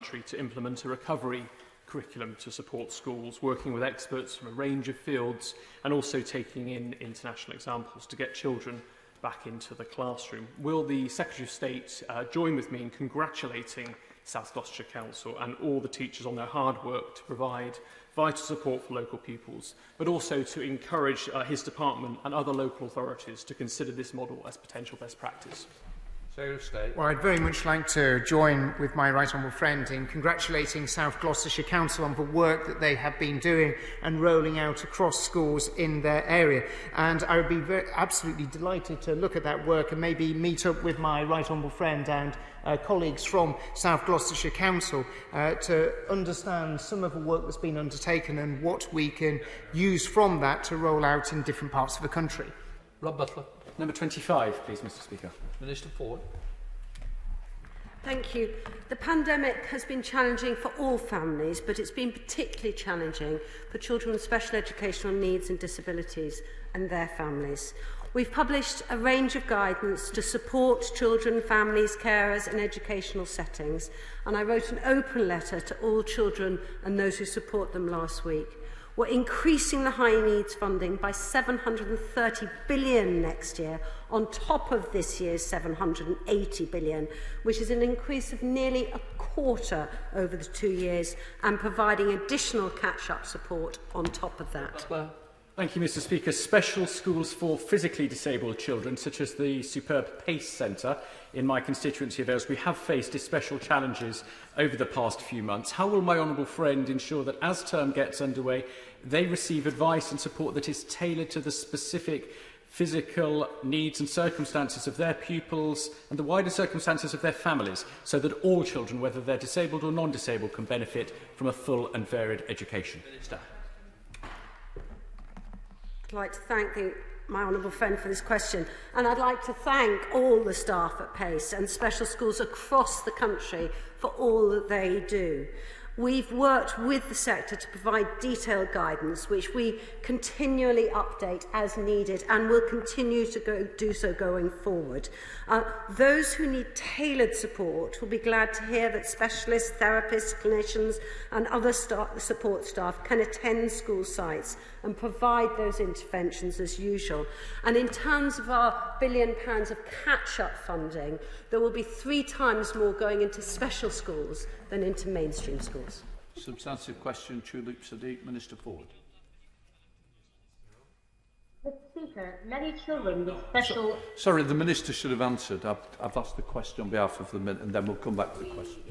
country to implement a recovery curriculum to support schools, working with experts from a range of fields and also taking in international examples to get children back into the classroom. Will the Secretary of State join with me in congratulating South Gloucestershire Council and all the teachers on their hard work to provide vital support for local pupils, but also to encourage his department and other local authorities to consider this model as potential best practice? Well, I'd very much like to join with my right honourable friend in congratulating South Gloucestershire Council on the work that they have been doing and rolling out across schools in their area. And I would be absolutely delighted to look at that work and maybe meet up with my right honourable friend and colleagues from South Gloucestershire Council to understand some of the work that's been undertaken and what we can use from that to roll out in different parts of the country. Rob Butler. Number 25, please, Mr Speaker. Minister Ford. Thank you. The pandemic has been challenging for all families, but it's been particularly challenging for children with special educational needs and disabilities and their families. We've published a range of guidance to support children, families, carers in educational settings, and I wrote an open letter to all children and those who support them last week. We're increasing the high needs funding by £730 billion next year, on top of this year's £780 billion, which is an increase of nearly a quarter over the 2 years, and providing additional catch-up support on top of that. Thank you, Mr Speaker. Special schools for physically disabled children, such as the superb PACE Centre in my constituency of Wales, we have faced special challenges over the past few months. How will my honourable friend ensure that as term gets underway, they receive advice and support that is tailored to the specific physical needs and circumstances of their pupils and the wider circumstances of their families, so that all children, whether they're disabled or non-disabled, can benefit from a full and varied education? Minister. I'd like to thank my honourable friend for this question, and I'd like to thank all the staff at PACE and special schools across the country for all that they do. We've worked with the sector to provide detailed guidance, which we continually update as needed and will continue to do so going forward. Those who need tailored support will be glad to hear that specialists, therapists, clinicians and other support staff can attend school sites and provide those interventions as usual. And in terms of our £1 billion of catch-up funding, there will be 3 times more going into special schools than into mainstream schools. Substantive question, Tulip Sadiq. Minister Ford. Mr Speaker, many children with special... Sorry, the Minister should have answered. I've asked the question on behalf of the Minister, and then we'll come back to the question.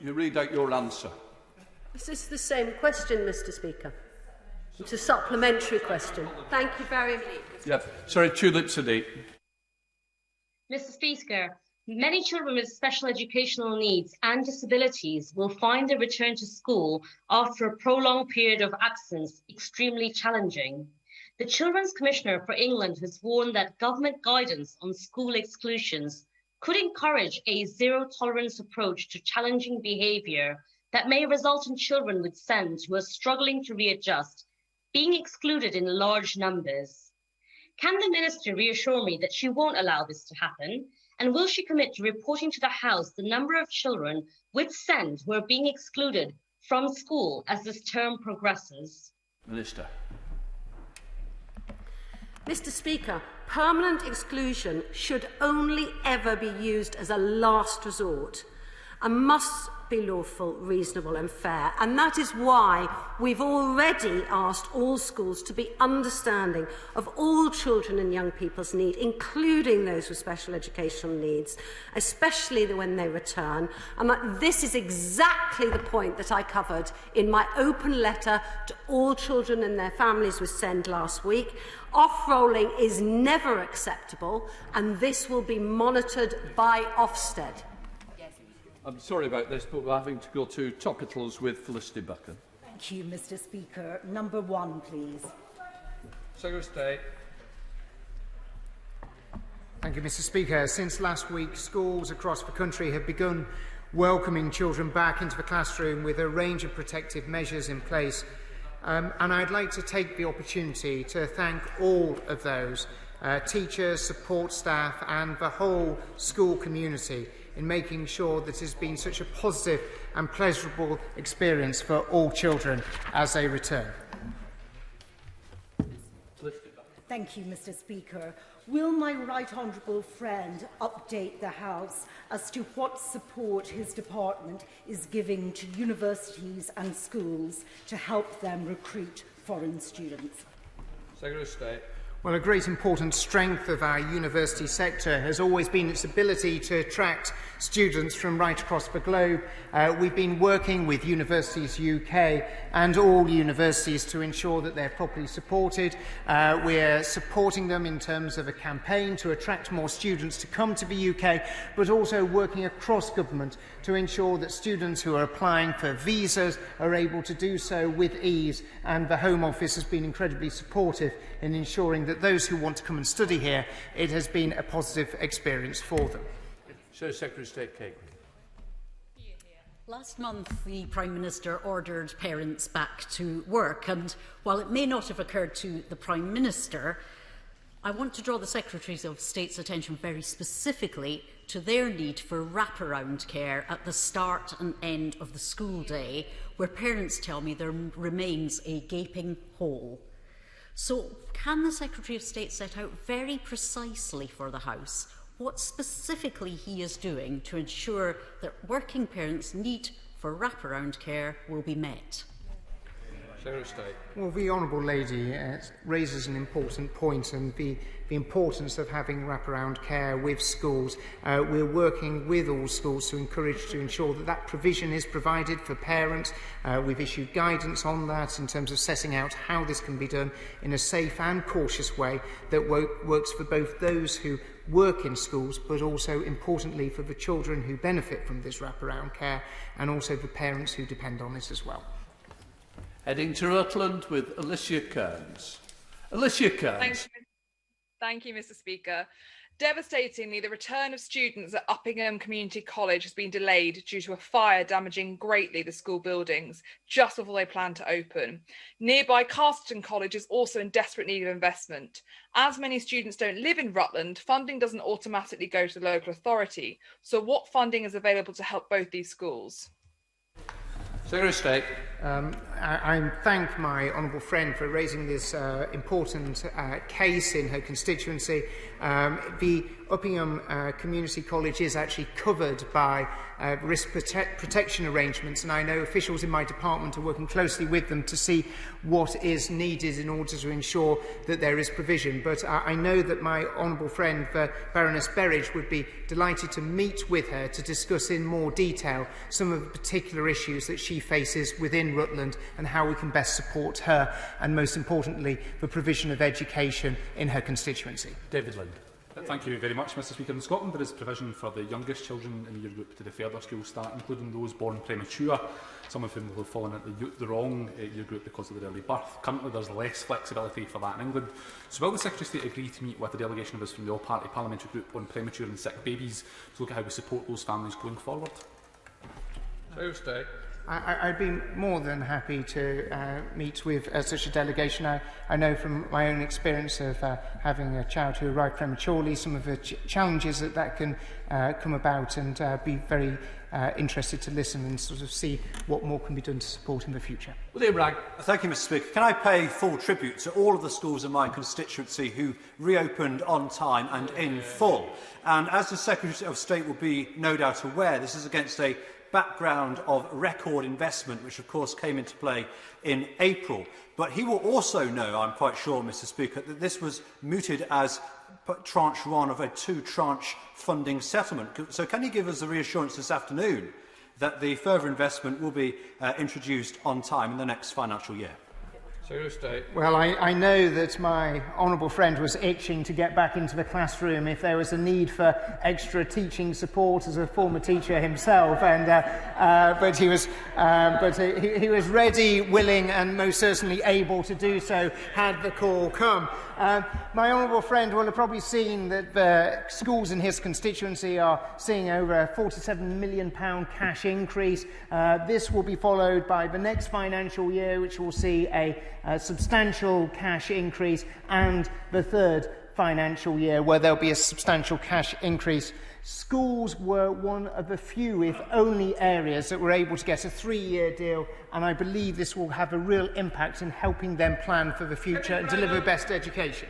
You read out your answer. This is the same question, Mr Speaker. It's a supplementary question. Thank you very much. Yeah. Sorry, Tulip Sadiq. Mr Speaker, many children with special educational needs and disabilities will find their return to school after a prolonged period of absence extremely challenging. The Children's Commissioner for England has warned that government guidance on school exclusions could encourage a zero-tolerance approach to challenging behaviour that may result in children with SEND who are struggling to readjust being excluded in large numbers. Can the Minister reassure me that she won't allow this to happen? And will she commit to reporting to the House the number of children with SEND who are being excluded from school as this term progresses? Minister. Mr Speaker, permanent exclusion should only ever be used as a last resort and must be lawful, reasonable and fair. And that is why we've already asked all schools to be understanding of all children and young people's needs, including those with special educational needs, especially when they return. And that this is exactly the point that I covered in my open letter to all children and their families with SEND last week. Off-rolling is never acceptable, and this will be monitored by Ofsted. I'm sorry about this, but we're having to go to topicals with Felicity Buchan. Thank you, Mr Speaker. Number 1, please. Secretary of State. Thank you, Mr Speaker. Since last week, schools across the country have begun welcoming children back into the classroom with a range of protective measures in place. And I'd like to take the opportunity to thank all of those teachers, support staff and the whole school community in making sure that it has been such a positive and pleasurable experience for all children as they return. Thank you, Mr. Speaker. Will my right honourable friend update the House as to what support his department is giving to universities and schools to help them recruit foreign students? Secretary of State. Well, a great important strength of our university sector has always been its ability to attract students from right across the globe. We've been working with Universities UK and all universities to ensure that they're properly supported. We're supporting them in terms of a campaign to attract more students to come to the UK, but also working across government to ensure that students who are applying for visas are able to do so with ease. And the Home Office has been incredibly supportive in ensuring that those who want to come and study here, it has been a positive experience for them. So, Secretary of State Kate. Last month, the Prime Minister ordered parents back to work, and while it may not have occurred to the Prime Minister, I want to draw the Secretaries of State's attention very specifically to their need for wraparound care at the start and end of the school day, where parents tell me there remains a gaping hole. So, can the Secretary of State set out very precisely for the House what specifically he is doing to ensure that working parents' need for wraparound care will be met? Secretary of State. Well, the Honourable Lady raises an important point, and the importance of having wraparound care with schools. We're working with all schools to ensure that that provision is provided for parents. We've issued guidance on that in terms of setting out how this can be done in a safe and cautious way that works for both those who work in schools, but also, importantly, for the children who benefit from this wraparound care, and also the parents who depend on it as well. Heading to Rutland with Alicia Kearns. Alicia Kearns. Thank you, Mr. Speaker. Devastatingly, the return of students at Uppingham Community College has been delayed due to a fire damaging greatly the school buildings just before they plan to open. Nearby Casterton College is also in desperate need of investment. As many students don't live in Rutland, funding doesn't automatically go to the local authority. So what funding is available to help both these schools? Secretary of State. I thank my honourable friend for raising this important case in her constituency. The Uppingham Community College is actually covered by risk protection arrangements, and I know officials in my department are working closely with them to see what is needed in order to ensure that there is provision. But I know that my honourable friend, Baroness Berridge, would be delighted to meet with her to discuss in more detail some of the particular issues that she faces within Rutland and how we can best support her, and most importantly, the provision of education in her constituency. David Lind. Thank you very much, Mr. Speaker. In Scotland, there is provision for the youngest children in the year group to defer their school start, including those born premature, some of whom will have fallen at the wrong year group because of their early birth. Currently, there's less flexibility for that in England. So will the Secretary of State agree to meet with a delegation of us from the All-Party Parliamentary Group on premature and sick babies to look at how we support those families going forward? Secretary of State. I'd be more than happy to meet with such a delegation. I know from my own experience of having a child who arrived prematurely, some of the challenges that can come about, and be very interested to listen and sort of see what more can be done to support in the future. William Ragg. Thank you, Mr. Speaker. Can I pay full tribute to all of the schools in my constituency who reopened on time and in full? And as the Secretary of State will be no doubt aware, this is against a background of record investment, which of course came into play in April. But he will also know, I'm quite sure, Mr. Speaker, that this was mooted as tranche one of a two-tranche funding settlement. So can you give us the reassurance this afternoon that the further investment will be introduced on time in the next financial year? Secretary of State. Well, I know that my honourable friend was itching to get back into the classroom if there was a need for extra teaching support as a former teacher himself, and but he was ready, willing, and most certainly able to do so had the call come. My honourable friend will have probably seen that the schools in his constituency are seeing over a £47 million cash increase. This will be followed by the next financial year, which will see a substantial cash increase, and the third financial year where there'll be a substantial cash increase. Schools were one of the few, if only, areas that were able to get a 3-year deal, and I believe this will have a real impact in helping them plan for the future and deliver best education.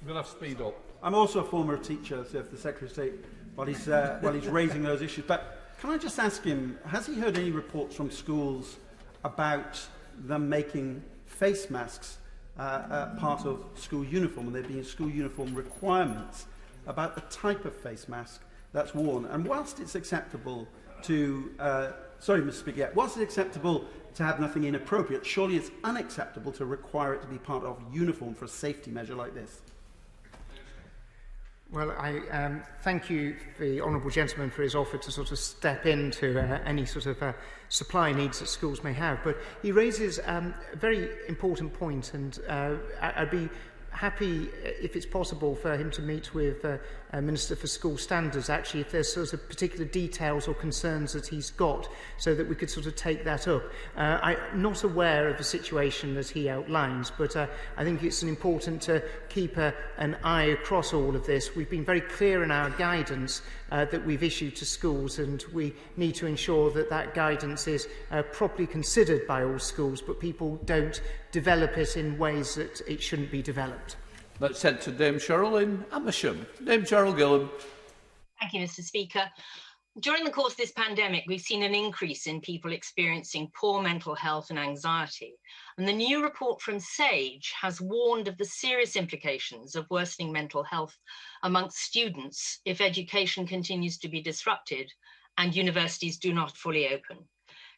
We'll have speed up. I'm also a former teacher, so if the Secretary of State, while he's raising those issues. But can I just ask him, has he heard any reports from schools about them making face masks part of school uniform, and there being school uniform requirements about the type of face mask that's worn? And whilst it's acceptable to, Mr. Speaker, whilst it's acceptable to have nothing inappropriate, surely it's unacceptable to require it to be part of uniform for a safety measure like this. Well, I thank you, the honourable gentleman, for his offer to sort of step into any sort of supply needs that schools may have. But he raises a very important point, and I'd be happy, if it's possible, for him to meet with Minister for School Standards, actually, if there's sort of particular details or concerns that he's got, so that we could sort of take that up. I'm not aware of the situation that he outlines, but I think it's important to keep an eye across all of this. We've been very clear in our guidance that we've issued to schools, and we need to ensure that that guidance is properly considered by all schools, but people don't develop it in ways that it shouldn't be developed. Let's head to Dame Cheryl in Amersham. Dame Cheryl Gillam. Thank you, Mr. Speaker. During the course of this pandemic, we've seen an increase in people experiencing poor mental health and anxiety. And the new report from SAGE has warned of the serious implications of worsening mental health amongst students if education continues to be disrupted and universities do not fully open.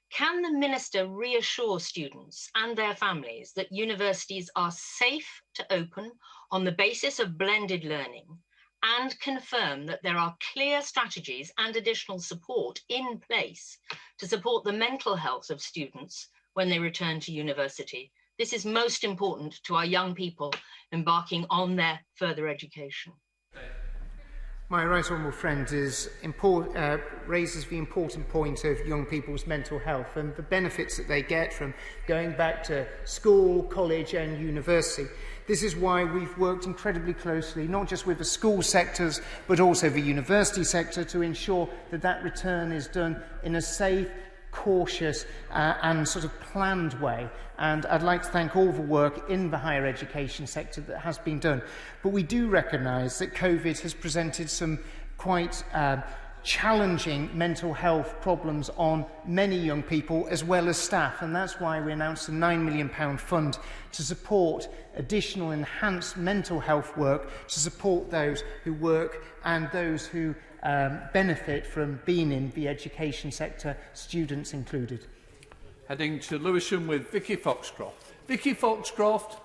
Can the Minister reassure students and their families that universities are safe to open on the basis of blended learning, and confirm that there are clear strategies and additional support in place to support the mental health of students when they return to university? This is most important to our young people embarking on their further education. My right honourable friend raises the important point of young people's mental health and the benefits that they get from going back to school, college and university. This is why we've worked incredibly closely, not just with the school sectors, but also the university sector, to ensure that that return is done in a safe, cautious and sort of planned way. And I'd like to thank all the work in the higher education sector that has been done. But we do recognise that COVID has presented some quite challenging mental health problems on many young people as well as staff, and that's why we announced a £9 million fund to support additional enhanced mental health work to support those who work and those who benefit from being in the education sector, students included. Heading to Lewisham with Vicky Foxcroft. Vicky Foxcroft.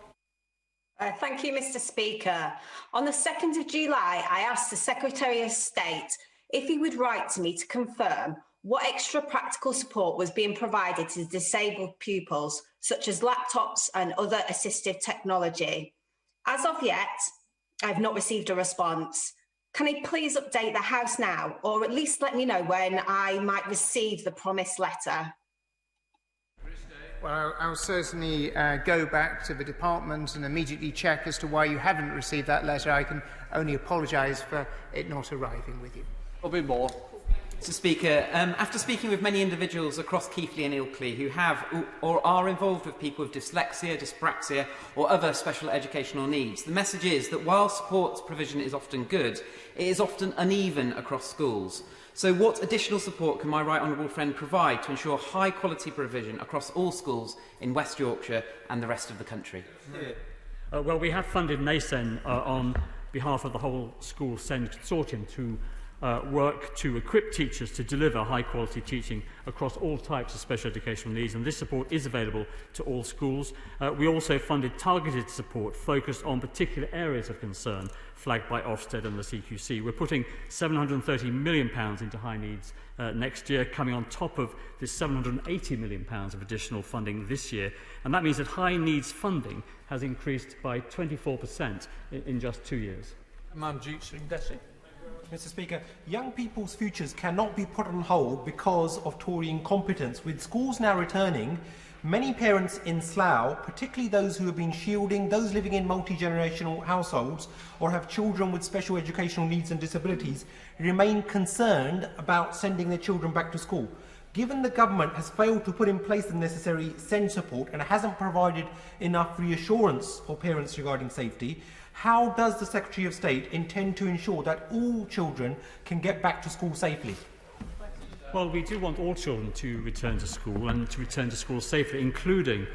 Thank you, Mr. Speaker. On the 2nd of July, I asked the Secretary of State if he would write to me to confirm what extra practical support was being provided to disabled pupils, such as laptops and other assistive technology. As of yet, I have not received a response. Can he please update the House now, or at least let me know when I might receive the promised letter? Well, I'll certainly go back to the department and immediately check as to why you haven't received that letter. I can only apologise for it not arriving with you. A bit more. Mr. Speaker, after speaking with many individuals across Keighley and Ilkley who have or are involved with people with dyslexia, dyspraxia or other special educational needs, the message is that while support provision is often good, it is often uneven across schools. So what additional support can my right honourable friend provide to ensure high quality provision across all schools in West Yorkshire and the rest of the country? Well, we have funded NASEN on behalf of the whole School SEND consortium to work to equip teachers to deliver high-quality teaching across all types of special educational needs, and this support is available to all schools. We also funded targeted support focused on particular areas of concern flagged by Ofsted and the CQC. We're putting £730 million into high needs next year, coming on top of this £780 million of additional funding this year, and that means that high needs funding has increased by 24% in just 2 years. Manjeet Singh Desi. Mr. Speaker. Young people's futures cannot be put on hold because of Tory incompetence. With schools now returning, many parents in Slough, particularly those who have been shielding, those living in multi-generational households or have children with special educational needs and disabilities, remain concerned about sending their children back to school. Given the government has failed to put in place the necessary SEND support and hasn't provided enough reassurance for parents regarding safety, how does the Secretary of State intend to ensure that all children can get back to school safely? Well, we do want all children to return to school and to return to school safely, including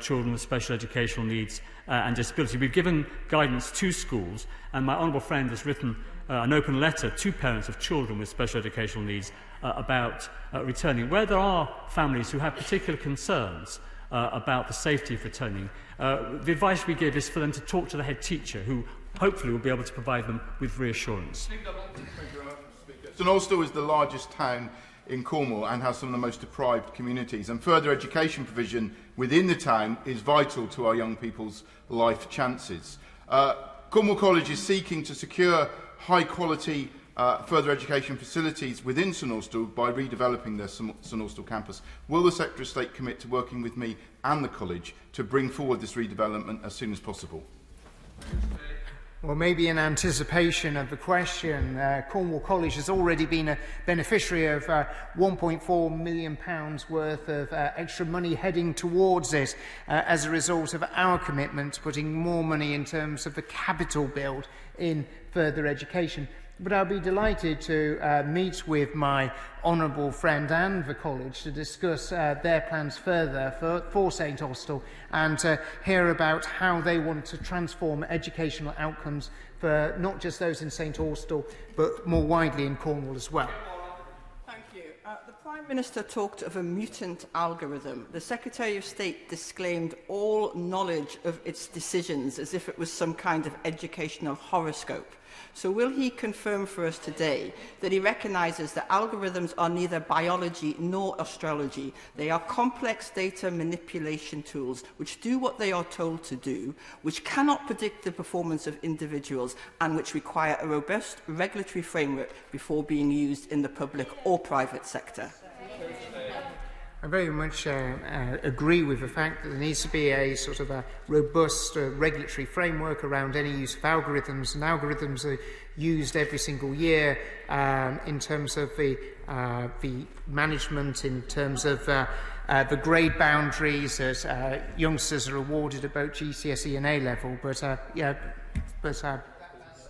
children with special educational needs and disability. We've given guidance to schools, and my honourable friend has written an open letter to parents of children with special educational needs about returning. Where there are families who have particular concerns about the safety of returning, the advice we give is for them to talk to the head teacher, who hopefully will be able to provide them with reassurance. St Austell is the largest town in Cornwall and has some of the most deprived communities, and further education provision within the town is vital to our young people's life chances. Cornwall College is seeking to secure high quality further education facilities within St Austell by redeveloping their St Austell campus. Will the Secretary of State commit to working with me and the college to bring forward this redevelopment as soon as possible? Well, maybe in anticipation of the question, Cornwall College has already been a beneficiary of £1.4 million worth of extra money heading towards it as a result of our commitment to putting more money in terms of the capital build in further education. But I'll be delighted to meet with my honourable friend and the college to discuss their plans further for St Austell and to hear about how they want to transform educational outcomes for not just those in St Austell but more widely in Cornwall as well. Thank you. The Prime Minister talked of a mutant algorithm. The Secretary of State disclaimed all knowledge of its decisions as if it was some kind of educational horoscope. So will he confirm for us today that he recognises that algorithms are neither biology nor astrology? They are complex data manipulation tools which do what they are told to do, which cannot predict the performance of individuals, and which require a robust regulatory framework before being used in the public or private sector. I very much agree with the fact that there needs to be a sort of a robust regulatory framework around any use of algorithms, and algorithms are used every single year in terms of the management, in terms of the grade boundaries as youngsters are awarded at both GCSE and A-level, but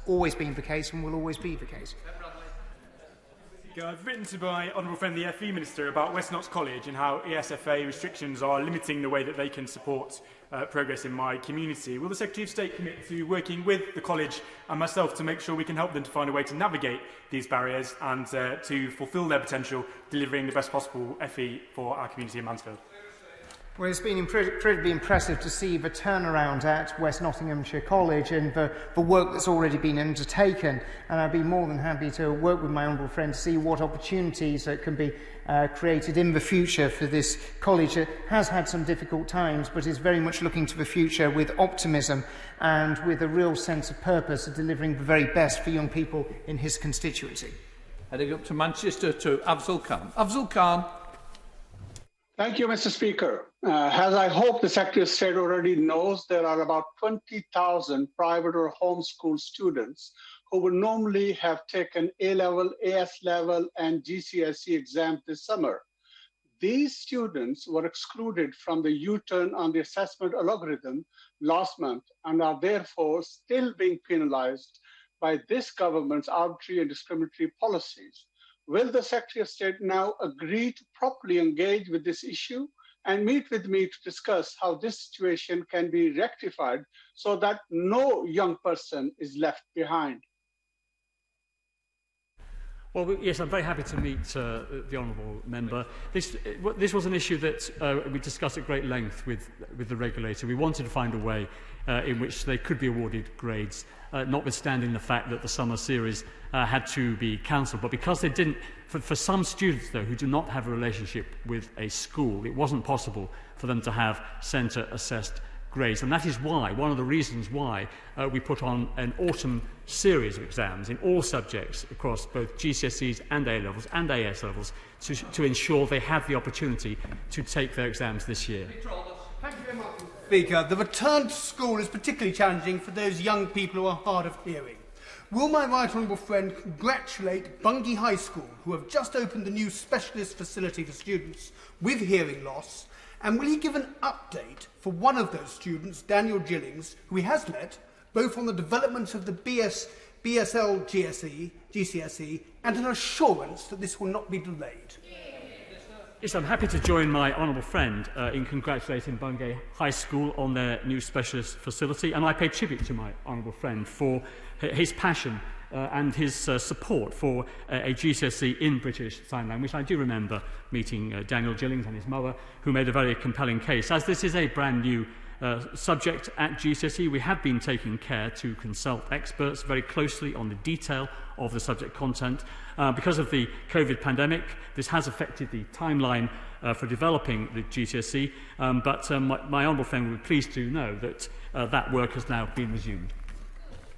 always been the case and will always be the case. I've written to my honourable friend the FE Minister about West Knox College and how ESFA restrictions are limiting the way that they can support progress in my community. Will the Secretary of State commit to working with the college and myself to make sure we can help them to find a way to navigate these barriers and to fulfil their potential, delivering the best possible FE for our community in Mansfield? Well, it's been incredibly impressive to see the turnaround at West Nottinghamshire College and the work that's already been undertaken. And I'd be more than happy to work with my honourable friend to see what opportunities that can be created in the future for this college. It has had some difficult times, but is very much looking to the future with optimism and with a real sense of purpose of delivering the very best for young people in his constituency. Heading up to Manchester to Afzal Khan. Afzal Khan. Thank you, Mr. Speaker. As I hope the Secretary of State already knows, there are about 20,000 private or homeschool students who would normally have taken A-level, AS-level, and GCSE exams this summer. These students were excluded from the U-turn on the assessment algorithm last month and are therefore still being penalized by this government's arbitrary and discriminatory policies. Will the Secretary of State now agree to properly engage with this issue and meet with me to discuss how this situation can be rectified so that no young person is left behind? Well, yes, I'm very happy to meet the honourable member. This was an issue that we discussed at great length with the regulator. We wanted to find a way in which they could be awarded grades, notwithstanding the fact that the summer series had to be cancelled. But because they didn't, for some students, though, who do not have a relationship with a school, it wasn't possible for them to have centre-assessed grades. And that is why, one of the reasons why, we put on an autumn series of exams in all subjects across both GCSEs and A-levels and AS levels to ensure they have the opportunity to take their exams this year. Thank you very much, Mr. Speaker. The return to school is particularly challenging for those young people who are hard of hearing. Will my right honourable friend congratulate Bungay High School, who have just opened a new specialist facility for students with hearing loss, and will he give an update for one of those students, Daniel Gillings, who he has met, both on the development of the BSL GCSE and an assurance that this will not be delayed? Yes, I'm happy to join my honourable friend in congratulating Bungay High School on their new specialist facility, and I pay tribute to my honourable friend for his passion and his support for a GCSE in British Sign Language. I do remember meeting Daniel Gillings and his mother, who made a very compelling case. As this is a brand new subject at GCSE, we have been taking care to consult experts very closely on the detail of the subject content. Because of the COVID pandemic, this has affected the timeline for developing the GCSE, but my honourable friend will be pleased to know that that work has now been resumed.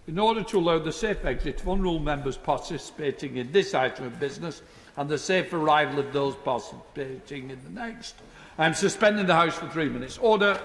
In order to allow the safe exit of honourable members participating in this item of business and the safe arrival of those participating in the next, I am suspending the House for 3 minutes. Order.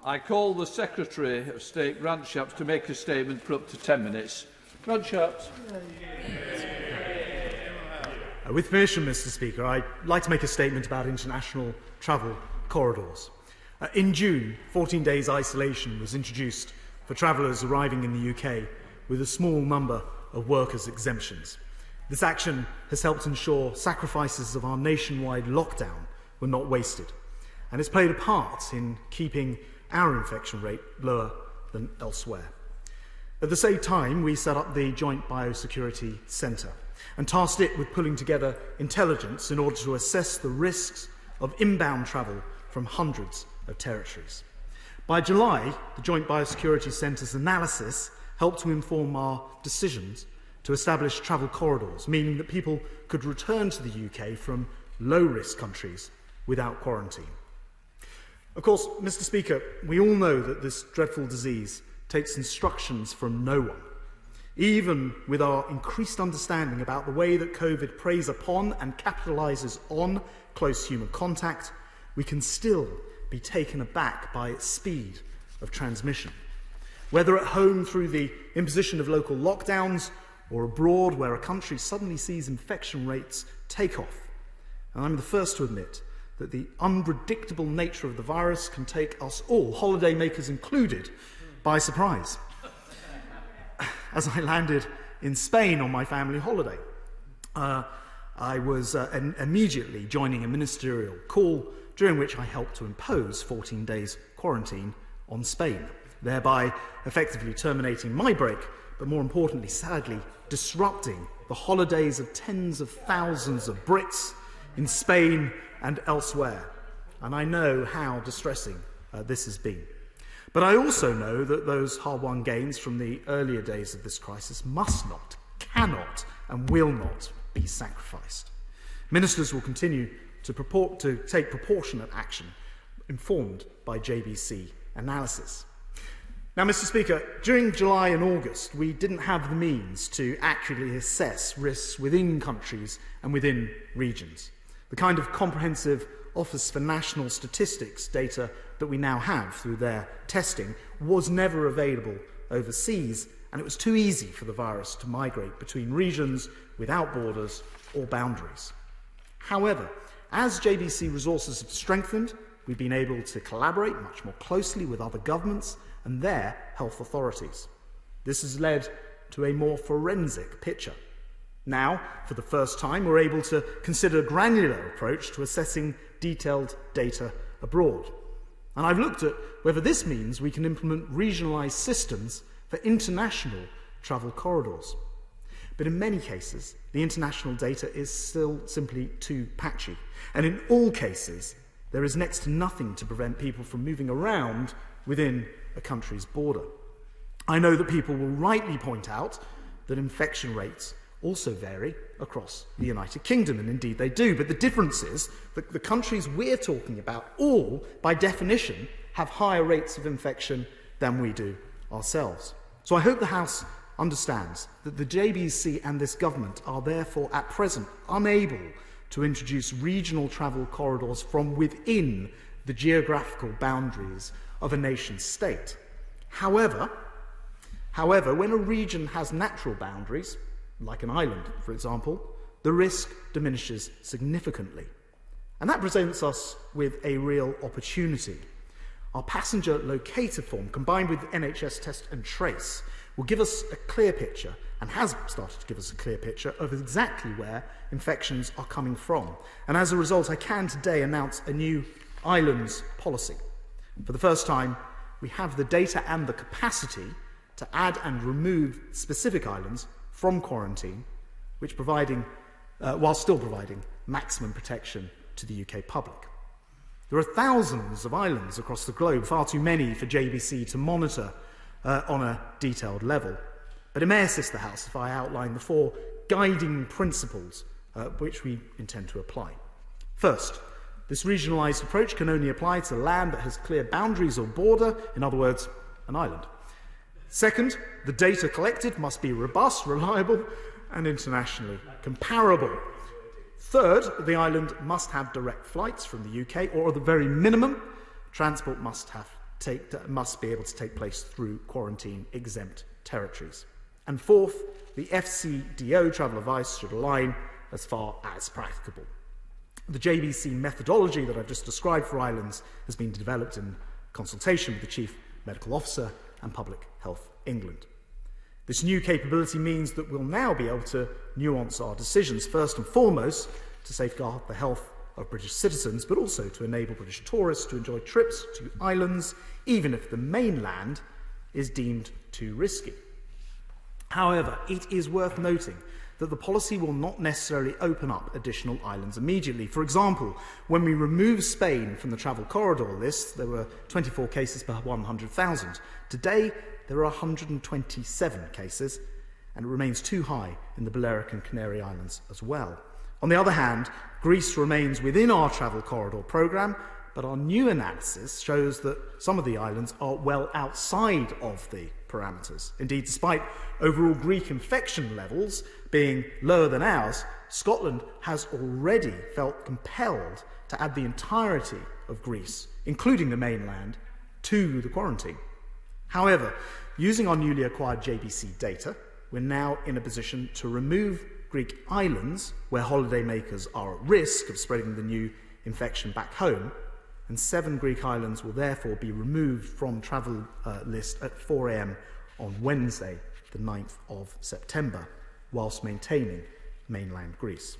I call the Secretary of State, Grant Shapps, to make a statement for up to 10 minutes. Grant Shapps. With permission, Mr. Speaker, I'd like to make a statement about international travel corridors. In June, 14 days isolation was introduced for travellers arriving in the UK with a small number of workers' exemptions. This action has helped ensure sacrifices of our nationwide lockdown were not wasted, and it's played a part in keeping our infection rate lower than elsewhere. At the same time, we set up the Joint Biosecurity Centre and tasked it with pulling together intelligence in order to assess the risks of inbound travel from hundreds of territories. By July, the Joint Biosecurity Centre's analysis helped to inform our decisions to establish travel corridors, meaning that people could return to the UK from low-risk countries without quarantine. Of course, Mr. Speaker, we all know that this dreadful disease takes instructions from no one. Even with our increased understanding about the way that COVID preys upon and capitalises on close human contact, we can still be taken aback by its speed of transmission. Whether at home through the imposition of local lockdowns or abroad where a country suddenly sees infection rates take off. And I'm the first to admit that the unpredictable nature of the virus can take us all, holidaymakers included, by surprise. As I landed in Spain on my family holiday, I was immediately joining a ministerial call during which I helped to impose 14 days quarantine on Spain, thereby effectively terminating my break, but more importantly, sadly, disrupting the holidays of tens of thousands of Brits in Spain and elsewhere. And I know how distressing this has been. But I also know that those hard-won gains from the earlier days of this crisis must not, cannot, and will not be sacrificed. Ministers will continue to take proportionate action, informed by JBC analysis. Now, Mr. Speaker, during July and August, we didn't have the means to accurately assess risks within countries and within regions. The kind of comprehensive Office for National Statistics data that we now have through their testing was never available overseas, and it was too easy for the virus to migrate between regions without borders or boundaries. However, as JBC resources have strengthened, we've been able to collaborate much more closely with other governments and their health authorities. This has led to a more forensic picture. Now, for the first time, we're able to consider a granular approach to assessing detailed data abroad. And I've looked at whether this means we can implement regionalised systems for international travel corridors. But in many cases, the international data is still simply too patchy. And in all cases, there is next to nothing to prevent people from moving around within a country's border. I know that people will rightly point out that infection rates also vary across the United Kingdom, and indeed they do. But the difference is that the countries we're talking about all, by definition, have higher rates of infection than we do ourselves. So I hope the House understands that the JBC and this government are therefore at present unable to introduce regional travel corridors from within the geographical boundaries of a nation-state. However, when a region has natural boundaries, like an island, for example, the risk diminishes significantly. And that presents us with a real opportunity. Our passenger locator form, combined with NHS Test and Trace, will give us a clear picture, and has started to give us a clear picture, of exactly where infections are coming from. And as a result, I can today announce a new islands policy. For the first time, we have the data and the capacity to add and remove specific islands from quarantine, while still providing maximum protection to the UK public. There are thousands of islands across the globe, far too many for JBC to monitor on a detailed level. But it may assist the House if I outline the 4 guiding principles which we intend to apply. First, this regionalised approach can only apply to land that has clear boundaries or border, in other words, an island. Second, the data collected must be robust, reliable, and internationally comparable. Third, the island must have direct flights from the UK, or at the very minimum, transport must be able to take place through quarantine-exempt territories. And fourth, the FCDO travel advice should align as far as practicable. The JBC methodology that I've just described for islands has been developed in consultation with the Chief Medical Officer and Public Health England. This new capability means that we'll now be able to nuance our decisions, first and foremost, to safeguard the health of British citizens, but also to enable British tourists to enjoy trips to islands, even if the mainland is deemed too risky. However, it is worth noting that the policy will not necessarily open up additional islands immediately. For example, when we removed Spain from the travel corridor list, there were 24 cases per 100,000. Today, there are 127 cases, and it remains too high in the Balearic and Canary Islands as well. On the other hand, Greece remains within our travel corridor programme, but our new analysis shows that some of the islands are well outside of the parameters. Indeed, despite overall Greek infection levels being lower than ours, Scotland has already felt compelled to add the entirety of Greece, including the mainland, to the quarantine. However, using our newly acquired JBC data, we're now in a position to remove Greek islands where holidaymakers are at risk of spreading the new infection back home, and 7 Greek islands will therefore be removed from travel list at 4 a.m. on Wednesday, the 9th of September, whilst maintaining mainland Greece.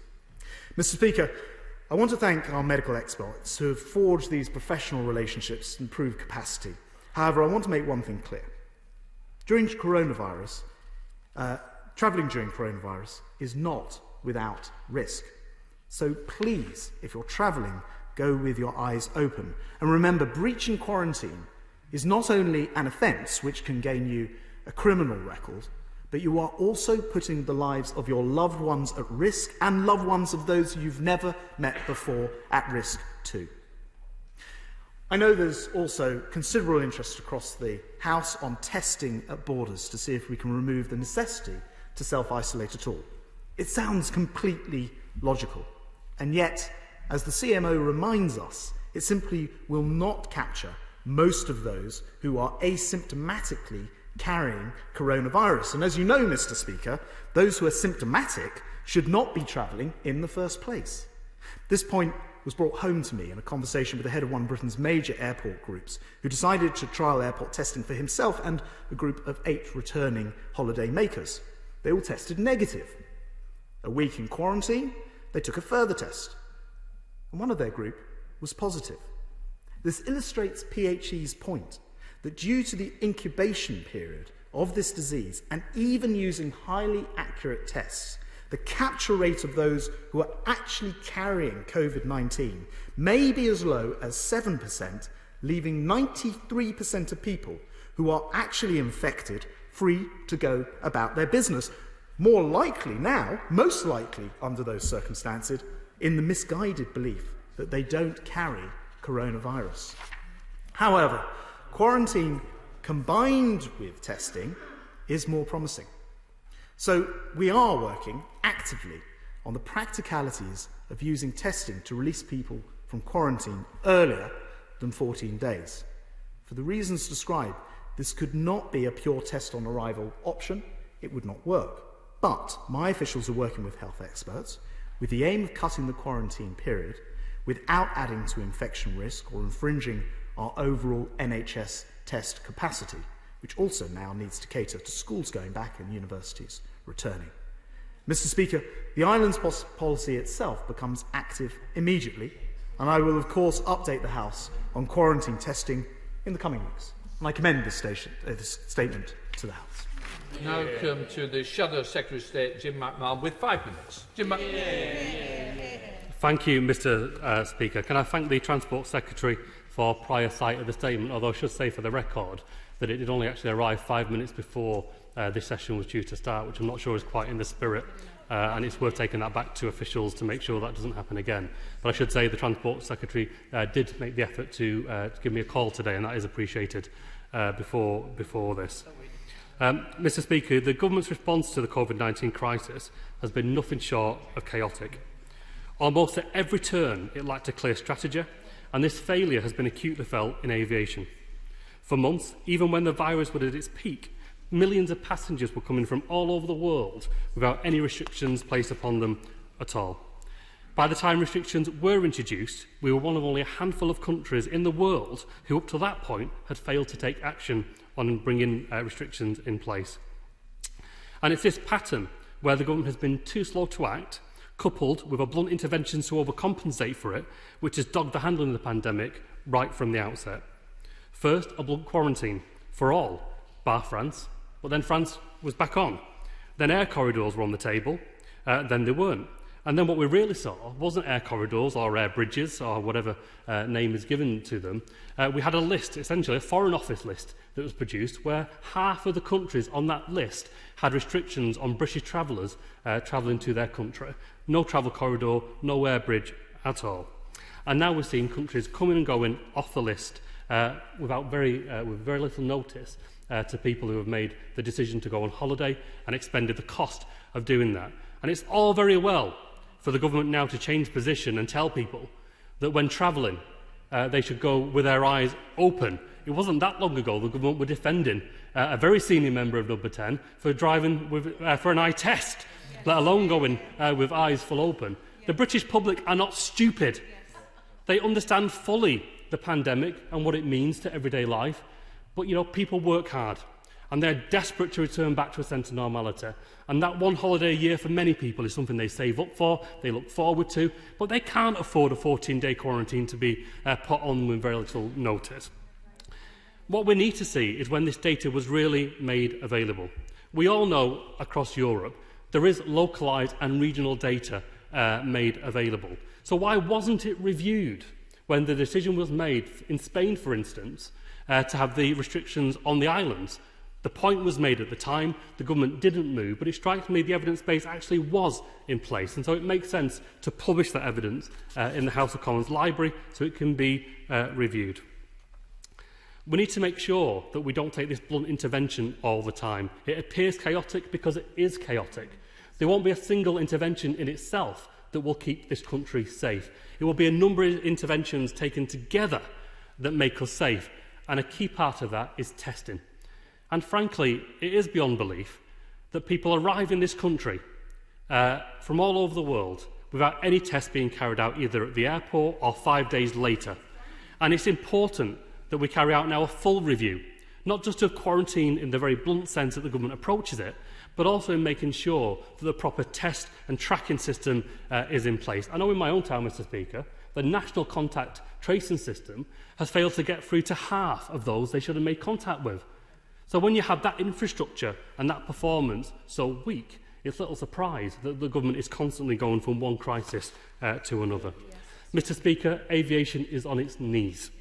Mr. Speaker, I want to thank our medical experts who have forged these professional relationships and improved capacity. However, I want to make one thing clear. Travelling during coronavirus is not without risk. So please, if you're travelling, go with your eyes open. And remember, breaching quarantine is not only an offence which can gain you a criminal record, but you are also putting the lives of your loved ones at risk and loved ones of those you've never met before at risk too. I know there's also considerable interest across the House on testing at borders to see if we can remove the necessity to self-isolate at all. It sounds completely logical, and yet, as the CMO reminds us, it simply will not capture most of those who are asymptomatically carrying coronavirus. And as you know, Mr. Speaker, those who are symptomatic should not be travelling in the first place. This point was brought home to me in a conversation with the head of one of Britain's major airport groups, who decided to trial airport testing for himself and a group of 8 returning holiday makers. They all tested negative. A week in quarantine, they took a further test, and one of their group was positive. This illustrates PHE's point that due to the incubation period of this disease, and even using highly accurate tests, the capture rate of those who are actually carrying COVID-19 may be as low as 7%, leaving 93% of people who are actually infected free to go about their business. More likely now, most likely under those circumstances, in the misguided belief that they don't carry coronavirus. However, quarantine combined with testing is more promising. So we are working actively on the practicalities of using testing to release people from quarantine earlier than 14 days. For the reasons described, this could not be a pure test on arrival option. It would not work. But my officials are working with health experts with the aim of cutting the quarantine period without adding to infection risk or infringing our overall NHS test capacity, which also now needs to cater to schools going back and universities returning. Mr. Speaker, the island's policy itself becomes active immediately, and I will of course update the House on quarantine testing in the coming weeks. And I commend this statement to the House. Now come to the Shadow Secretary of State, Jim McMahon, with 5 minutes. Jim McMahon. Thank you, Mr. Speaker. Can I thank the Transport Secretary for prior sight of the statement, although I should say for the record that it did only actually arrive 5 minutes before this session was due to start, which I'm not sure is quite in the spirit, and it's worth taking that back to officials to make sure that doesn't happen again. But I should say the Transport Secretary did make the effort to give me a call today, and that is appreciated before this. Mr. Speaker, the government's response to the COVID-19 crisis has been nothing short of chaotic. Almost at every turn, it lacked a clear strategy, and this failure has been acutely felt in aviation. For months, even when the virus was at its peak, millions of passengers were coming from all over the world without any restrictions placed upon them at all. By the time restrictions were introduced, we were one of only a handful of countries in the world who up to that point had failed to take action on bringing restrictions in place. And it's this pattern where the government has been too slow to act, coupled with a blunt intervention to overcompensate for it, which has dogged the handling of the pandemic right from the outset. First, a blunt quarantine for all, bar France, but then France was back on. Then air corridors were on the table, then they weren't. And then what we really saw wasn't air corridors or air bridges or whatever name is given to them. We had a list, essentially a Foreign Office list that was produced where half of the countries on that list had restrictions on British travellers travelling to their country. No travel corridor, no air bridge at all. And now we're seeing countries coming and going off the list with very little notice to people who have made the decision to go on holiday and expended the cost of doing that. And it's all very well for the government now to change position and tell people that when travelling, they should go with their eyes open. It wasn't that long ago the government were defending a very senior member of Number 10 for driving for an eye test, let alone going with eyes full open. The British public are not stupid. They understand fully the pandemic and what it means to everyday life. But, you know, people work hard and they're desperate to return back to a sense of normality. And that one holiday a year for many people is something they save up for, they look forward to, but they can't afford a 14-day quarantine to be put on with very little notice. What we need to see is when this data was really made available. We all know across Europe there is localised and regional data made available. So why wasn't it reviewed when the decision was made in Spain, for instance, to have the restrictions on the islands? The point was made at the time, the government didn't move, but it strikes me the evidence base actually was in place, and so it makes sense to publish that evidence in the House of Commons library so it can be reviewed. We need to make sure that we don't take this blunt intervention all the time. It appears chaotic because it is chaotic. There won't be a single intervention in itself that will keep this country safe. It will be a number of interventions taken together that make us safe, and a key part of that is testing. And frankly, it is beyond belief that people arrive in this country from all over the world without any tests being carried out either at the airport or 5 days later. And it's important that we carry out now a full review, not just of quarantine in the very blunt sense that the government approaches it, but also in making sure that the proper test and tracking system is in place. I know in my own town, Mr Speaker, the national contact tracing system has failed to get through to half of those they should have made contact with. So when you have that infrastructure and that performance so weak, it's little surprise that the government is constantly going from one crisis to another. Yes. Mr Speaker, aviation is on its knees.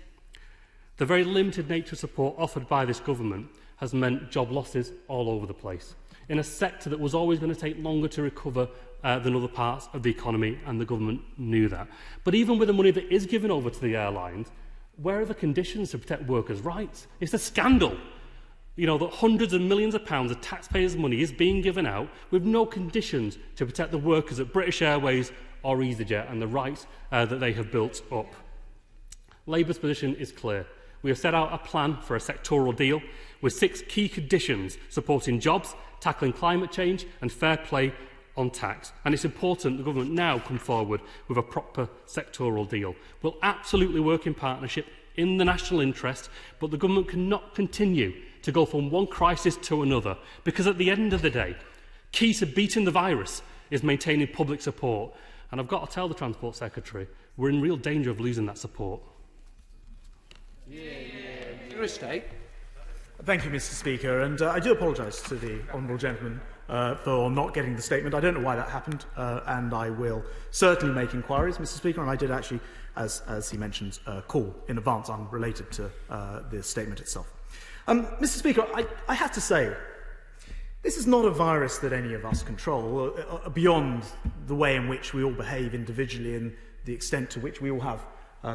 The very limited nature of support offered by this government has meant job losses all over the place, in a sector that was always going to take longer to recover than other parts of the economy, and the government knew that. But even with the money that is given over to the airlines, where are the conditions to protect workers' rights? It's a scandal. You know, that hundreds of millions of pounds of taxpayers' money is being given out with no conditions to protect the workers at British Airways or EasyJet and the rights that they have built up. Labour's position is clear. We have set out a plan for a sectoral deal with 6 key conditions supporting jobs, tackling climate change and fair play on tax. And it's important the government now come forward with a proper sectoral deal. We'll absolutely work in partnership in the national interest, but the government cannot continue to go from one crisis to another, because at the end of the day, key to beating the virus is maintaining public support. And I've got to tell the Transport Secretary, we're in real danger of losing that support. Thank you, Mr Speaker, and I do apologise to the honourable gentleman for not getting the statement. I don't know why that happened, and I will certainly make inquiries, Mr Speaker, and I did actually, as he mentioned, call in advance unrelated to the statement itself. Mr Speaker, I have to say, this is not a virus that any of us control, beyond the way in which we all behave individually and the extent to which we all have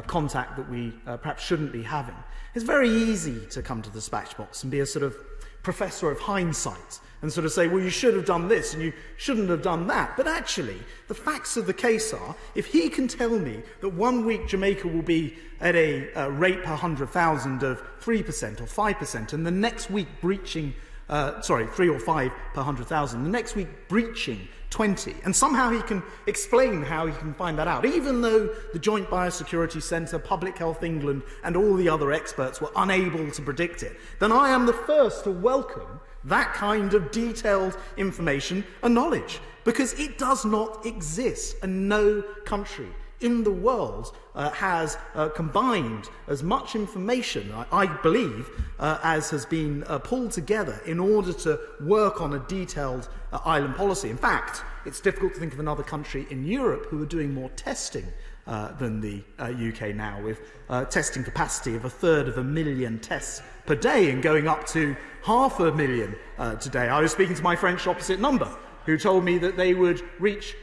contact that we perhaps shouldn't be having. It's very easy to come to the dispatch box and be a sort of professor of hindsight and sort of say, well, you should have done this and you shouldn't have done that. But actually, the facts of the case are, if he can tell me that 1 week Jamaica will be at a rate per 100,000 of 3% or 5%, and the next week breaching 3 or 5 per 100,000. The next week, breaching 20. And somehow he can explain how he can find that out, even though the Joint Biosecurity Centre, Public Health England, and all the other experts were unable to predict it. Then I am the first to welcome that kind of detailed information and knowledge, because it does not exist, and no country in the world has combined as much information, I believe, as has been pulled together in order to work on a detailed island policy. In fact, it's difficult to think of another country in Europe who are doing more testing than the UK now, with testing capacity of 1/3 tests per day and going up to 500,000 today. I was speaking to my French opposite number, who told me that they would reach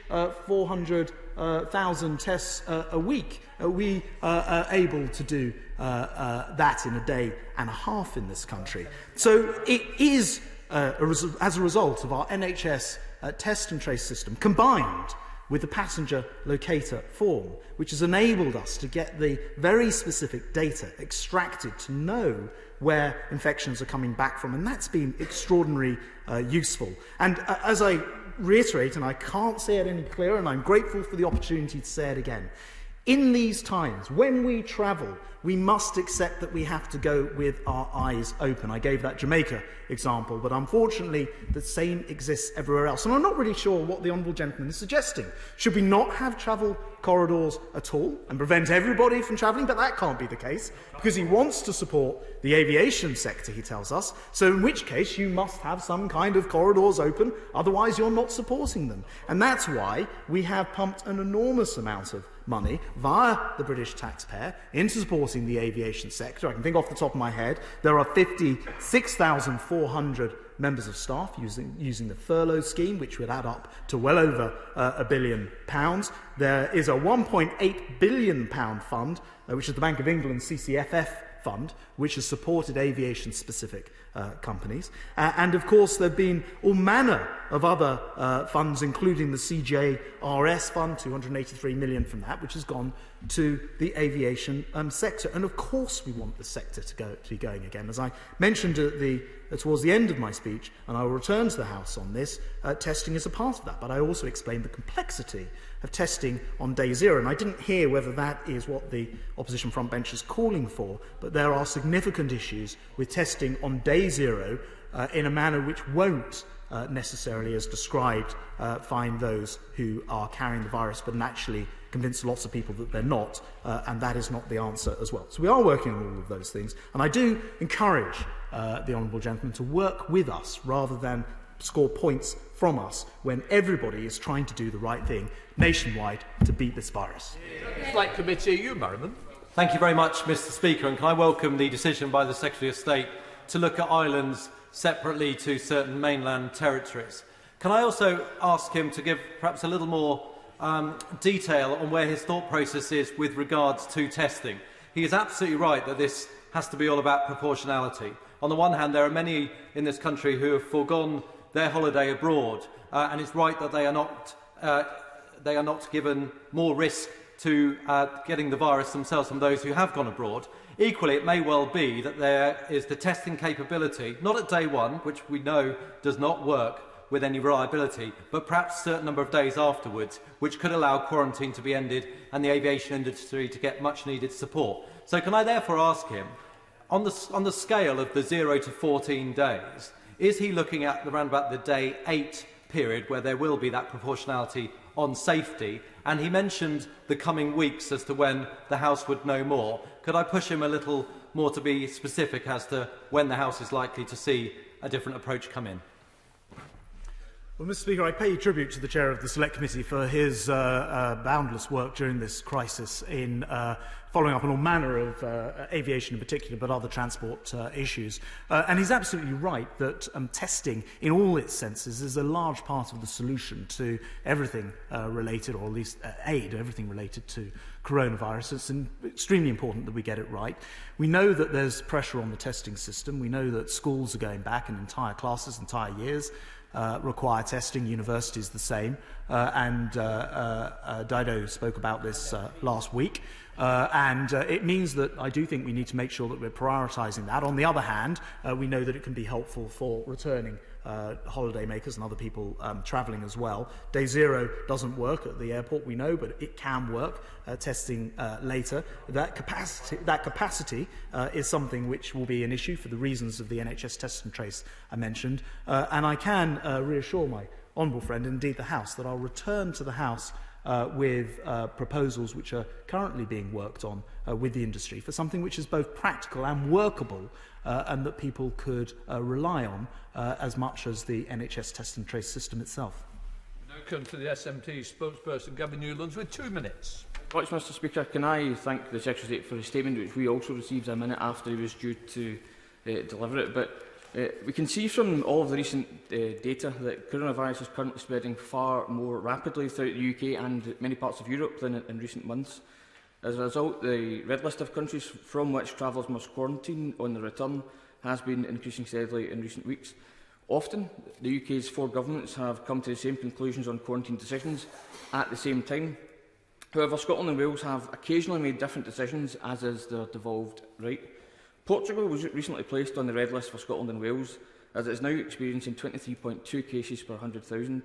400,000 tests a week. We are able to do that in a day and a half in this country. So it is, as a result of our NHS test and trace system, combined with the passenger locator form, which has enabled us to get the very specific data extracted to know where infections are coming back from, and that's been extraordinarily useful. And as I reiterate, and I can't say it any clearer, and I'm grateful for the opportunity to say it again, in these times, when we travel, we must accept that we have to go with our eyes open. I gave that Jamaica example, but unfortunately the same exists everywhere else. And I'm not really sure what the Honourable Gentleman is suggesting. Should we not have travel corridors at all and prevent everybody from travelling? But that can't be the case, because he wants to support the aviation sector, he tells us. So in which case you must have some kind of corridors open, otherwise you're not supporting them. And that's why we have pumped an enormous amount of money via the British taxpayer into supporting the aviation sector. I can think off the top of my head, there are 56,400 members of staff using the furlough scheme, which would add up to well over £1 billion. There is a £1.8 billion fund, which is the Bank of England's CCFF fund, which has supported aviation-specific companies. And of course, there have been all manner of other funds, including the CJRS fund, 283 million from that, which has gone to the aviation sector. And of course, we want the sector to be going again. As I mentioned towards the end of my speech, and I will return to the House on this, testing is a part of that. But I also explained the complexity of testing on day zero. And I didn't hear whether that is what the opposition front bench is calling for, but there are significant issues with testing on day zero in a manner which won't necessarily, as described, find those who are carrying the virus, but actually convince lots of people that they're not, and that is not the answer as well. So we are working on all of those things, and I do encourage the Honourable Gentleman to work with us rather than score points from us when everybody is trying to do the right thing nationwide to beat this virus. Select Committee, you, Merriman. Thank you very much, Mr. Speaker, and can I welcome the decision by the Secretary of State to look at islands separately to certain mainland territories. Can I also ask him to give perhaps a little more detail on where his thought process is with regards to testing? He is absolutely right that this has to be all about proportionality. On the one hand, there are many in this country who have foregone their holiday abroad, and it's right that they are not given more risk to getting the virus themselves from those who have gone abroad. Equally, it may well be that there is the testing capability, not at day one, which we know does not work with any reliability, but perhaps a certain number of days afterwards, which could allow quarantine to be ended and the aviation industry to get much needed support. So can I therefore ask him, on the scale of the 0 to 14 days, is he looking at around about the day 8 period where there will be that proportionality on safety? And he mentioned the coming weeks as to when the House would know more. Could I push him a little more to be specific as to when the House is likely to see a different approach come in? Well, Mr. Speaker, I pay tribute to the Chair of the Select Committee for his boundless work during this crisis in following up on all manner of aviation in particular, but other transport issues. And he's absolutely right that testing, in all its senses, is a large part of the solution to everything related, or at least aid everything related to coronavirus. It's extremely important that we get it right. We know that there's pressure on the testing system. We know that schools are going back and entire classes, entire years require testing. Universities the same. Dido spoke about this last week. It means that I do think we need to make sure that we're prioritising that. On the other hand, we know that it can be helpful for returning holiday makers and other people travelling as well. Day zero doesn't work at the airport, we know, but it can work, testing later. That capacity is something which will be an issue for the reasons of the NHS test and trace I mentioned. And I can reassure my honourable friend, and indeed the House, that I'll return to the House with proposals which are currently being worked on with the industry for something which is both practical and workable and that people could rely on as much as the NHS test and trace system itself. Now come to the SMT spokesperson, Gavin Newlands, with 2 minutes. Much, Mr Speaker. Can I thank the Secretary of State for his statement, which we also received a minute after he was due to deliver it. But we can see from all of the recent data that coronavirus is currently spreading far more rapidly throughout the UK and many parts of Europe than in recent months. As a result, the red list of countries from which travellers must quarantine on the return has been increasing steadily in recent weeks. Often, the UK's 4 governments have come to the same conclusions on quarantine decisions at the same time. However, Scotland and Wales have occasionally made different decisions, as is their devolved right. Portugal was recently placed on the red list for Scotland and Wales, as it is now experiencing 23.2 cases per 100,000.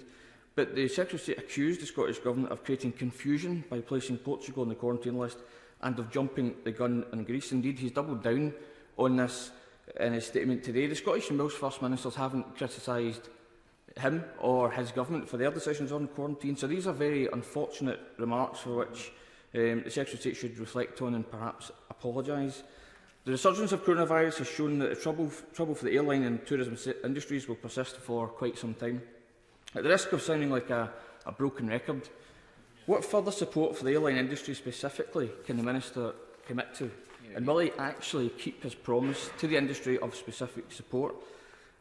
But the Secretary of State accused the Scottish Government of creating confusion by placing Portugal on the quarantine list and of jumping the gun in Greece. Indeed, he's doubled down on this in his statement today. The Scottish and Welsh First Ministers haven't criticised him or his government for their decisions on quarantine, so these are very unfortunate remarks for which the Secretary of State should reflect on and perhaps apologise. The resurgence of coronavirus has shown that the trouble for the airline and tourism industries will persist for quite some time. At the risk of sounding like a broken record, what further support for the airline industry specifically can the Minister commit to? And will he actually keep his promise to the industry of specific support?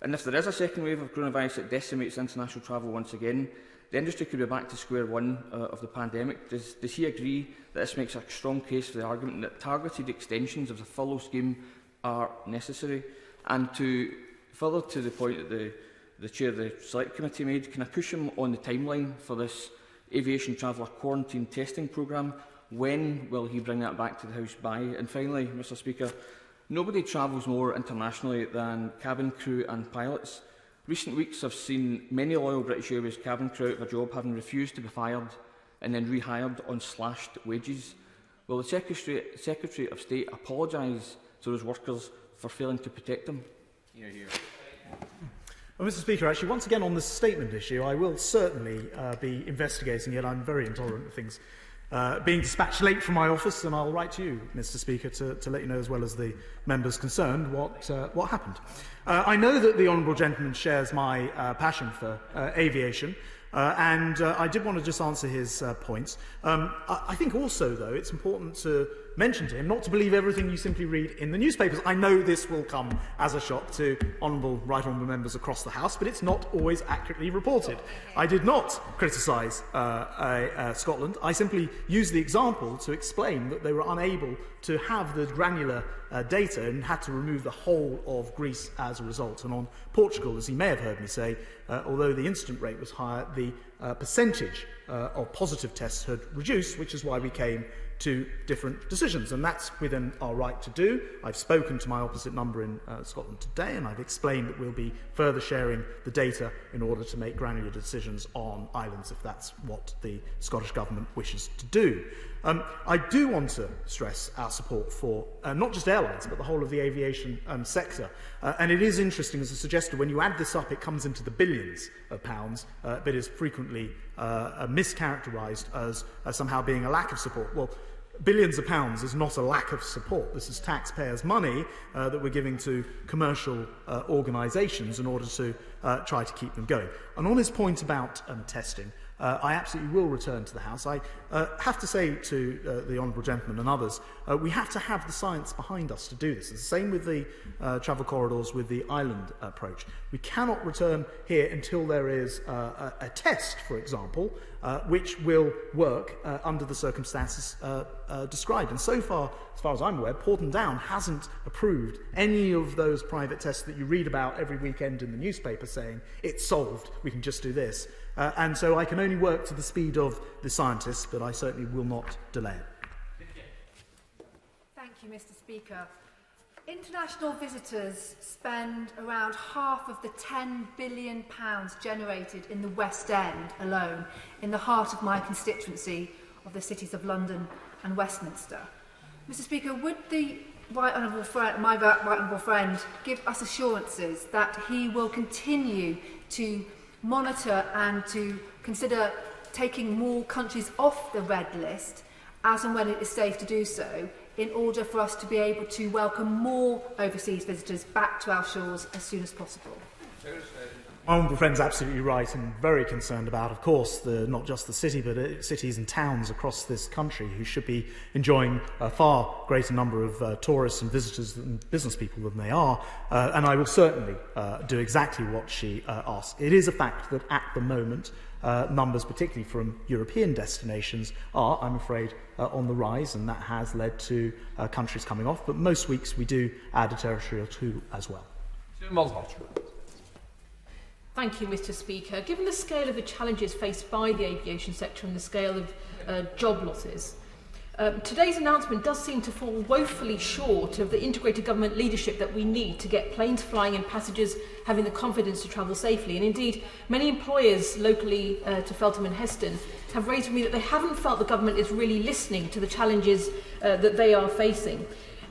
And if there is a second wave of coronavirus that decimates international travel once again, the industry could be back to square one of the pandemic. Does he agree that this makes a strong case for the argument that targeted extensions of the furlough scheme are necessary? And further to the point that the Chair of the Select Committee made, can I push him on the timeline for this aviation traveller quarantine testing programme? When will he bring that back to the House by? And finally, Mr Speaker, nobody travels more internationally than cabin crew and pilots. Recent weeks have seen many loyal British Airways cabin crew out of a job having refused to be fired and then rehired on slashed wages. Will the Secretary of State apologise to those workers for failing to protect them? Hear, hear. Well, Mr Speaker, actually, once again on this statement issue, I will certainly be investigating it. I'm very intolerant of things being dispatched late from my office, and I'll write to you, Mr Speaker, to let you know, as well as the members concerned, what happened. I know that the Honourable Gentleman shares my passion for aviation, and I did want to just answer his points. I think also, though, it's important to mention to him not to believe everything you simply read in the newspapers. I know this will come as a shock to right honourable members across the House, but it's not always accurately reported. I did not criticise Scotland. I simply used the example to explain that they were unable to have the granular data and had to remove the whole of Greece as a result. And on Portugal, as you may have heard me say, although the incident rate was higher, the percentage of positive tests had reduced, which is why we came to different decisions, and that's within our right to do. I've spoken to my opposite number in Scotland today, and I've explained that we'll be further sharing the data in order to make granular decisions on islands if that's what the Scottish Government wishes to do. I do want to stress our support for not just airlines, but the whole of the aviation sector. And it is interesting, as I suggested, when you add this up, it comes into the billions of pounds, but is frequently mischaracterised as somehow being a lack of support. Well, billions of pounds is not a lack of support. This is taxpayers' money that we're giving to commercial organisations in order to try to keep them going. And on his point about testing, I absolutely will return to the House. I have to say to the Honourable Gentleman and others, we have to have the science behind us to do this. It's the same with the travel corridors, with the island approach. We cannot return here until there is a test, for example, which will work under the circumstances described. And so far, as far as I'm aware, Porton Down hasn't approved any of those private tests that you read about every weekend in the newspaper saying, it's solved, we can just do this. And so I can only work to the speed of the scientists, but I certainly will not delay it. Thank you, Mr. Speaker. International visitors spend around half of the £10 billion generated in the West End alone, in the heart of my constituency of the cities of London and Westminster. Mr. Speaker, would the my right honourable friend give us assurances that he will continue to monitor and to consider taking more countries off the red list as and when it is safe to do so, in order for us to be able to welcome more overseas visitors back to our shores as soon as possible? My honourable friend's absolutely right, and very concerned about, of course, not just the city, but cities and towns across this country who should be enjoying a far greater number of tourists and visitors and business people than they are. And I will certainly do exactly what she asked. It is a fact that at the moment, numbers, particularly from European destinations, are, I'm afraid, on the rise, and that has led to countries coming off. But most weeks we do add a territory or two as well. Thank you, Mr. Speaker. Given the scale of the challenges faced by the aviation sector and the scale of job losses, today's announcement does seem to fall woefully short of the integrated government leadership that we need to get planes flying and passengers having the confidence to travel safely. And indeed, many employers locally to Feltham and Heston have raised with me that they haven't felt the government is really listening to the challenges that they are facing.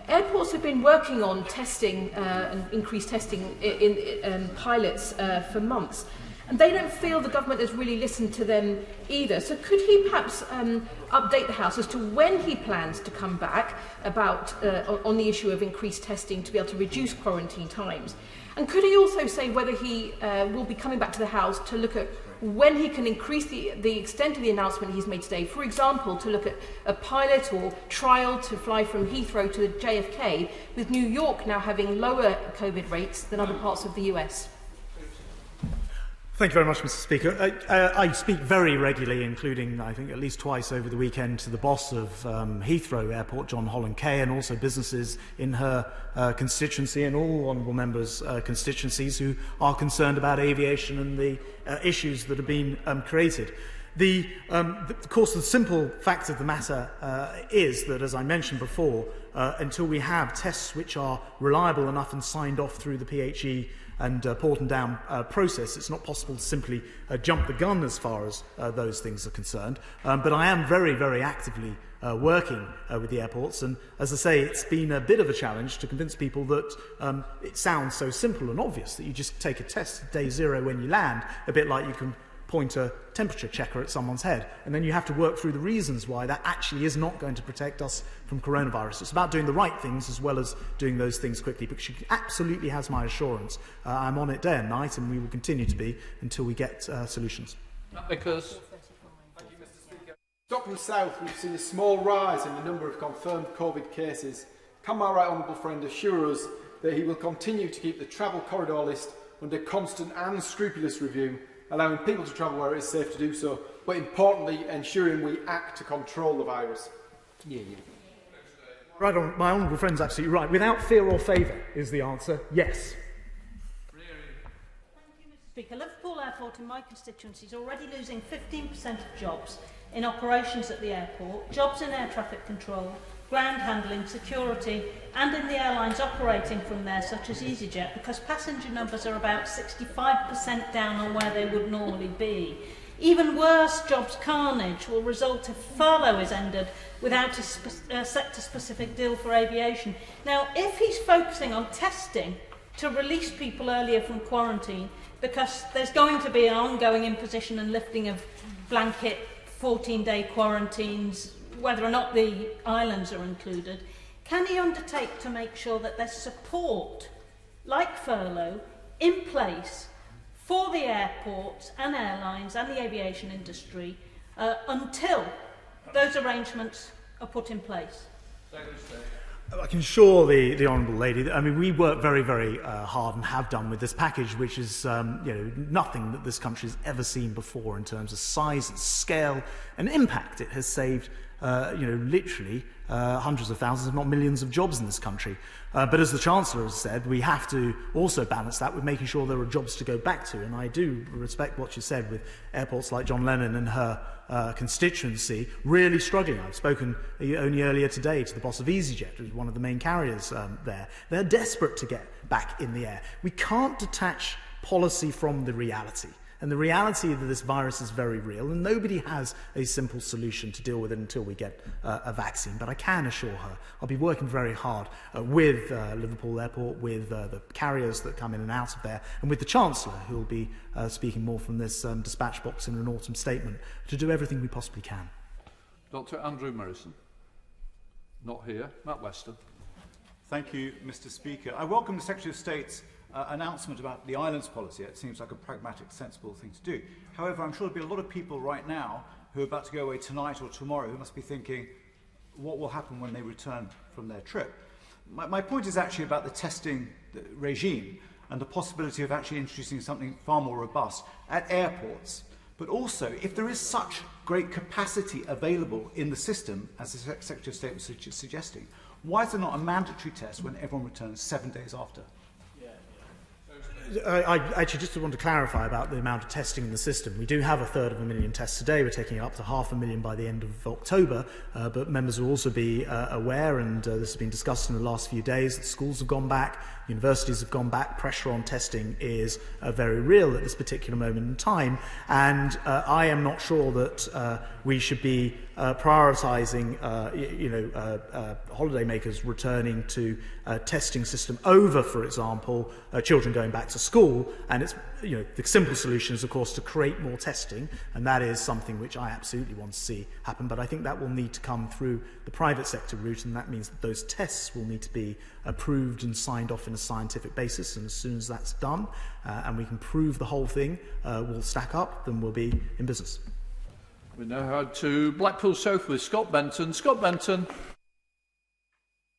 Airports have been working on testing and increased testing in pilots for months, and they don't feel the government has really listened to them either. So could he perhaps update the House as to when he plans to come back about on the issue of increased testing to be able to reduce quarantine times? And could he also say whether he will be coming back to the House to look at when he can increase the extent of the announcement he's made today, for example, to look at a pilot or trial to fly from Heathrow to JFK, with New York now having lower COVID rates than other parts of the US? Thank you very much, Mr. Speaker. I speak very regularly, including, I think, at least twice over the weekend, to the boss of Heathrow Airport, John Holland Kay, and also businesses in her constituency and all honourable members' constituencies who are concerned about aviation and the issues that have been created. Of course, the simple fact of the matter is that, as I mentioned before, until we have tests which are reliable enough and signed off through the PHE and Porton Down process, it's not possible to simply jump the gun as far as those things are concerned. But I am very, very actively working with the airports, and as I say, it's been a bit of a challenge to convince people that it sounds so simple and obvious that you just take a test at day zero when you land, a bit like you can point a temperature checker at someone's head, and then you have to work through the reasons why that actually is not going to protect us from coronavirus. It's about doing the right things as well as doing those things quickly, but she absolutely has my assurance. I'm on it day and night, and we will continue to be until we get solutions. Because Stockton South, we've seen a small rise in the number of confirmed COVID cases. Can my right honourable friend assure us that he will continue to keep the travel corridor list under constant and scrupulous review, allowing people to travel where it is safe to do so, but importantly ensuring we act to control the virus? Right on, my honourable friend's absolutely right. Without fear or favour is the answer, yes. Speaker, Liverpool Airport in my constituency is already losing 15% of jobs in operations at the airport, jobs in air traffic control, ground handling, security, and in the airlines operating from there, such as EasyJet, because passenger numbers are about 65% down on where they would normally be. Even worse, jobs carnage will result if furlough is ended without a sector-specific deal for aviation. Now, if he's focusing on testing to release people earlier from quarantine, because there's going to be an ongoing imposition and lifting of blanket 14-day quarantines, whether or not the islands are included, can he undertake to make sure that there's support, like furlough, in place for the airports and airlines and the aviation industry until those arrangements are put in place? I can assure the honourable lady that, I mean, we work very, very hard and have done with this package, which is nothing that this country has ever seen before in terms of size and scale and impact. It has saved literally hundreds of thousands, if not millions of jobs in this country. But as the Chancellor has said, we have to also balance that with making sure there are jobs to go back to. And I do respect what she said with airports like John Lennon and her constituency really struggling. I've spoken only earlier today to the boss of EasyJet, who's one of the main carriers there. They're desperate to get back in the air. We can't detach policy from the reality. And the reality that this virus is very real, and nobody has a simple solution to deal with it until we get a vaccine. But I can assure her I'll be working very hard with Liverpool Airport, with the carriers that come in and out of there, and with the Chancellor, who will be speaking more from this dispatch box in an autumn statement, to do everything we possibly can. Dr. Andrew Morrison. Not here. Matt Weston. Thank you, Mr. Speaker. I welcome the Secretary of State's announcement about the islands policy. It seems like a pragmatic, sensible thing to do. However, I'm sure there'll be a lot of people right now who are about to go away tonight or tomorrow who must be thinking, what will happen when they return from their trip? My point is actually about the testing regime and the possibility of actually introducing something far more robust at airports. But also, if there is such great capacity available in the system, as the Secretary of State was suggesting, why is there not a mandatory test when everyone returns 7 days after? I actually just want to clarify about the amount of testing in the system. We do have 250,000 tests today. We're taking it up to 500,000 by the end of October. But members will also be aware, and this has been discussed in the last few days, that schools have gone back, universities have gone back. Pressure on testing is very real at this particular moment in time. And I am not sure that we should be prioritising, holidaymakers returning to testing system over, for example, children going back to school. And it's, the simple solution is, of course, to create more testing, and that is something which I absolutely want to see happen. But I think that will need to come through the private sector route, and that means that those tests will need to be approved and signed off in a scientific basis. And as soon as that's done, and we can prove the whole thing will stack up, then we'll be in business. We now head to Blackpool South with Scott Benton. Scott Benton.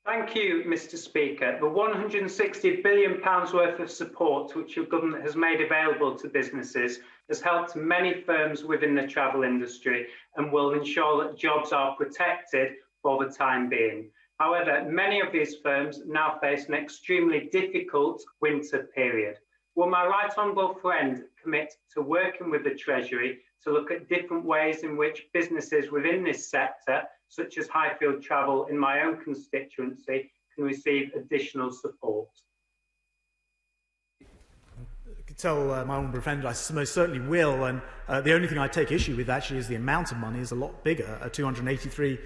Thank you, Mr. Speaker. The £160 billion worth of support which your government has made available to businesses has helped many firms within the travel industry and will ensure that jobs are protected for the time being. However, many of these firms now face an extremely difficult winter period. Will my right honourable friend commit to working with the Treasury to look at different ways in which businesses within this sector, such as Highfield Travel in my own constituency, can receive additional support? I could tell my honourable friend I most certainly will, and the only thing I take issue with actually is the amount of money is a lot bigger, 283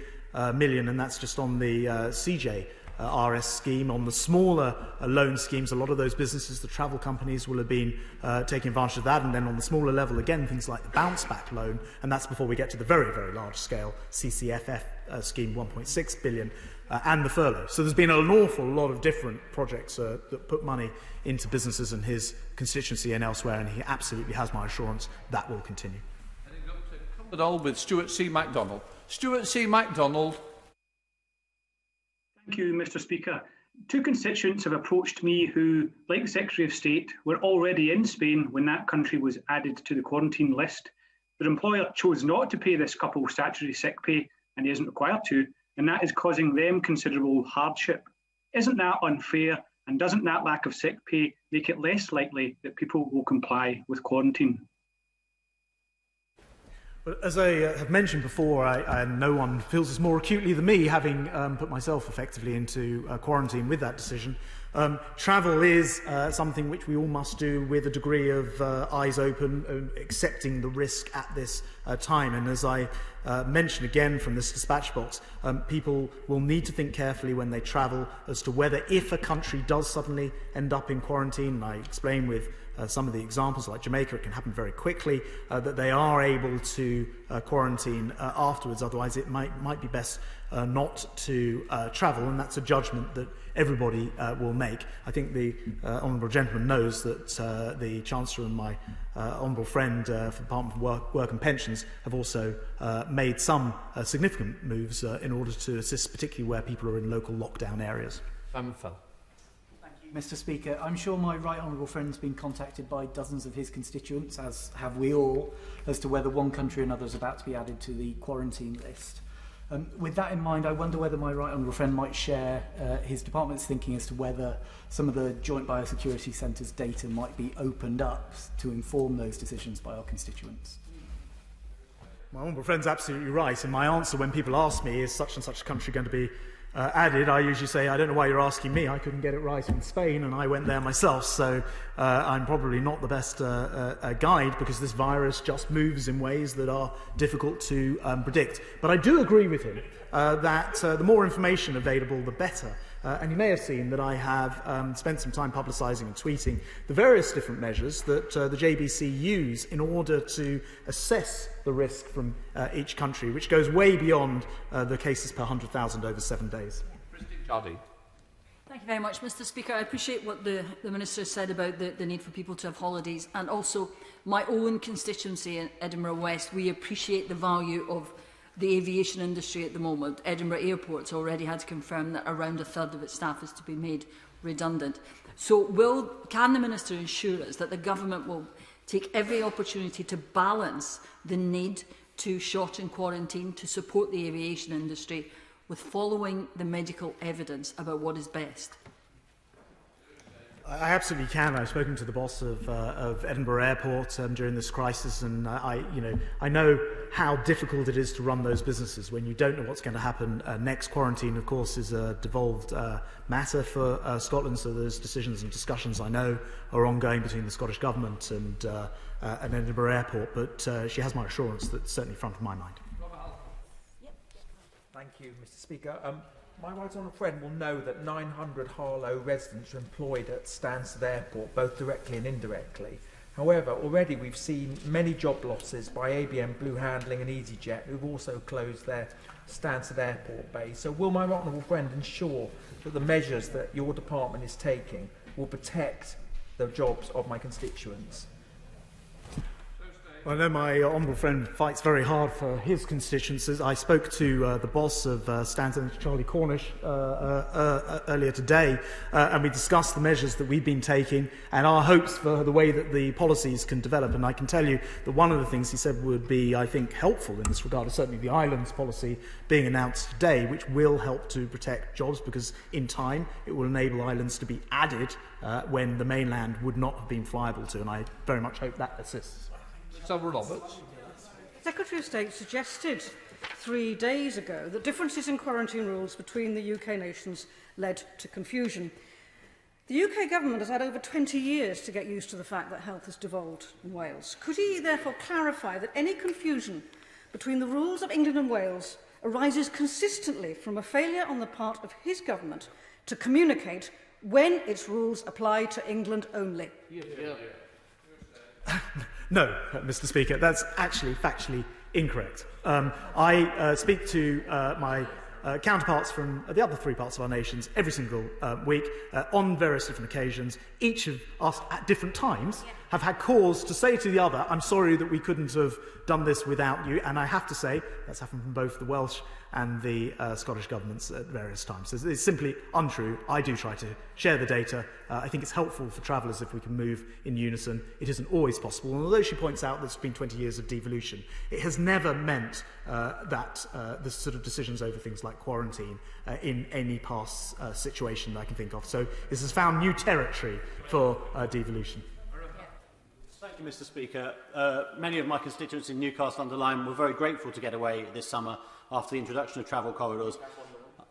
million, and that's just on the CJ RS scheme. On the smaller loan schemes, a lot of those businesses, the travel companies, will have been taking advantage of that. And then on the smaller level, again, things like the bounce back loan, and that's before we get to the very, very large scale CCFF scheme, 1.6 billion, and the furlough. So there's been an awful lot of different projects that put money into businesses in his constituency and elsewhere, and he absolutely has my assurance that will continue. With Stuart C. MacDonald. Stuart C. MacDonald. Thank you, Mr. Speaker. Two constituents have approached me who, like the Secretary of State, were already in Spain when that country was added to the quarantine list. Their employer chose not to pay this couple statutory sick pay, and he isn't required to, and that is causing them considerable hardship. Isn't that unfair, and doesn't that lack of sick pay make it less likely that people will comply with quarantine? Well, as I have mentioned before, no one feels this more acutely than me, having put myself effectively into quarantine with that decision. Travel is something which we all must do with a degree of eyes open, accepting the risk at this time. And as I mentioned again from this dispatch box, people will need to think carefully when they travel as to whether, if a country does suddenly end up in quarantine, and I explain with some of the examples, like Jamaica, it can happen very quickly, that they are able to quarantine afterwards. Otherwise, it might be best not to travel, and that's a judgment that everybody will make. I think the honourable gentleman knows that the Chancellor and my honourable friend for the Department of Work and Pensions have also made some significant moves in order to assist, particularly where people are in local lockdown areas. Simon Fell. Mr. Speaker, I'm sure my right honourable friend's been contacted by dozens of his constituents, as have we all, as to whether one country or another is about to be added to the quarantine list. With that in mind, I wonder whether my right honourable friend might share his department's thinking as to whether some of the Joint Biosecurity Centre's data might be opened up to inform those decisions by our constituents. My honourable friend's absolutely right, and my answer when people ask me, is such and such a country going to be added, I usually say, I don't know why you're asking me. I couldn't get it right in Spain, and I went there myself, so I'm probably not the best guide, because this virus just moves in ways that are difficult to predict. But I do agree with him that the more information available, the better. And you may have seen that I have spent some time publicising and tweeting the various different measures that the JBC use in order to assess the risk from each country, which goes way beyond the cases per 100,000 over 7 days. Jardine. Thank you very much, Mr. Speaker. I appreciate what the Minister said about the need for people to have holidays, and also my own constituency in Edinburgh West. We appreciate the value of the aviation industry at the moment. Edinburgh Airport's already had to confirm that around a third of its staff is to be made redundant. So can the Minister ensure us that the Government will take every opportunity to balance the need to shorten quarantine to support the aviation industry with following the medical evidence about what is best? I absolutely can. I've spoken to the boss of Edinburgh Airport during this crisis, and I know how difficult it is to run those businesses when you don't know what's going to happen next. Quarantine, of course, is a devolved matter for Scotland, so those decisions and discussions, I know, are ongoing between the Scottish Government and Edinburgh Airport, but she has my assurance that it's certainly front of my mind. Thank you, Mr. Speaker. My right honourable friend will know that 900 Harlow residents are employed at Stansted Airport, both directly and indirectly. However, already we've seen many job losses by ABM Blue Handling and EasyJet, who've also closed their Stansted Airport base. So will my right honourable friend ensure that the measures that your department is taking will protect the jobs of my constituents? Well, I know my honourable friend fights very hard for his constituencies. I spoke to the boss of Stansted, Charlie Cornish, earlier today, and we discussed the measures that we've been taking and our hopes for the way that the policies can develop. And I can tell you that one of the things he said would be, I think, helpful in this regard is certainly the islands policy being announced today, which will help to protect jobs, because in time it will enable islands to be added when the mainland would not have been flyable to, and I very much hope that assists. Roberts. Secretary of State suggested 3 days ago that differences in quarantine rules between the UK nations led to confusion. The UK Government has had over 20 years to get used to the fact that health has devolved in Wales. Could he therefore clarify that any confusion between the rules of England and Wales arises consistently from a failure on the part of his government to communicate when its rules apply to England only? No, Mr. Speaker, that's actually factually incorrect. I speak to my counterparts from the other three parts of our nations every single week on various different occasions. Each of us at different times have had cause to say to the other, I'm sorry that we couldn't have done this without you. And I have to say, that's happened from both the Welsh and the Scottish governments at various times. So it's simply untrue. I do try to share the data. I think it's helpful for travellers if we can move in unison. It isn't always possible. And although she points out there's been 20 years of devolution, it has never meant that the sort of decisions over things like quarantine in any past situation that I can think of. So this has found new territory for devolution. Thank you, Mr. Speaker. Many of my constituents in Newcastle-under-Lyme were very grateful to get away this summer after the introduction of travel corridors.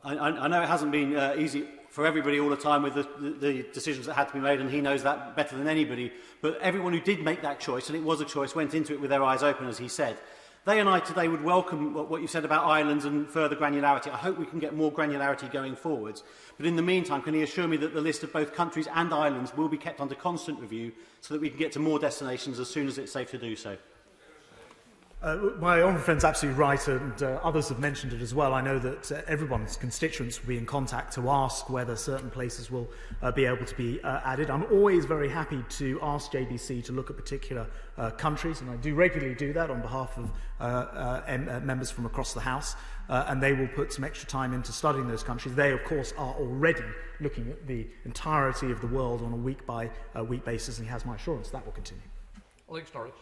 I know it hasn't been easy for everybody all the time with the decisions that had to be made, and he knows that better than anybody, but everyone who did make that choice, and it was a choice, went into it with their eyes open, as he said. They and I today would welcome what you said about islands and further granularity. I hope we can get more granularity going forwards. But in the meantime, can he assure me that the list of both countries and islands will be kept under constant review so that we can get to more destinations as soon as it's safe to do so? My honourable friend's absolutely right, and others have mentioned it as well. I know that everyone's constituents will be in contact to ask whether certain places will be able to be added. I'm always very happy to ask JBC to look at particular countries, and I do regularly do that on behalf of members from across the House, and they will put some extra time into studying those countries. They, of course, are already looking at the entirety of the world on a week-by-week basis, and he has my assurance that will continue. Alex Norris.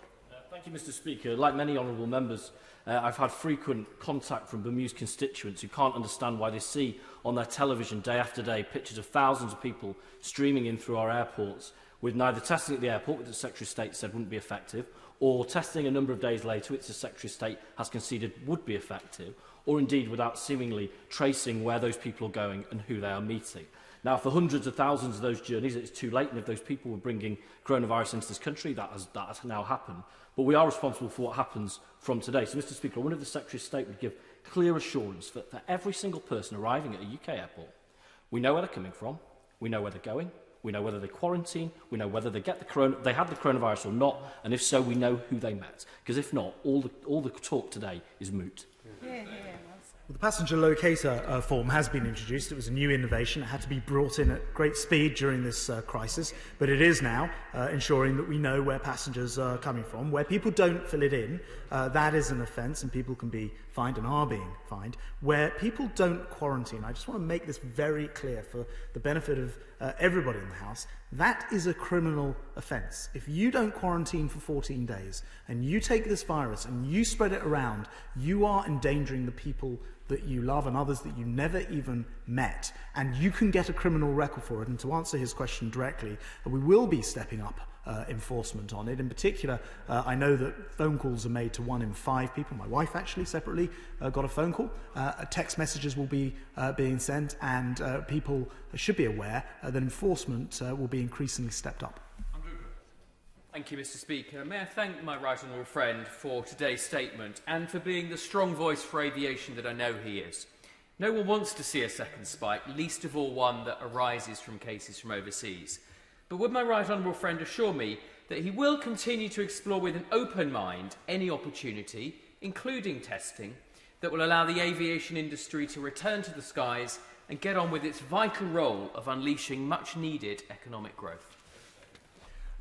Thank you, Mr. Speaker. Like many honourable members, I've had frequent contact from Bermuda's constituents who can't understand why they see on their television day after day pictures of thousands of people streaming in through our airports with neither testing at the airport, which the Secretary of State said wouldn't be effective, or testing a number of days later, which the Secretary of State has conceded would be effective, or indeed without seemingly tracing where those people are going and who they are meeting. Now, for hundreds of thousands of those journeys, it's too late, and if those people were bringing coronavirus into this country, that has now happened. But we are responsible for what happens from today. So, Mr. Speaker, I wonder if the Secretary of State would give clear assurance that for every single person arriving at a UK airport, we know where they're coming from, we know where they're going, we know whether they quarantine, we know whether they had the coronavirus or not, and if so, we know who they met. Because if not, all the talk today is moot. Well, the passenger locator form has been introduced. It was a new innovation. It had to be brought in at great speed during this crisis, but it is now ensuring that we know where passengers are coming from. Where people don't fill it in, that is an offence and people can be fined and are being fined. Where people don't quarantine, I just want to make this very clear for the benefit of everybody in the House, that is a criminal offence. If you don't quarantine for 14 days and you take this virus and you spread it around, you are endangering the people that you love and others that you never even met, and you can get a criminal record for it. And to answer his question directly, we will be stepping up enforcement on it. In particular, I know that phone calls are made to 1 in 5 people. My wife actually separately got a phone call. Text messages will be being sent, and people should be aware that enforcement will be increasingly stepped up. Thank you, Mr. Speaker. May I thank my right honourable friend for today's statement and for being the strong voice for aviation that I know he is. No one wants to see a second spike, least of all one that arises from cases from overseas. But would my right honourable friend assure me that he will continue to explore with an open mind any opportunity, including testing, that will allow the aviation industry to return to the skies and get on with its vital role of unleashing much-needed economic growth?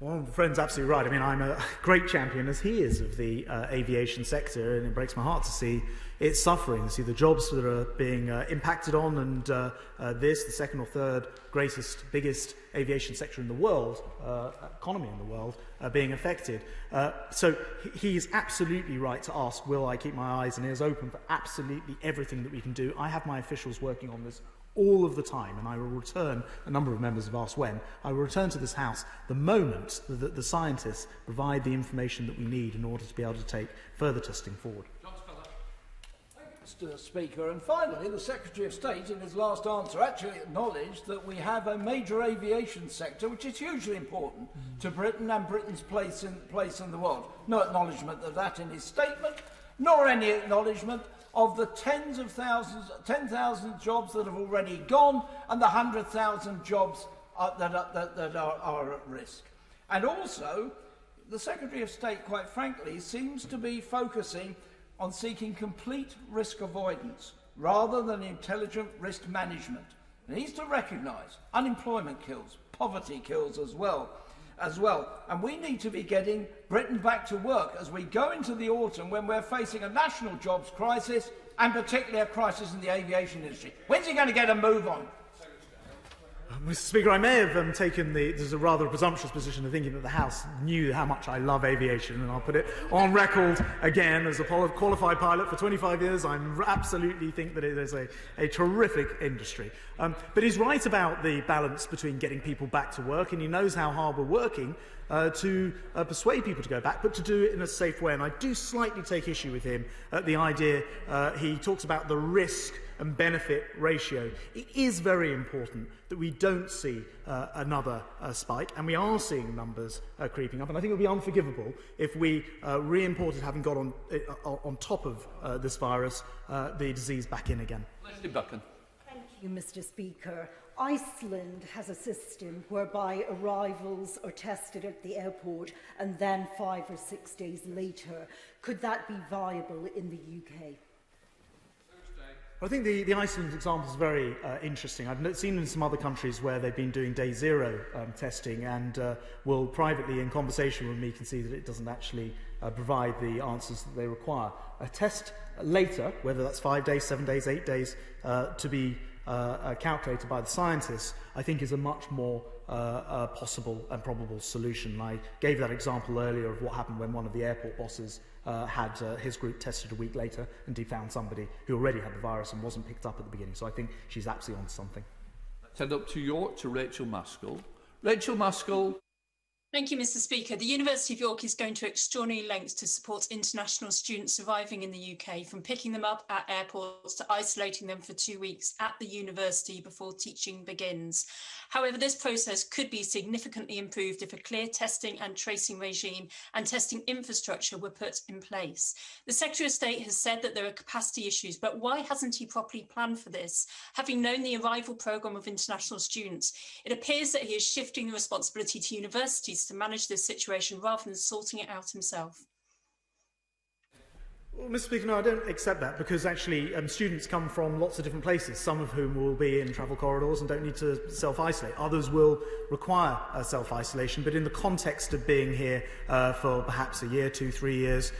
Well, my friend's absolutely right. I mean, I'm a great champion, as he is, of the aviation sector, and it breaks my heart to see it suffering, to see the jobs that are being impacted on, and the second or third greatest, biggest aviation sector in the world, economy in the world, being affected. So he's absolutely right to ask, will I keep my eyes and ears open for absolutely everything that we can do? I have my officials working on this all of the time, and I will return, a number of members have asked when, I will return to this House the moment that the scientists provide the information that we need in order to be able to take further testing forward. Mr. Speaker, and finally the Secretary of State in his last answer actually acknowledged that we have a major aviation sector which is hugely important to Britain and Britain's place in the world. No acknowledgement of that in his statement, nor any acknowledgement of the 10,000 jobs that have already gone and the 100,000 jobs that are at risk. And also, the Secretary of State, quite frankly, seems to be focusing on seeking complete risk avoidance rather than intelligent risk management. He needs to recognise unemployment kills, poverty kills as well. And we need to be getting Britain back to work as we go into the autumn when we're facing a national jobs crisis and particularly a crisis in the aviation industry. When's he going to get a move on? Mr. Speaker, I may have taken there's a rather presumptuous position of thinking that the House knew how much I love aviation, and I'll put it on record again as a qualified pilot for 25 years. I absolutely think that it is a terrific industry. But he's right about the balance between getting people back to work, and he knows how hard we're working to persuade people to go back, but to do it in a safe way. And I do slightly take issue with him at the idea he talks about the risk and benefit ratio. It is very important that we don't see another spike, and we are seeing numbers creeping up. And I think it would be unforgivable if we re-imported, having got on top of this virus, the disease back in again. Leslie Buchan. Thank you, Mr. Speaker. Iceland has a system whereby arrivals are tested at the airport and then 5 or 6 days later. Could that be viable in the UK? I think the Iceland example is very interesting. I've seen in some other countries where they've been doing day zero testing and will privately, in conversation with me, concede that it doesn't actually provide the answers that they require. A test later, whether that's 5 days, 7 days, 8 days, to be calculated by the scientists, I think is a much more possible and probable solution. I gave that example earlier of what happened when one of the airport bosses had his group tested a week later, and he found somebody who already had the virus and wasn't picked up at the beginning. So I think she's absolutely on something. Let's head up to York to Rachel Maskell. Rachel Maskell. Thank you, Mr. Speaker. The University of York is going to extraordinary lengths to support international students arriving in the UK, from picking them up at airports to isolating them for 2 weeks at the university before teaching begins. However, this process could be significantly improved if a clear testing and tracing regime and testing infrastructure were put in place. The Secretary of State has said that there are capacity issues, but why hasn't he properly planned for this? Having known the arrival programme of international students, it appears that he is shifting the responsibility to universities to manage this situation rather than sorting it out himself. Well, Mr. Speaker, no, I don't accept that, because actually students come from lots of different places, some of whom will be in travel corridors and don't need to self-isolate. Others will require self-isolation, but in the context of being here for perhaps a year, 2, 3 years,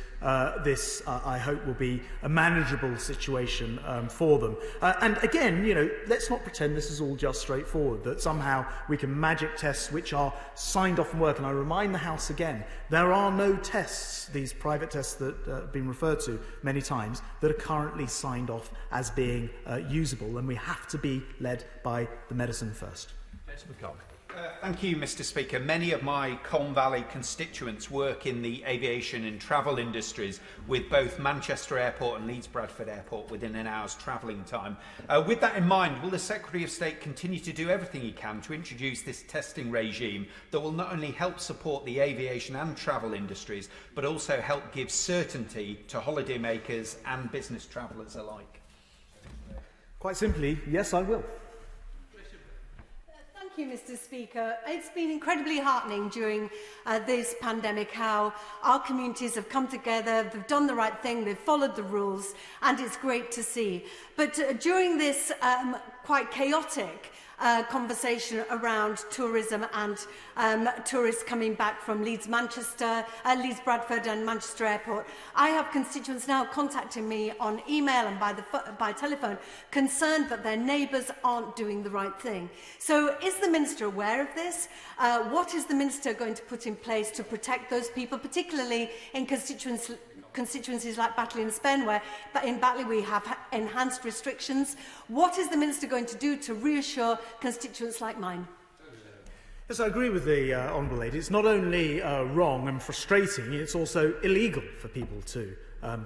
this, I hope, will be a manageable situation for them. And again, you know, let's not pretend this is all just straightforward, that somehow we can magic tests which are signed off and work. And I remind the House again, there are no tests, these private tests that have been referred to many times, that are currently signed off as being usable, and we have to be led by the medicine first. Thank you, Mr. Speaker. Many of my Colne Valley constituents work in the aviation and travel industries, with both Manchester Airport and Leeds Bradford Airport within an hour's travelling time. With that in mind, will the Secretary of State continue to do everything he can to introduce this testing regime that will not only help support the aviation and travel industries, but also help give certainty to holidaymakers and business travellers alike? Quite simply, yes, I will. Thank you, Mr. Speaker. It's been incredibly heartening during this pandemic how our communities have come together, they've done the right thing, they've followed the rules, and it's great to see. But during this quite chaotic conversation around tourism and tourists coming back from Leeds Bradford and Manchester Airport, I have constituents now contacting me on email and by telephone, concerned that their neighbours aren't doing the right thing. So is the Minister aware of this? What is the Minister going to put in place to protect those people, particularly in constituencies like Batley and Spen, where in Batley we have enhanced restrictions? What is the Minister going to do to reassure constituents like mine? Yes, I agree with the Honourable Lady. It's not only wrong and frustrating, it's also illegal for people to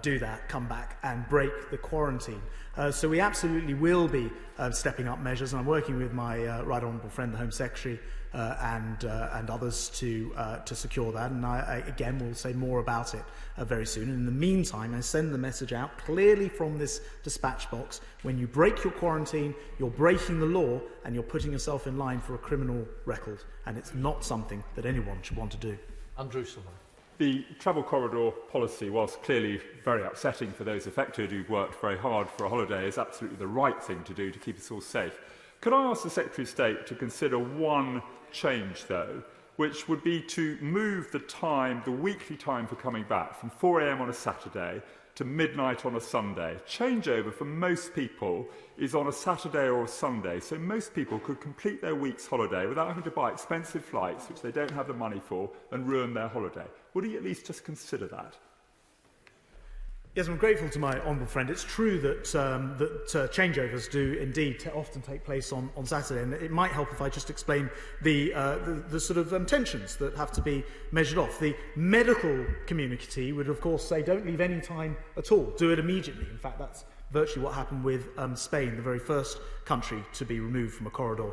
do that, come back and break the quarantine. So we absolutely will be stepping up measures, and I'm working with my Right Honourable friend, the Home Secretary, and others to secure that. And I again will say more about it very soon. And in the meantime, I send the message out clearly from this dispatch box: when you break your quarantine, you're breaking the law and you're putting yourself in line for a criminal record. And it's not something that anyone should want to do. Andrew Sullivan. The travel corridor policy, whilst clearly very upsetting for those affected who've worked very hard for a holiday, is absolutely the right thing to do to keep us all safe. Could I ask the Secretary of State to consider one change, though, which would be to move the time, the weekly time for coming back, from 4 a.m. on a Saturday to midnight on a Sunday? Changeover for most people is on a Saturday or a Sunday, so most people could complete their week's holiday without having to buy expensive flights, which they don't have the money for, and ruin their holiday. Would he at least just consider that? Yes, I'm grateful to my honourable friend. It's true that changeovers do indeed often take place on Saturday, and it might help if I just explain the sort of tensions that have to be measured off. The medical community would, of course, say don't leave any time at all, do it immediately. In fact, that's virtually what happened with Spain, the very first country to be removed from a corridor.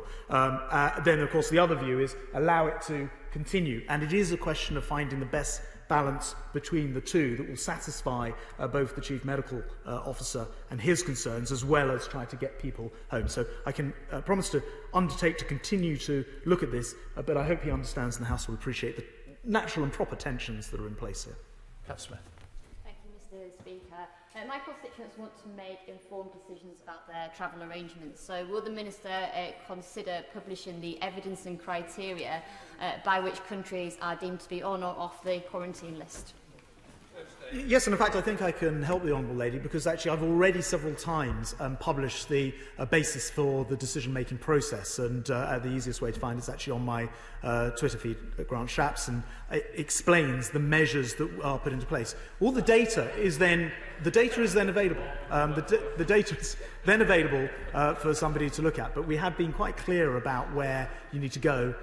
Then, of course, the other view is allow it to continue, and it is a question of finding the best balance between the two that will satisfy both the Chief Medical Officer and his concerns, as well as try to get people home. So I can promise to undertake to continue to look at this, but I hope he understands and the House will appreciate the natural and proper tensions that are in place here. Councillor Smith. Thank you, Mr Speaker. My constituents want to make informed decisions about their travel arrangements. So will the Minister consider publishing the evidence and criteria by which countries are deemed to be on or off the quarantine list? Yes, and in fact I think I can help the Honourable Lady, because actually I've already several times published the basis for the decision-making process, and the easiest way to find it is actually on my Twitter feed at Grant Shapps, and it explains the measures that are put into place. All the data is then available. The data is then available for somebody to look at, but we have been quite clear about where you need to go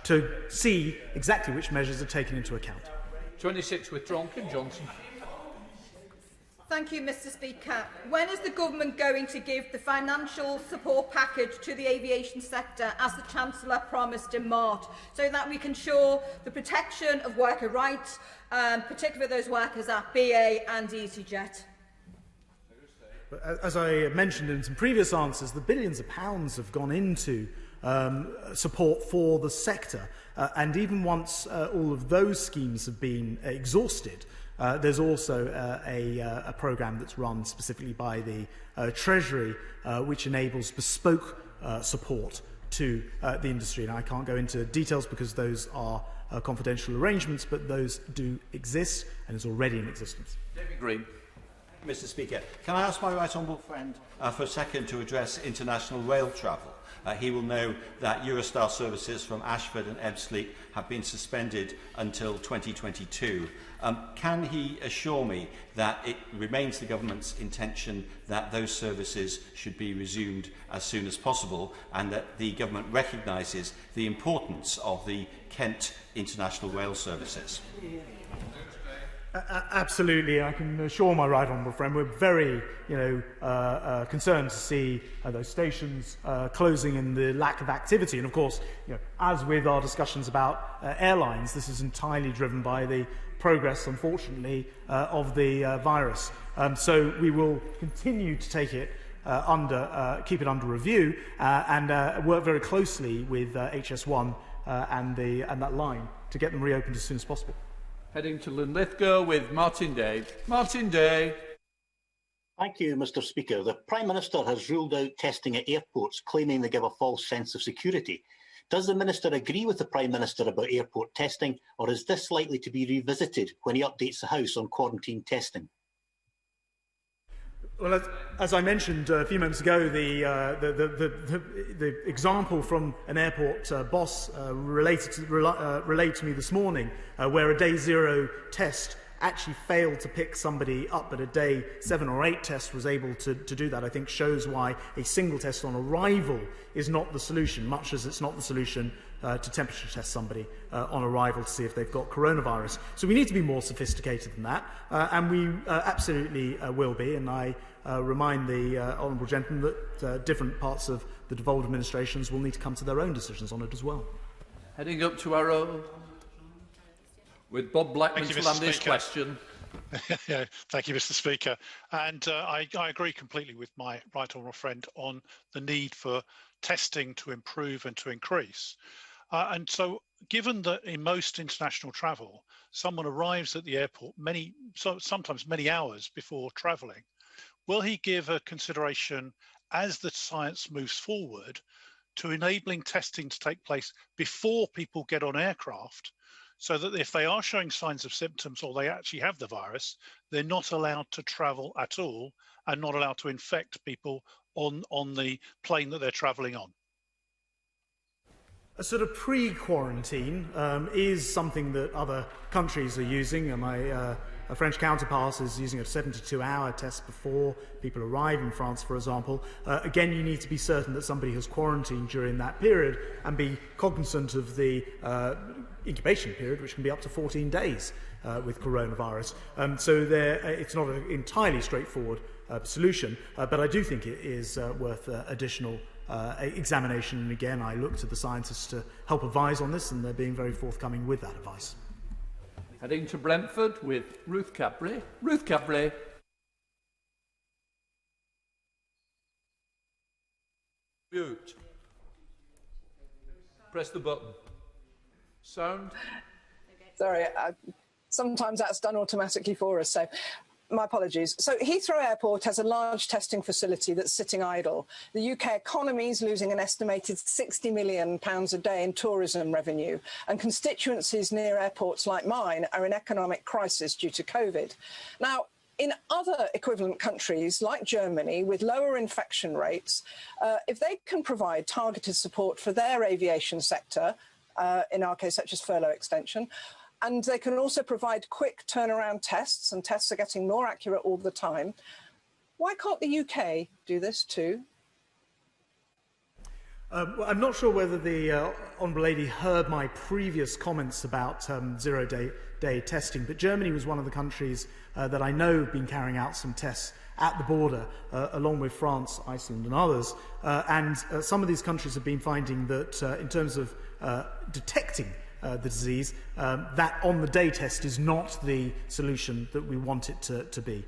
to see exactly which measures are taken into account. 26 withdrawn. Kim Johnson. Thank you, Mr Speaker. When is the Government going to give the financial support package to the aviation sector, as the Chancellor promised in March, so that we can ensure the protection of worker rights, particularly those workers at BA and EasyJet? As I mentioned in some previous answers, the billions of pounds have gone into support for the sector, and even once all of those schemes have been exhausted, there's also a programme that's run specifically by the Treasury, which enables bespoke support to the industry. And I can't go into details because those are confidential arrangements, but those do exist and is already in existence. David Green. Mr Speaker, can I ask my right honourable friend for a second to address international rail travel? He will know that Eurostar services from Ashford and Ebbsfleet have been suspended until 2022. Can he assure me that it remains the Government's intention that those services should be resumed as soon as possible, and that the Government recognises the importance of the Kent international rail services? Absolutely, I can assure my right honourable friend we're very, concerned to see those stations closing and the lack of activity. And of course, as with our discussions about airlines, this is entirely driven by the progress, unfortunately, of the virus. So we will continue to take it keep it under review and work very closely with HS1 and that line to get them reopened as soon as possible. Heading to Linlithgow with Martin Day. Martin Day. Thank you, Mr Speaker. The Prime Minister has ruled out testing at airports, claiming they give a false sense of security. Does the Minister agree with the Prime Minister about airport testing, or is this likely to be revisited when he updates the House on quarantine testing? Well, as I mentioned a few moments ago, the example from an airport boss relayed to me this morning, where a day 0 test actually failed to pick somebody up, but a day 7 or 8 test was able to do that, I think shows why a single test on arrival is not the solution, much as it's not the solution to temperature test somebody on arrival to see if they've got coronavirus. So we need to be more sophisticated than that, and we absolutely will be, and I remind the honourable gentleman that different parts of the devolved administrations will need to come to their own decisions on it as well. Heading up to our own, with Bob Blackman to land this question. Yeah, thank you, Mr Speaker. And I agree completely with my right honourable friend on the need for testing to improve and to increase. And so, given that in most international travel, someone arrives at the airport sometimes many hours before travelling, will he give a consideration as the science moves forward to enabling testing to take place before people get on aircraft, so that if they are showing signs of symptoms or they actually have the virus, they're not allowed to travel at all and not allowed to infect people on the plane that they're travelling on? A sort of pre-quarantine is something that other countries are using. My French counterpart is using a 72-hour test before people arrive in France, for example. Again, you need to be certain that somebody has quarantined during that period and be cognizant of the incubation period, which can be up to 14 days with coronavirus. So it's not an entirely straightforward solution, but I do think it is worth additional examination. And again, I look to the scientists to help advise on this, and they're being very forthcoming with that advice. Heading to Brentford with Ruth Capray. Ruth Capray. Mute. Press the button. Sound. Sorry, sometimes that's done automatically for us, so my apologies. So Heathrow Airport has a large testing facility that's sitting idle. The UK economy is losing an estimated £60 million a day in tourism revenue, and constituencies near airports like mine are in economic crisis due to COVID. Now, in other equivalent countries like Germany with lower infection rates, if they can provide targeted support for their aviation sector, in our case such as furlough extension, and they can also provide quick turnaround tests, and tests are getting more accurate all the time. Why can't the UK do this too? Well, I'm not sure whether the Honourable Lady heard my previous comments about zero-day testing, but Germany was one of the countries that I know have been carrying out some tests at the border, along with France, Iceland and others. And some of these countries have been finding that in terms of detecting the disease, that on-the-day test is not the solution that we want it to be.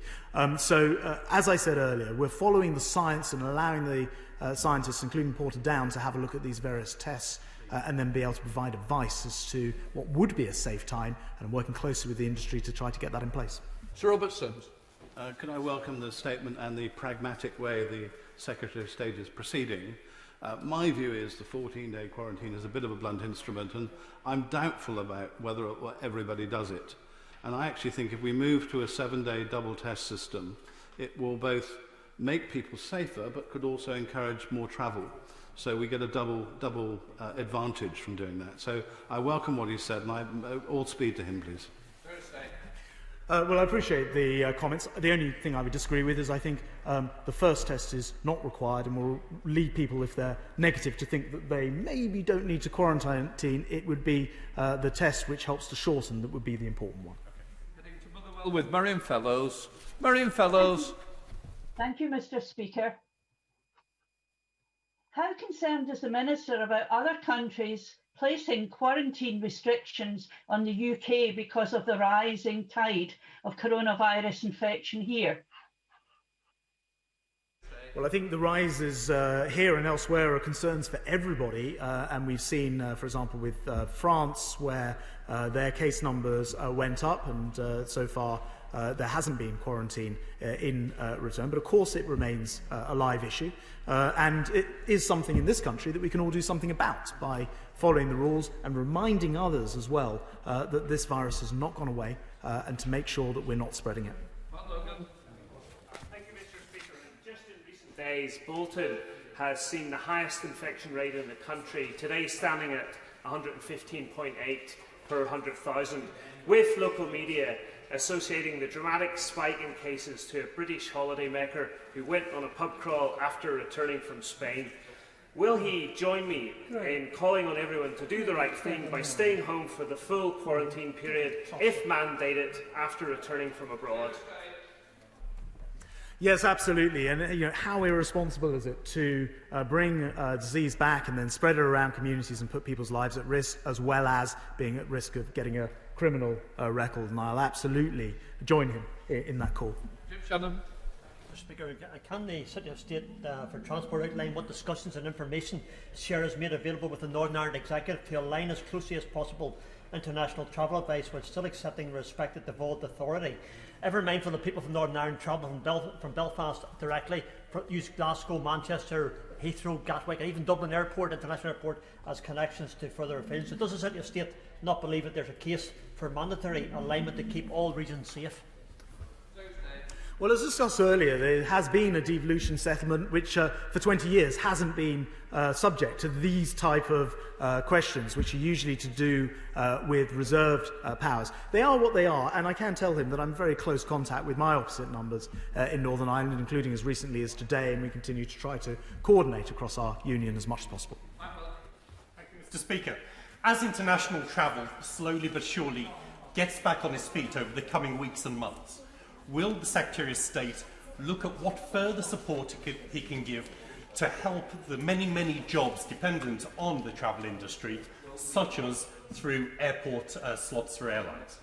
So, as I said earlier, we're following the science and allowing the scientists, including Portadown, to have a look at these various tests and then be able to provide advice as to what would be a safe time, and I'm working closely with the industry to try to get that in place. Sir Robertson. Can I welcome the statement and the pragmatic way the Secretary of State is proceeding? My view is the 14-day quarantine is a bit of a blunt instrument, and I'm doubtful about whether everybody does it. And I actually think if we move to a 7-day double test system, it will both make people safer, but could also encourage more travel. So we get a double advantage from doing that. So I welcome what he said, and all speed to him, please. Well, I appreciate the comments. The only thing I would disagree with is I think the first test is not required and will lead people, if they're negative, to think that they maybe don't need to quarantine. It would be the test which helps to shorten that would be the important one. Heading to Motherwell with Marion Fellows. Marion Fellows. Thank you, Mr. Speaker. How concerned is the Minister about other countries placing quarantine restrictions on the UK because of the rising tide of coronavirus infection here? Well, I think the rises here and elsewhere are concerns for everybody, and we've seen, for example, with France, where their case numbers went up, and so far there hasn't been quarantine in return. But of course it remains a live issue, and it is something in this country that we can all do something about by following the rules and reminding others as well that this virus has not gone away, and to make sure that we're not spreading it. Thank you, Mr. Speaker. Just in recent days, Bolton has seen the highest infection rate in the country, today standing at 115.8 per 100,000, with local media associating the dramatic spike in cases to a British holidaymaker who went on a pub crawl after returning from Spain. Will he join me in calling on everyone to do the right thing by staying home for the full quarantine period, if mandated, after returning from abroad? Yes, absolutely. And how irresponsible is it to bring disease back and then spread it around communities and put people's lives at risk, as well as being at risk of getting a criminal record? And I'll absolutely join him in that call. Jim Shannon. Mr. Speaker, can the City of State for Transport outline what discussions and information SHARE has made available with the Northern Ireland Executive to align as closely as possible international travel advice while still accepting the respected devolved authority? Ever mindful that people from Northern Ireland travel from Belfast directly, use Glasgow, Manchester, Heathrow, Gatwick and even Dublin Airport, International Airport, as connections to further afield? So does the City of State not believe that there's a case for mandatory alignment to keep all regions safe? Well, as discussed earlier, there has been a devolution settlement which for 20 years hasn't been subject to these type of questions, which are usually to do with reserved powers. They are what they are, and I can tell him that I'm in very close contact with my opposite numbers in Northern Ireland, including as recently as today, and we continue to try to coordinate across our union as much as possible. Thank you, Mr. Speaker. As international travel slowly but surely gets back on its feet over the coming weeks and months, will the Secretary of State look at what further support he can give to help the many, many jobs dependent on the travel industry, such as through airport slots for airlines?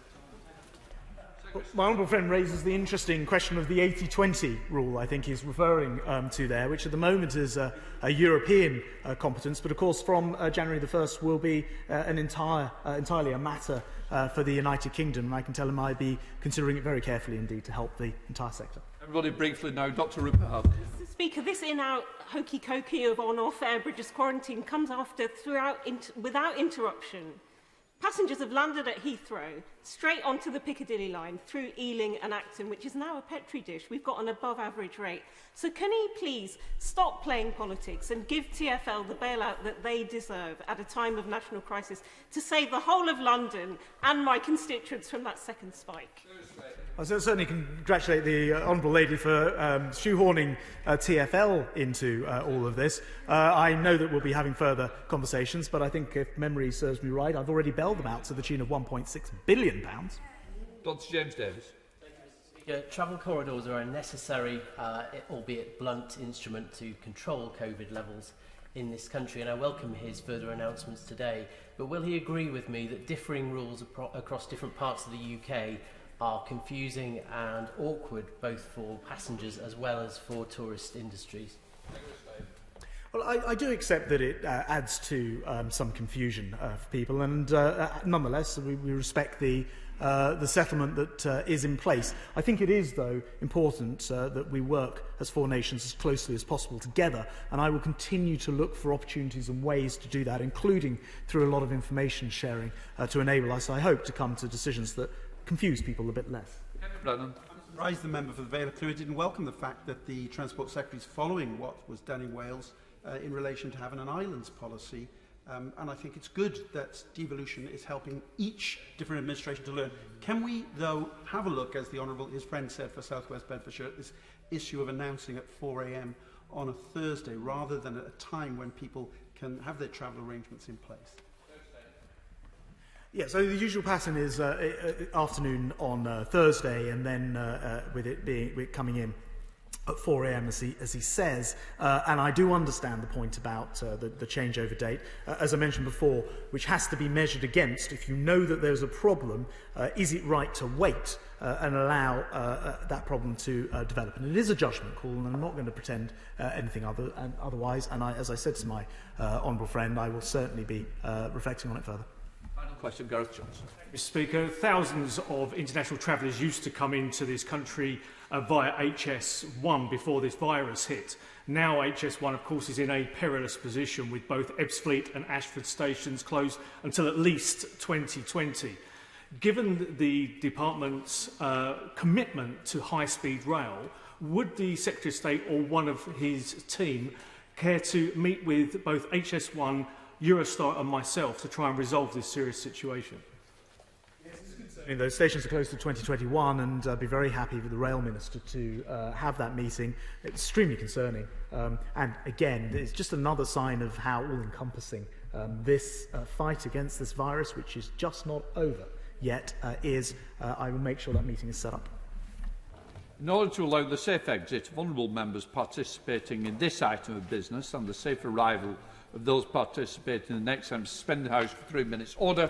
My honourable friend raises the interesting question of the 80-20 rule, I think he's referring to there, which at the moment is a European competence, but of course from January the 1st will be entirely a matter for the United Kingdom, and I can tell him I'd be considering it very carefully indeed to help the entire sector. Everybody briefly now, Dr Rupert. Mr. Speaker, this in-out hokey-cokey of on-off air bridges quarantine comes after without interruption. Passengers have landed at Heathrow, straight onto the Piccadilly line, through Ealing and Acton, which is now a petri dish. We've got an above-average rate. So can he please stop playing politics and give TfL the bailout that they deserve at a time of national crisis to save the whole of London and my constituents from that second spike? I certainly congratulate the honourable lady for shoehorning TfL into all of this. I know that we'll be having further conversations, but I think if memory serves me right, I've already bailed them out to the tune of £1.6 billion. Dr James Davis. Travel corridors are a necessary, albeit blunt, instrument to control COVID levels in this country, and I welcome his further announcements today. But will he agree with me that differing rules across different parts of the UK are confusing and awkward, both for passengers as well as for tourist industries? Well, I do accept that it adds to some confusion for people, and nonetheless, we respect the settlement that is in place. I think it is, though, important that we work as four nations as closely as possible together, and I will continue to look for opportunities and ways to do that, including through a lot of information sharing to enable us, I hope, to come to decisions that confuse people a bit less. Rise the member for the Vale of Clwyd and welcome the fact that the Transport Secretary is following what was done in Wales in relation to having an islands policy. And I think it's good that devolution is helping each different administration to learn. Can we, though, have a look, as the Honourable, his friend said, for South West Bedfordshire, at this issue of announcing at 4 a.m. on a Thursday, rather than at a time when people can have their travel arrangements in place? Yeah, so the usual pattern is afternoon on Thursday, and then with it coming in at 4 a.m. as he says, and I do understand the point about the changeover date, as I mentioned before, which has to be measured against, if you know that there's a problem, is it right to wait and allow that problem to develop? And it is a judgment call, and I'm not going to pretend anything otherwise, and as I said to my honourable friend, I will certainly be reflecting on it further. Final question, Gareth Johnson. Mr. Speaker, thousands of international travellers used to come into this country via HS1 before this virus hit. Now HS1, of course, is in a perilous position with both Ebbsfleet and Ashford stations closed until at least 2020. Given the department's commitment to high-speed rail, would the Secretary of State or one of his team care to meet with both HS1, Eurostar and myself to try and resolve this serious situation? I mean, those stations are closed to 2021, and I'd be very happy with the Rail Minister to have that meeting. It's extremely concerning. And again, it's just another sign of how all-encompassing this fight against this virus, which is just not over yet, is. I will make sure that meeting is set up. In order to allow the safe exit of honourable members participating in this item of business and the safe arrival of those participating in the next item, suspend the House for 3 minutes. Order.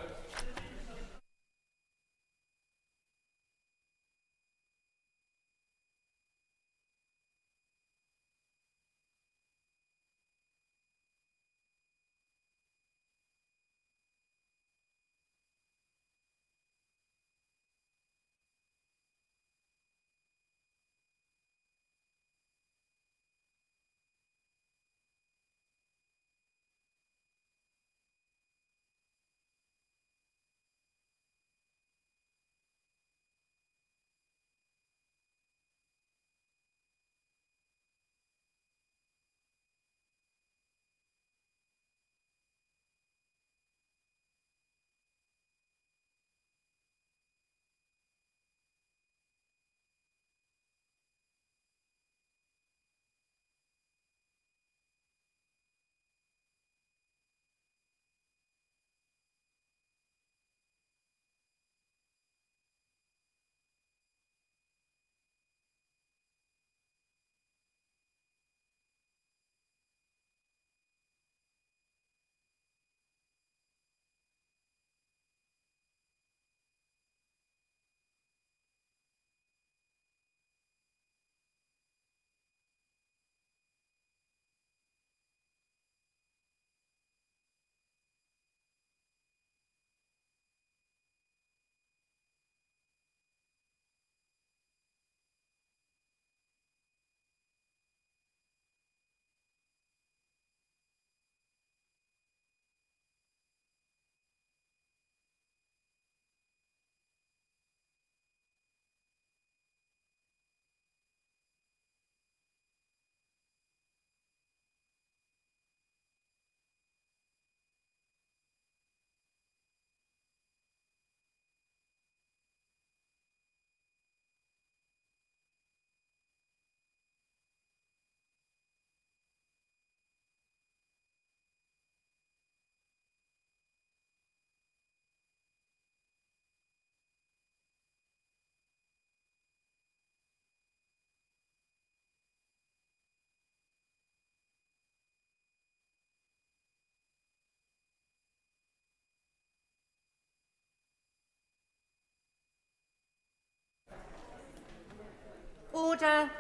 Order.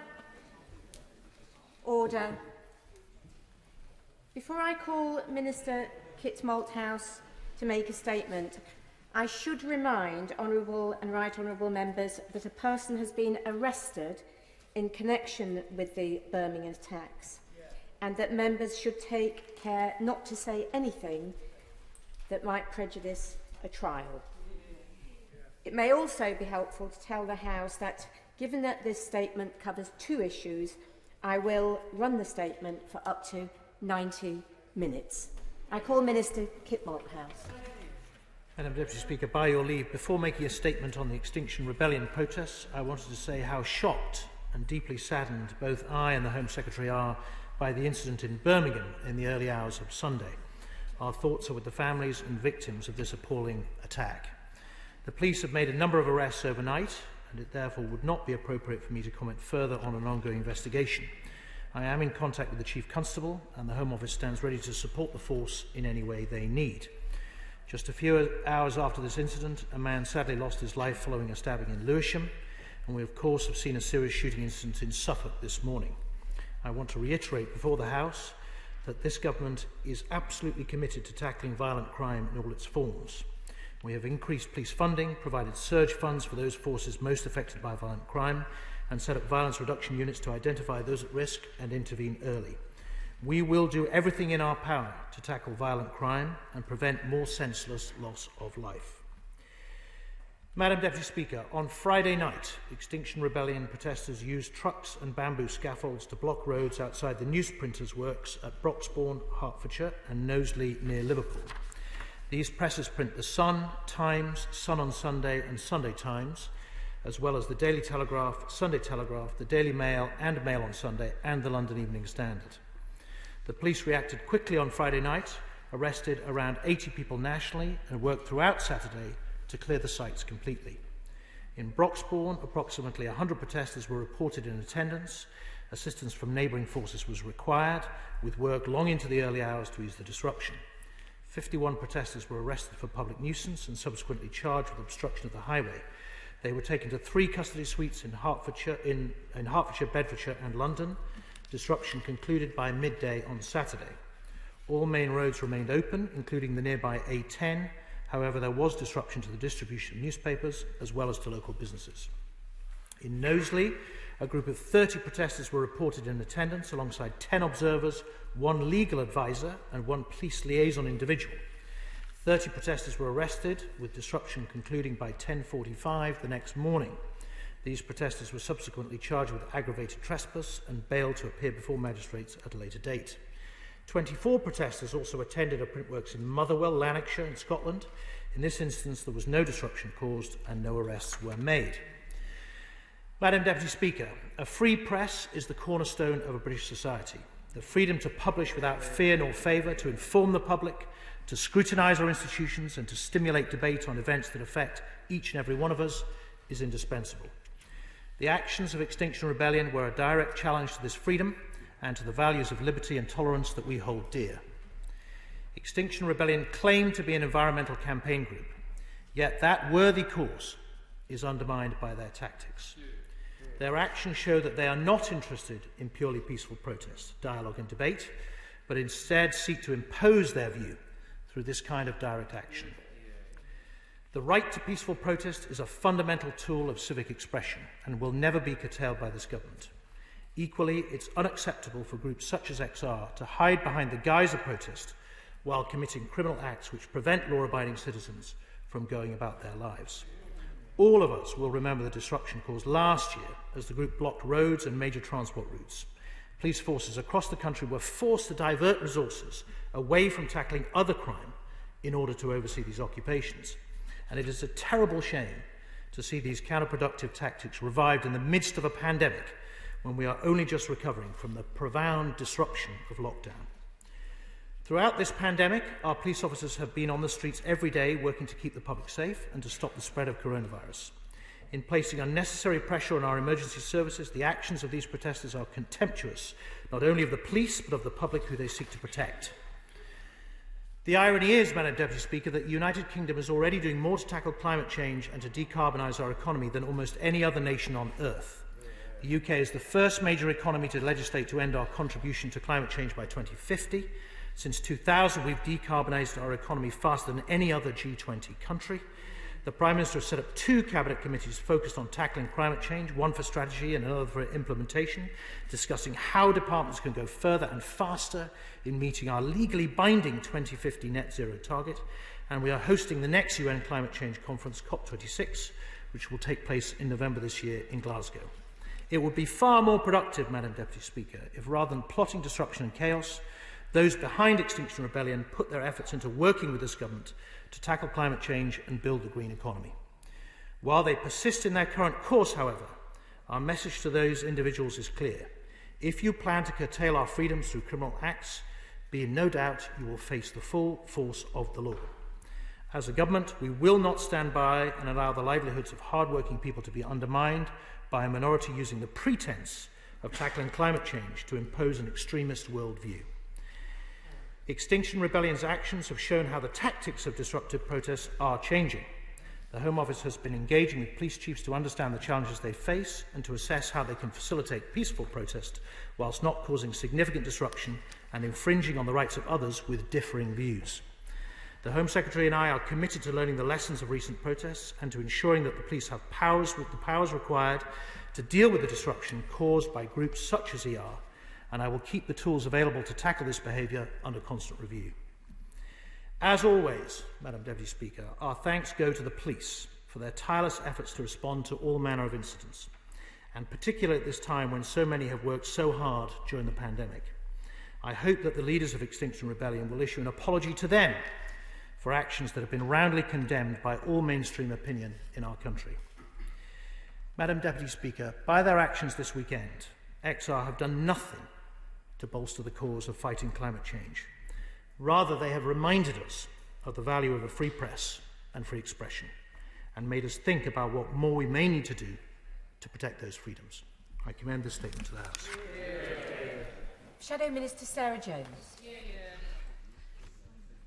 Order. Before I call Minister Kit Malthouse to make a statement, I should remind Honourable and Right Honourable members that a person has been arrested in connection with the Birmingham attacks, and that members should take care not to say anything that might prejudice a trial. It may also be helpful to tell the House that, given that this statement covers 2 issues, I will run the statement for up to 90 minutes. I call Minister Kit Malthouse. Madam Deputy Speaker, by your leave, before making a statement on the Extinction Rebellion protests, I wanted to say how shocked and deeply saddened both I and the Home Secretary are by the incident in Birmingham in the early hours of Sunday. Our thoughts are with the families and victims of this appalling attack. The police have made a number of arrests overnight, and it therefore would not be appropriate for me to comment further on an ongoing investigation. I am in contact with the Chief Constable, and the Home Office stands ready to support the force in any way they need. Just a few hours after this incident, a man sadly lost his life following a stabbing in Lewisham, and we of course have seen a serious shooting incident in Suffolk this morning. I want to reiterate before the House that this government is absolutely committed to tackling violent crime in all its forms. We have increased police funding, provided surge funds for those forces most affected by violent crime, and set up violence reduction units to identify those at risk and intervene early. We will do everything in our power to tackle violent crime and prevent more senseless loss of life. Madam Deputy Speaker, on Friday night, Extinction Rebellion protesters used trucks and bamboo scaffolds to block roads outside the newsprinters' works at Broxbourne, Hertfordshire, and Knowsley near Liverpool. These presses print The Sun, Times, Sun on Sunday and Sunday Times, as well as the Daily Telegraph, Sunday Telegraph, the Daily Mail and Mail on Sunday, and the London Evening Standard. The police reacted quickly on Friday night, arrested around 80 people nationally, and worked throughout Saturday to clear the sites completely. In Broxbourne, approximately 100 protesters were reported in attendance. Assistance from neighbouring forces was required, with work long into the early hours to ease the disruption. 51 protesters were arrested for public nuisance and subsequently charged with obstruction of the highway. They were taken to 3 custody suites in Hertfordshire, Bedfordshire and London. Disruption concluded by midday on Saturday. All main roads remained open, including the nearby A10. However, there was disruption to the distribution of newspapers as well as to local businesses. In Knowsley, a group of 30 protesters were reported in attendance alongside 10 observers, 1 legal advisor and 1 police liaison individual. 30 protesters were arrested, with disruption concluding by 10:45 the next morning. These protesters were subsequently charged with aggravated trespass and bailed to appear before magistrates at a later date. 24 protesters also attended a printworks in Motherwell, Lanarkshire in Scotland. In this instance, there was no disruption caused and no arrests were made. Madam Deputy Speaker, a free press is the cornerstone of a British society. The freedom to publish without fear nor favour, to inform the public, to scrutinise our institutions and to stimulate debate on events that affect each and every one of us is indispensable. The actions of Extinction Rebellion were a direct challenge to this freedom and to the values of liberty and tolerance that we hold dear. Extinction Rebellion claimed to be an environmental campaign group, yet that worthy cause is undermined by their tactics. Their actions show that they are not interested in purely peaceful protest, dialogue and debate, but instead seek to impose their view through this kind of direct action. The right to peaceful protest is a fundamental tool of civic expression and will never be curtailed by this government. Equally, it's unacceptable for groups such as XR to hide behind the guise of protest while committing criminal acts which prevent law-abiding citizens from going about their lives. All of us will remember the disruption caused last year as the group blocked roads and major transport routes. Police forces across the country were forced to divert resources away from tackling other crime in order to oversee these occupations. And it is a terrible shame to see these counterproductive tactics revived in the midst of a pandemic when we are only just recovering from the profound disruption of lockdown. Throughout this pandemic, our police officers have been on the streets every day working to keep the public safe and to stop the spread of coronavirus. In placing unnecessary pressure on our emergency services, the actions of these protesters are contemptuous, not only of the police, but of the public who they seek to protect. The irony is, Madam Deputy Speaker, that the United Kingdom is already doing more to tackle climate change and to decarbonise our economy than almost any other nation on earth. The UK is the first major economy to legislate to end our contribution to climate change by 2050. Since 2000, we've decarbonised our economy faster than any other G20 country. The Prime Minister has set up 2 cabinet committees focused on tackling climate change, one for strategy and another for implementation, discussing how departments can go further and faster in meeting our legally binding 2050 net zero target. And we are hosting the next UN Climate Change Conference, COP26, which will take place in November this year in Glasgow. It would be far more productive, Madam Deputy Speaker, if rather than plotting disruption and chaos, those behind Extinction Rebellion put their efforts into working with this government to tackle climate change and build the green economy. While they persist in their current course, however, our message to those individuals is clear. If you plan to curtail our freedoms through criminal acts, be in no doubt you will face the full force of the law. As a government, we will not stand by and allow the livelihoods of hard-working people to be undermined by a minority using the pretense of tackling climate change to impose an extremist worldview. Extinction Rebellion's actions have shown how the tactics of disruptive protests are changing. The Home Office has been engaging with police chiefs to understand the challenges they face and to assess how they can facilitate peaceful protest whilst not causing significant disruption and infringing on the rights of others with differing views. The Home Secretary and I are committed to learning the lessons of recent protests and to ensuring that the police have the powers required to deal with the disruption caused by groups such as ER, and I will keep the tools available to tackle this behaviour under constant review. As always, Madam Deputy Speaker, our thanks go to the police for their tireless efforts to respond to all manner of incidents, and particularly at this time when so many have worked so hard during the pandemic. I hope that the leaders of Extinction Rebellion will issue an apology to them for actions that have been roundly condemned by all mainstream opinion in our country. Madam Deputy Speaker, by their actions this weekend, XR have done nothing to bolster the cause of fighting climate change. Rather, they have reminded us of the value of a free press and free expression and made us think about what more we may need to do to protect those freedoms. I commend this statement to the House. Shadow Minister Sarah Jones.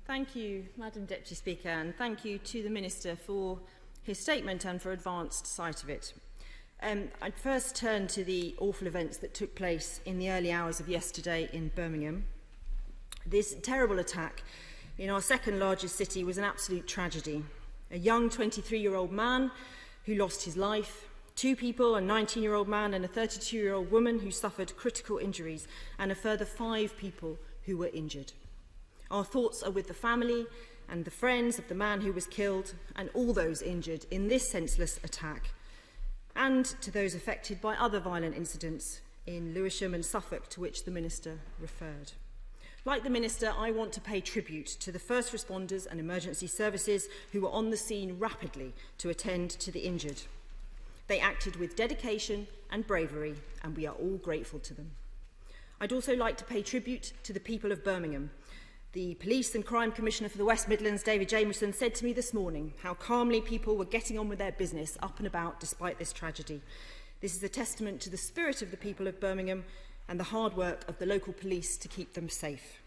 Thank you, Madam Deputy Speaker, and thank you to the Minister for his statement and for advanced sight of it. I'd first turn to the awful events that took place in the early hours of yesterday in Birmingham. This terrible attack in our second largest city was an absolute tragedy. A young 23-year-old man who lost his life, 2 people, a 19-year-old man and a 32-year-old woman who suffered critical injuries, and a further 5 people who were injured. Our thoughts are with the family and the friends of the man who was killed and all those injured in this senseless attack, and to those affected by other violent incidents in Lewisham and Suffolk to which the Minister referred. Like the Minister, I want to pay tribute to the first responders and emergency services who were on the scene rapidly to attend to the injured. They acted with dedication and bravery, and we are all grateful to them. I'd also like to pay tribute to the people of Birmingham. The Police and Crime Commissioner for the West Midlands, David Jameson, said to me this morning how calmly people were getting on with their business up and about despite this tragedy. This is a testament to the spirit of the people of Birmingham and the hard work of the local police to keep them safe.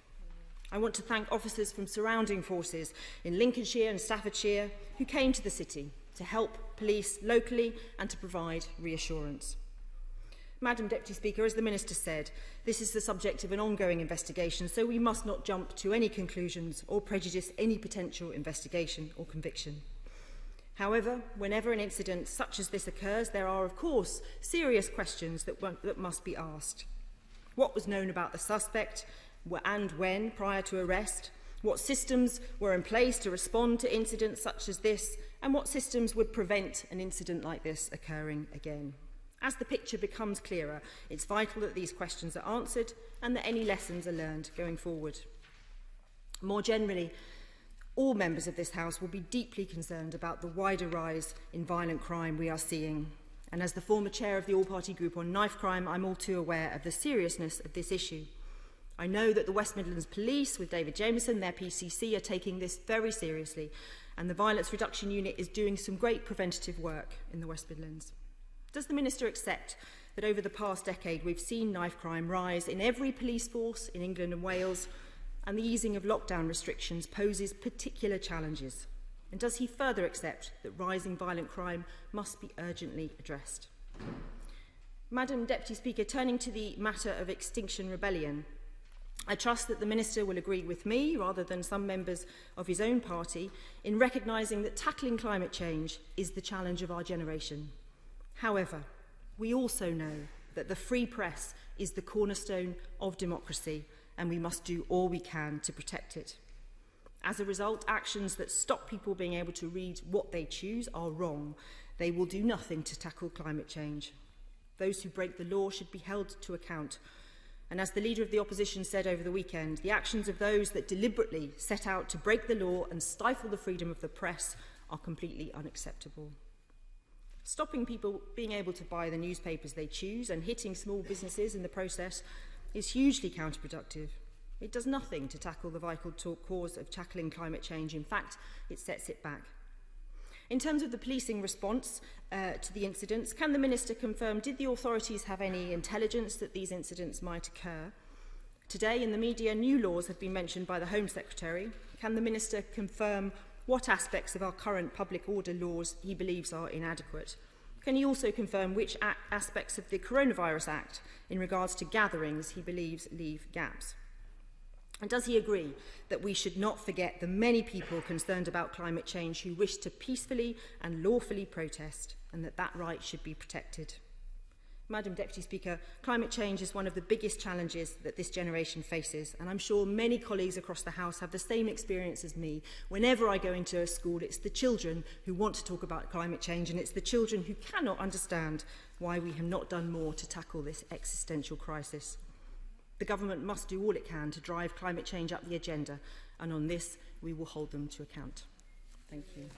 I want to thank officers from surrounding forces in Lincolnshire and Staffordshire who came to the city to help police locally and to provide reassurance. Madam Deputy Speaker, as the Minister said, this is the subject of an ongoing investigation, so we must not jump to any conclusions or prejudice any potential investigation or conviction. However, whenever an incident such as this occurs, there are, of course, serious questions that must be asked. What was known about the suspect and when prior to arrest? What systems were in place to respond to incidents such as this? And what systems would prevent an incident like this occurring again? As the picture becomes clearer, it's vital that these questions are answered and that any lessons are learned going forward. More generally, all members of this House will be deeply concerned about the wider rise in violent crime we are seeing. And as the former chair of the all-party group on knife crime, I'm all too aware of the seriousness of this issue. I know that the West Midlands Police, with David Jameson, their PCC, are taking this very seriously, and the Violence Reduction Unit is doing some great preventative work in the West Midlands. Does the Minister accept that over the past decade we've seen knife crime rise in every police force in England and Wales, and the easing of lockdown restrictions poses particular challenges? And does he further accept that rising violent crime must be urgently addressed? Madam Deputy Speaker, turning to the matter of Extinction Rebellion, I trust that the Minister will agree with me, rather than some members of his own party, in recognising that tackling climate change is the challenge of our generation. However, we also know that the free press is the cornerstone of democracy, and we must do all we can to protect it. As a result, actions that stop people being able to read what they choose are wrong. They will do nothing to tackle climate change. Those who break the law should be held to account. And as the Leader of the Opposition said over the weekend, the actions of those that deliberately set out to break the law and stifle the freedom of the press are completely unacceptable. Stopping people being able to buy the newspapers they choose and hitting small businesses in the process is hugely counterproductive. It does nothing to tackle the vital cause of tackling climate change. In fact, it sets it back. In terms of the policing response to the incidents, can the Minister confirm, did the authorities have any intelligence that these incidents might occur? Today in the media, new laws have been mentioned by the Home Secretary. Can the Minister confirm what aspects of our current public order laws he believes are inadequate? Can he also confirm which aspects of the Coronavirus Act in regards to gatherings he believes leave gaps? And does he agree that we should not forget the many people concerned about climate change who wish to peacefully and lawfully protest, and that that right should be protected? Madam Deputy Speaker, climate change is one of the biggest challenges that this generation faces, and I'm sure many colleagues across the House have the same experience as me. Whenever I go into a school, it's the children who want to talk about climate change, and it's the children who cannot understand why we have not done more to tackle this existential crisis. The government must do all it can to drive climate change up the agenda, and on this we will hold them to account. Thank you.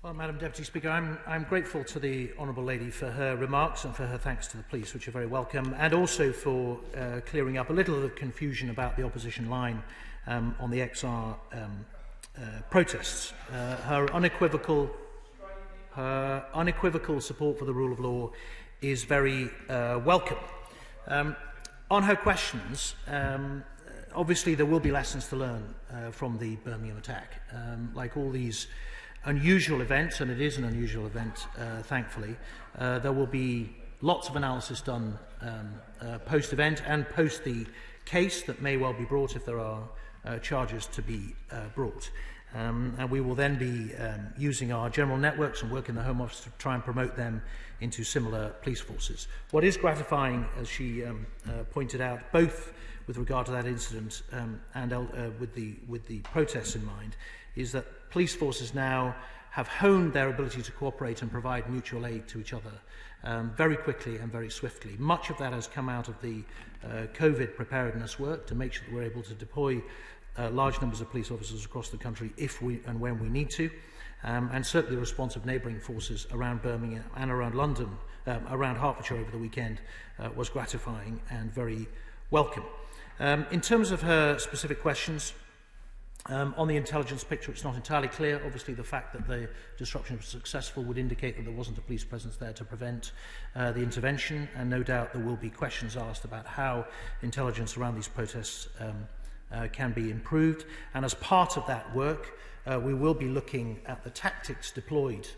Well, Madam Deputy Speaker, I'm grateful to the Honourable Lady for her remarks and for her thanks to the police, which are very welcome, and also for clearing up a little of the confusion about the opposition line on the XR protests. Her unequivocal support for the rule of law is very welcome. On her questions, obviously there will be lessons to learn from the Birmingham attack. Like all these unusual events, and it is an unusual event, thankfully, there will be lots of analysis done post-event and post the case that may well be brought if there are charges to be brought. And we will then be using our general networks and work in the Home Office to try and promote them into similar police forces. What is gratifying, as she pointed out, both with regard to that incident and with the protests in mind, is that police forces now have honed their ability to cooperate and provide mutual aid to each other very quickly and very swiftly. Much of that has come out of the COVID preparedness work to make sure that we're able to deploy large numbers of police officers across the country if we and when we need to, and certainly the response of neighbouring forces around Birmingham and around London, around Hertfordshire over the weekend was gratifying and very welcome. In terms of her specific questions, on the intelligence picture, it's not entirely clear. Obviously, the fact that the disruption was successful would indicate that there wasn't a police presence there to prevent the intervention, and no doubt there will be questions asked about how intelligence around these protests can be improved. And as part of that work, we will be looking at the tactics deployed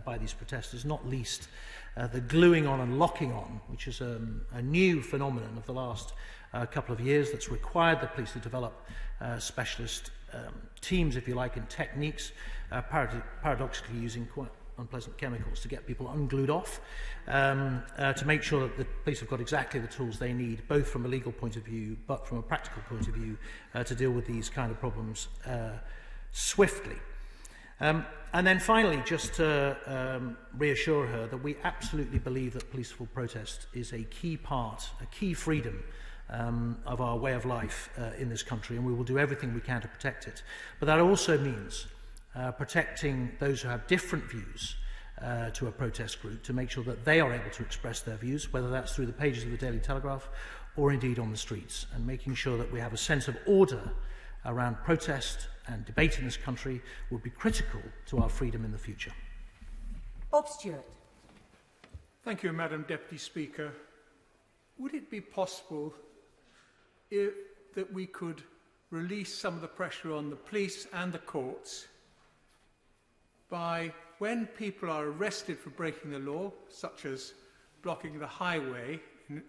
by these protesters, not least the gluing on and locking on, which is a new phenomenon of the last couple of years that's required the police to develop specialist teams, if you like, and techniques, paradoxically using quite unpleasant chemicals to get people unglued off, to make sure that the police have got exactly the tools they need, both from a legal point of view, but from a practical point of view, to deal with these kind of problems swiftly. And then finally, just to reassure her that we absolutely believe that peaceful protest is a key part, a key freedom of our way of life in this country, and we will do everything we can to protect it. But that also means protecting those who have different views to a protest group, to make sure that they are able to express their views, whether that's through the pages of the Daily Telegraph or indeed on the streets, and making sure that we have a sense of order around protest and debate in this country will be critical to our freedom in the future. Bob Stewart. Thank you, Madam Deputy Speaker. Would it be possible that we could release some of the pressure on the police and the courts by when people are arrested for breaking the law, such as blocking the highway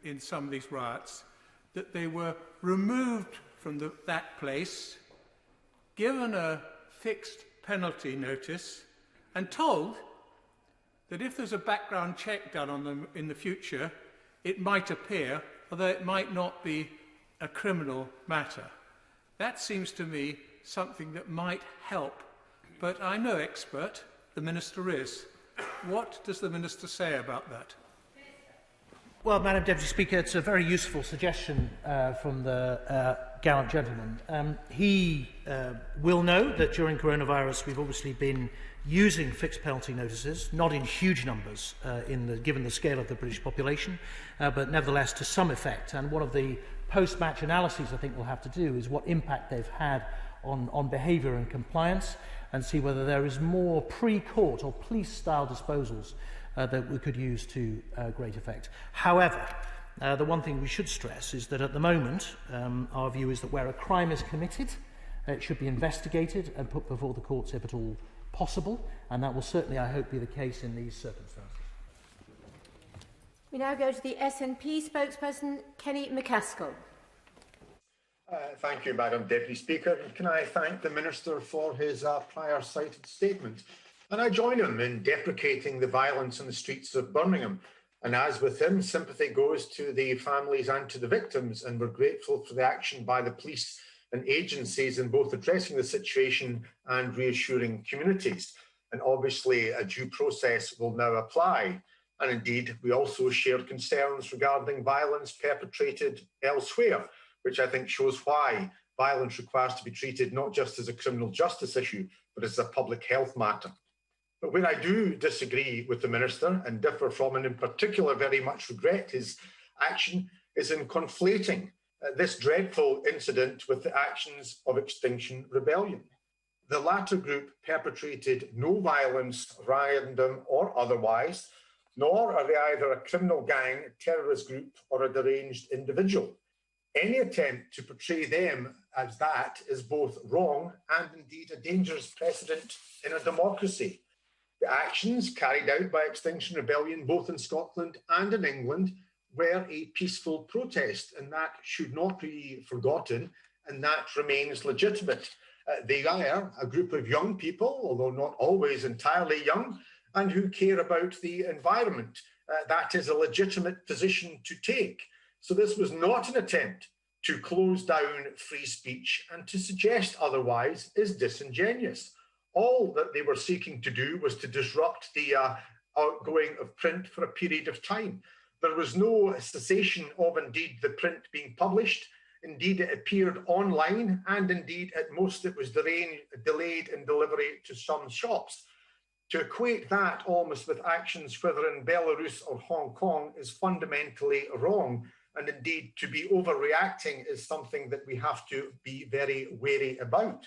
in some of these riots, that they were removed from that place, given a fixed penalty notice, and told that if there's a background check done on them in the future, it might appear, although it might not be a criminal matter. That seems to me something that might help, but I'm no expert, the Minister is. What does the Minister say about that? Well, Madam Deputy Speaker, it's a very useful suggestion from the gallant gentleman. He will know that during coronavirus we've obviously been using fixed penalty notices, not in huge numbers given the scale of the British population, but nevertheless to some effect. And one of the post-match analyses I think we'll have to do is what impact they've had on behaviour and compliance, and see whether there is more pre-court or police-style disposals that we could use to great effect. However, the one thing we should stress is that at the moment, our view is that where a crime is committed, it should be investigated and put before the courts if at all possible, and that will certainly, I hope, be the case in these circumstances. We now go to the SNP spokesperson, Kenny McCaskill. Thank you, Madam Deputy Speaker. Can I thank the Minister for his prior cited statement? And I join him in deprecating the violence in the streets of Birmingham. And as with him, sympathy goes to the families and to the victims, and we're grateful for the action by the police and agencies in both addressing the situation and reassuring communities. And obviously, a due process will now apply. And indeed, we also shared concerns regarding violence perpetrated elsewhere, which I think shows why violence requires to be treated not just as a criminal justice issue, but as a public health matter. But where I do disagree with the Minister and differ from, and in particular very much regret his action, is in conflating this dreadful incident with the actions of Extinction Rebellion. The latter group perpetrated no violence, random or otherwise, nor are they either a criminal gang, a terrorist group, or a deranged individual. Any attempt to portray them as that is both wrong and indeed a dangerous precedent in a democracy. The actions carried out by Extinction Rebellion, both in Scotland and in England, were a peaceful protest, and that should not be forgotten, and that remains legitimate. They are a group of young people, although not always entirely young, and who care about the environment. That is a legitimate position to take. So this was not an attempt to close down free speech, and to suggest otherwise is disingenuous. All that they were seeking to do was to disrupt the outgoing of print for a period of time. There was no cessation of indeed the print being published. Indeed, it appeared online, and indeed at most it was delayed in delivery to some shops. To equate that almost with actions whether in Belarus or Hong Kong is fundamentally wrong. And indeed, to be overreacting is something that we have to be very wary about.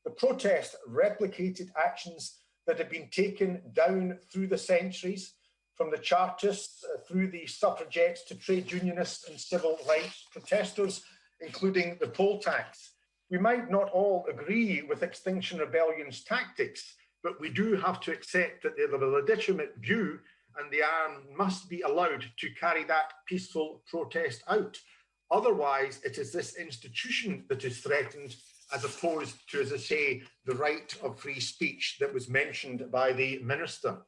The protest replicated actions that have been taken down through the centuries, from the Chartists through the suffragettes to trade unionists and civil rights protesters, including the poll tax. We might not all agree with Extinction Rebellion's tactics, but we do have to accept that they have a legitimate view, and they must be allowed to carry that peaceful protest out. Otherwise, it is this institution that is threatened, as opposed to, as I say, the right of free speech that was mentioned by the Minister.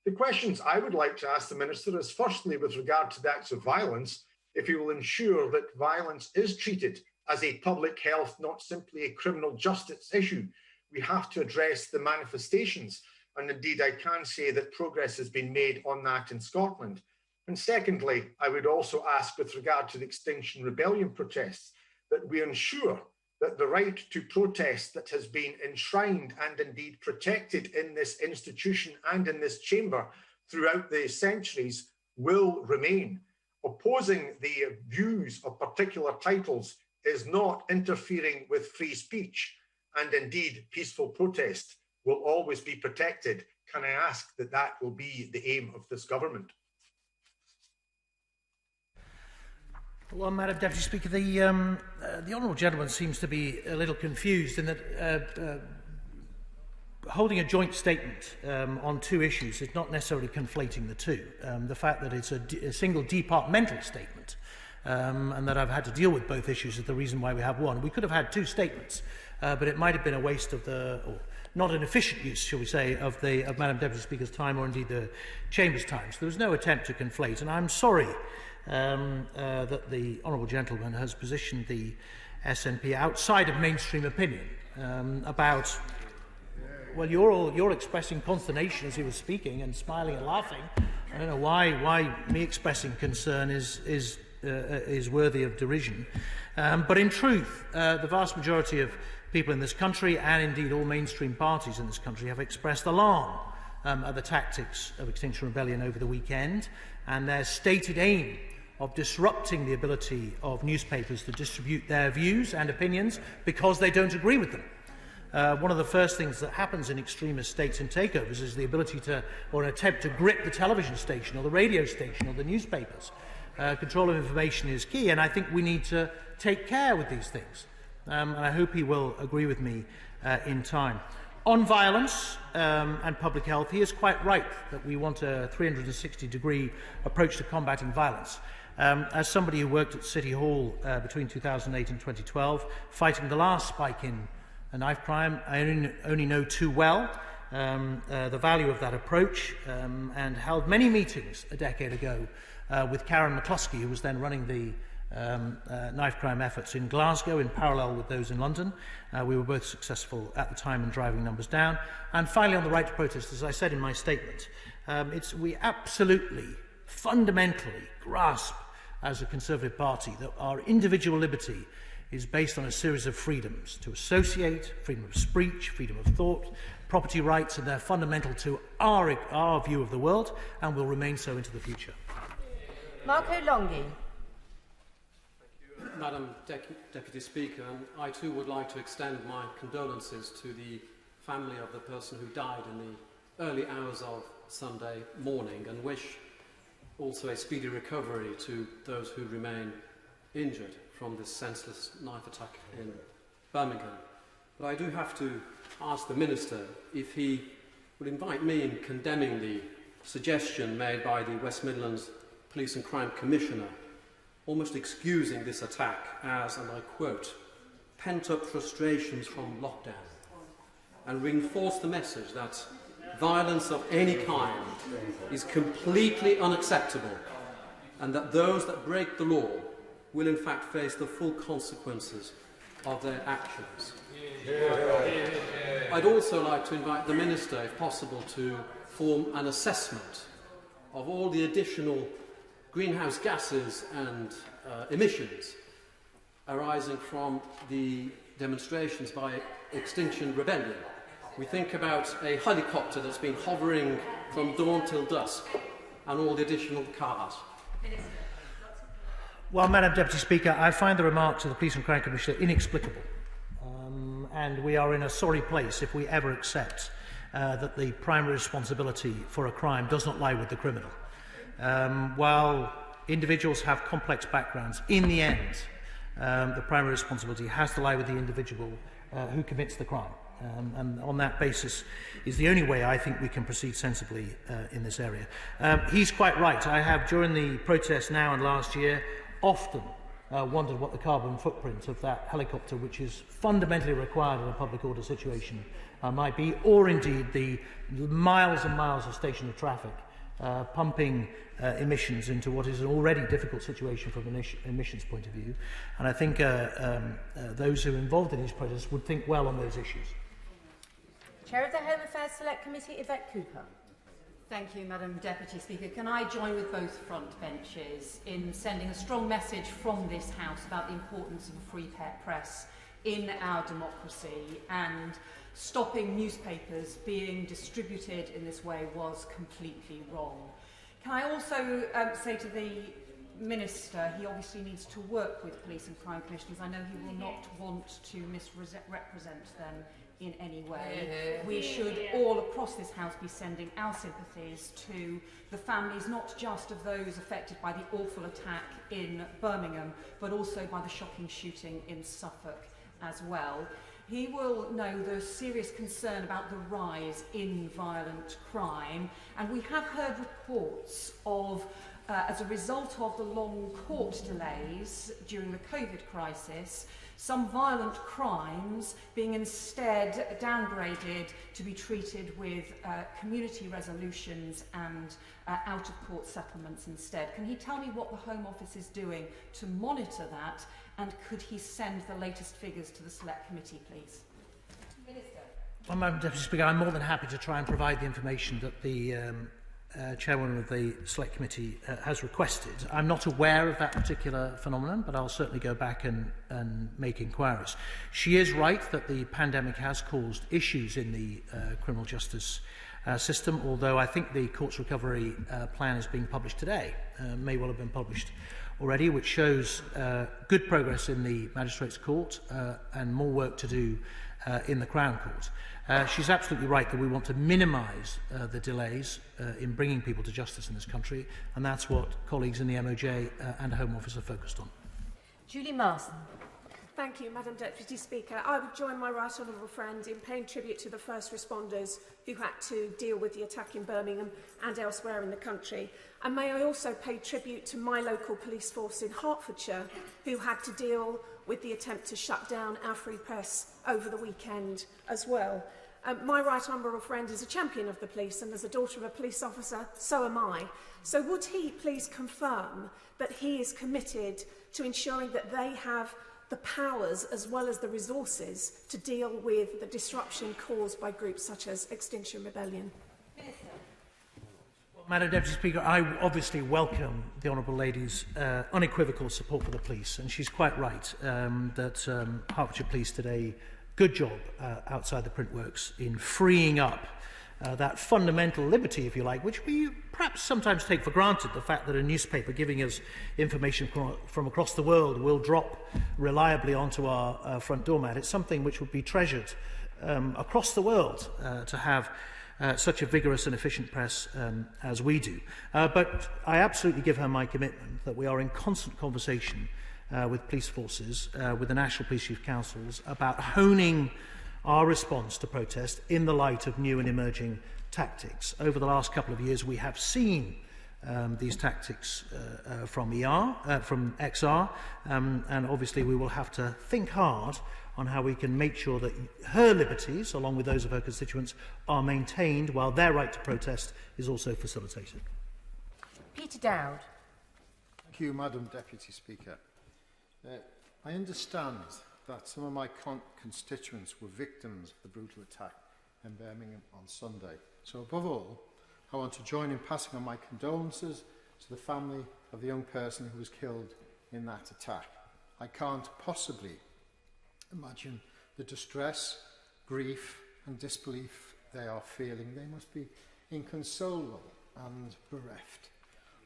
The questions I would like to ask the Minister is, firstly, with regard to the acts of violence, if he will ensure that violence is treated as a public health, not simply a criminal justice issue. We have to address the manifestations. And indeed, I can say that progress has been made on that in Scotland. And secondly, I would also ask, with regard to the Extinction Rebellion protests, that we ensure that the right to protest that has been enshrined and indeed protected in this institution and in this chamber throughout the centuries will remain. Opposing the views of particular titles is not interfering with free speech, and indeed peaceful protest will always be protected. Can I ask that that will be the aim of this government? Well, Madam Deputy Speaker, the honourable gentleman seems to be a little confused in that holding a joint statement on two issues is not necessarily conflating the two. The fact that it's a single departmental statement and that I've had to deal with both issues is the reason why we have one. We could have had two statements, but it might have been a waste of or not an efficient use, shall we say, of Madam Deputy Speaker's time or indeed the Chamber's time. So there was no attempt to conflate, and I'm sorry that the Honourable Gentleman has positioned the SNP outside of mainstream opinion about. Well, you're expressing consternation as he was speaking and smiling and laughing. I don't know why me expressing concern is worthy of derision. But in truth, the vast majority of people in this country, and indeed all mainstream parties in this country, have expressed alarm at the tactics of Extinction Rebellion over the weekend and their stated aim of disrupting the ability of newspapers to distribute their views and opinions because they don't agree with them. One of the first things that happens in extremist states and takeovers is the ability to, or an attempt to grip the television station or the radio station or the newspapers. Control of information is key, and I think we need to take care with these things. And I hope he will agree with me in time. On violence and public health, he is quite right that we want a 360-degree approach to combating violence. As somebody who worked at City Hall between 2008 and 2012, fighting the last spike in knife crime, I only know too well the value of that approach and held many meetings a decade ago with Karen McCluskey, who was then running the knife crime efforts in Glasgow in parallel with those in London. We were both successful at the time in driving numbers down. And finally, on the right to protest, as I said in my statement, we absolutely, fundamentally grasp as a Conservative Party that our individual liberty is based on a series of freedoms to associate, freedom of speech, freedom of thought, property rights, and they're fundamental to our view of the world and will remain so into the future. Marco Longhi. Madam Deputy Speaker, I too would like to extend my condolences to the family of the person who died in the early hours of Sunday morning and wish also a speedy recovery to those who remain injured from this senseless knife attack in Birmingham. But I do have to ask the Minister if he would invite me in condemning the suggestion made by the West Midlands Police and Crime Commissioner, almost excusing this attack as, and I quote, pent-up frustrations from lockdown, and reinforce the message that violence of any kind is completely unacceptable and that those that break the law will in fact face the full consequences of their actions. I'd also like to invite the Minister, if possible, to form an assessment of all the additional greenhouse gases and emissions arising from the demonstrations by Extinction Rebellion. We think about a helicopter that's been hovering from dawn till dusk and all the additional cars. Well, Madam Deputy Speaker, I find the remarks of the Police and Crime Commissioner inexplicable. And we are in a sorry place if we ever accept that the primary responsibility for a crime does not lie with the criminal. While individuals have complex backgrounds, in the end, the primary responsibility has to lie with the individual who commits the crime. And on that basis is the only way I think we can proceed sensibly in this area. He's quite right. I have, during the protests now and last year, often wondered what the carbon footprint of that helicopter, which is fundamentally required in a public order situation, might be, or indeed the miles and miles of stationary traffic pumping emissions into what is an already difficult situation from an emissions point of view. And I think those who are involved in these protests would think well on those issues. Chair of the Home Affairs Select Committee, Yvette Cooper. Thank you, Madam Deputy Speaker. Can I join with both front benches in sending a strong message from this House about the importance of a free press in our democracy, and stopping newspapers being distributed in this way was completely wrong. Can I also say to the Minister, he obviously needs to work with police and crime commissioners. I know he will not want to misrepresent them in any way. We should all across this House be sending our sympathies to the families, not just of those affected by the awful attack in Birmingham, but also by the shocking shooting in Suffolk as well. he will know the serious concern about the rise in violent crime, and we have heard reports of, as a result of the long court delays during the COVID crisis, some violent crimes being instead downgraded to be treated with community resolutions and out-of-court settlements instead. Can he tell me what the Home Office is doing to monitor that, and could he send the latest figures to the Select Committee, please? Minister. Well, Madam Deputy Speaker, I'm more than happy to try and provide the information that the Chairwoman of the Select Committee has requested. I'm not aware of that particular phenomenon, but I'll certainly go back and make inquiries. She is right that the pandemic has caused issues in the criminal justice system, although I think the Court's recovery plan is being published today, may well have been published already, which shows good progress in the Magistrates' Court and more work to do in the Crown Court. She's absolutely right that we want to minimise the delays in bringing people to justice in this country, and that's what colleagues in the MOJ and Home Office are focused on. Julie Marsden. Thank you, Madam Deputy Speaker. I would join my right honourable friend in paying tribute to the first responders who had to deal with the attack in Birmingham and elsewhere in the country. And may I also pay tribute to my local police force in Hertfordshire, who had to deal with the attempt to shut down our free press over the weekend as well. My right honourable friend is a champion of the police, and as a daughter of a police officer, so am I. So would he please confirm that he is committed to ensuring that they have the powers as well as the resources to deal with the disruption caused by groups such as Extinction Rebellion? Well, Madam Deputy Speaker, I obviously welcome the Honourable Lady's unequivocal support for the police, and she's quite right that Hertfordshire Police did a good job outside the print works in freeing up that fundamental liberty, if you like, which we perhaps sometimes take for granted, the fact that a newspaper giving us information from across the world will drop reliably onto our front doormat. It's something which would be treasured across the world to have such a vigorous and efficient press as we do. But I absolutely give her my commitment that we are in constant conversation with police forces, with the National Police Chief Councils, about honing our response to protest in the light of new and emerging tactics. Over the last couple of years, we have seen these tactics from XR, and obviously we will have to think hard on how we can make sure that her liberties, along with those of her constituents, are maintained while their right to protest is also facilitated. Peter Dowd. Thank you, Madam Deputy Speaker. I understand that some of my constituents were victims of the brutal attack in Birmingham on Sunday. So above all, I want to join in passing on my condolences to the family of the young person who was killed in that attack. I can't possibly imagine the distress, grief and disbelief they are feeling. They must be inconsolable and bereft.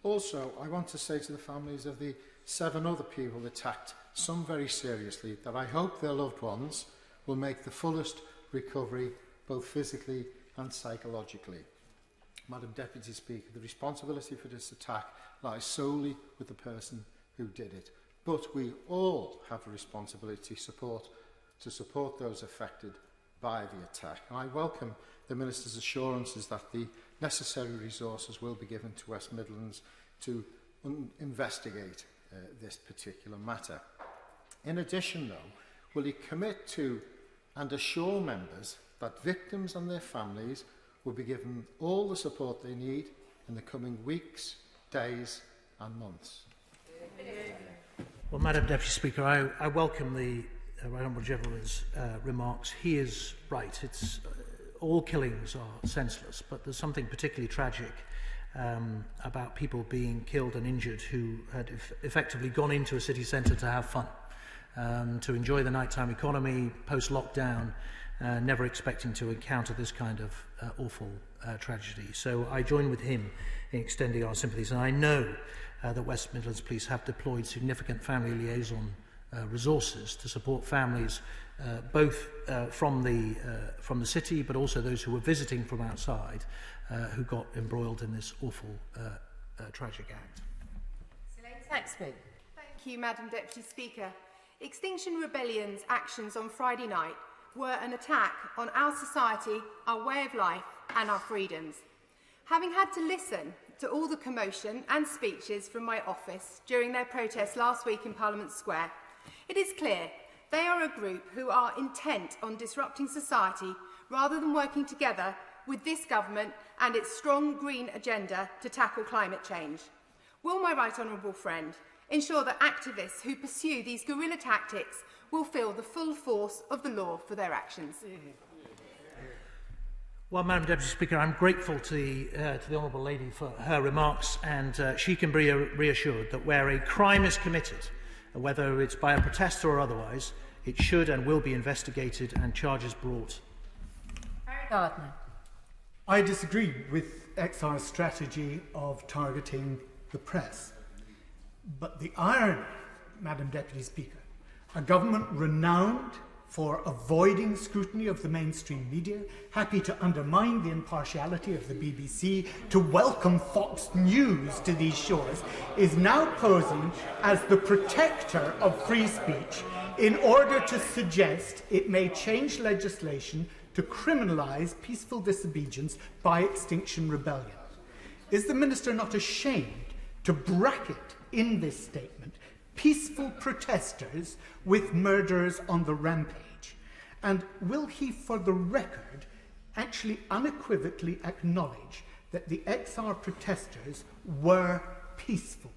Also, I want to say to the families of the 7 other people attacked, some very seriously, that I hope their loved ones will make the fullest recovery, both physically and psychologically. Madam Deputy Speaker, the responsibility for this attack lies solely with the person who did it. But we all have a responsibility to support those affected by the attack. And I welcome the Minister's assurances that the necessary resources will be given to West Midlands to investigate this particular matter. In addition, though, will he commit to and assure members that victims and their families will be given all the support they need in the coming weeks, days and months? Well, Madam Deputy Speaker, I welcome the Right Honourable Gentleman's remarks. He is right. It's all killings are senseless, but there's something particularly tragic about people being killed and injured who had effectively gone into a city centre to have fun, to enjoy the nighttime economy post-lockdown, never expecting to encounter this kind of awful tragedy. So I join with him in extending our sympathies, and I know that West Midlands Police have deployed significant family liaison resources to support families both from the city, but also those who were visiting from outside who got embroiled in this awful tragic act. Saxby. Thank you, Madam Deputy Speaker. Extinction Rebellion's actions on Friday night were an attack on our society, our way of life and our freedoms. Having had to listen to all the commotion and speeches from my office during their protest last week in Parliament Square, it is clear they are a group who are intent on disrupting society rather than working together with this government and its strong green agenda to tackle climate change. Will my right honourable friend ensure that activists who pursue these guerrilla tactics will feel the full force of the law for their actions? Well, Madam Deputy Speaker, I'm grateful to the Honourable Lady for her remarks, and she can be reassured that where a crime is committed, whether it's by a protester or otherwise, it should and will be investigated and charges brought. Gardner. I disagree with XR's strategy of targeting the press. But the irony, Madam Deputy Speaker, a government renowned for avoiding scrutiny of the mainstream media, happy to undermine the impartiality of the BBC, to welcome Fox News to these shores, is now posing as the protector of free speech in order to suggest it may change legislation to criminalise peaceful disobedience by Extinction Rebellion. Is the Minister not ashamed to bracket in this statement peaceful protesters with murderers on the rampage? And will he, for the record, actually unequivocally acknowledge that the XR protesters were peaceful?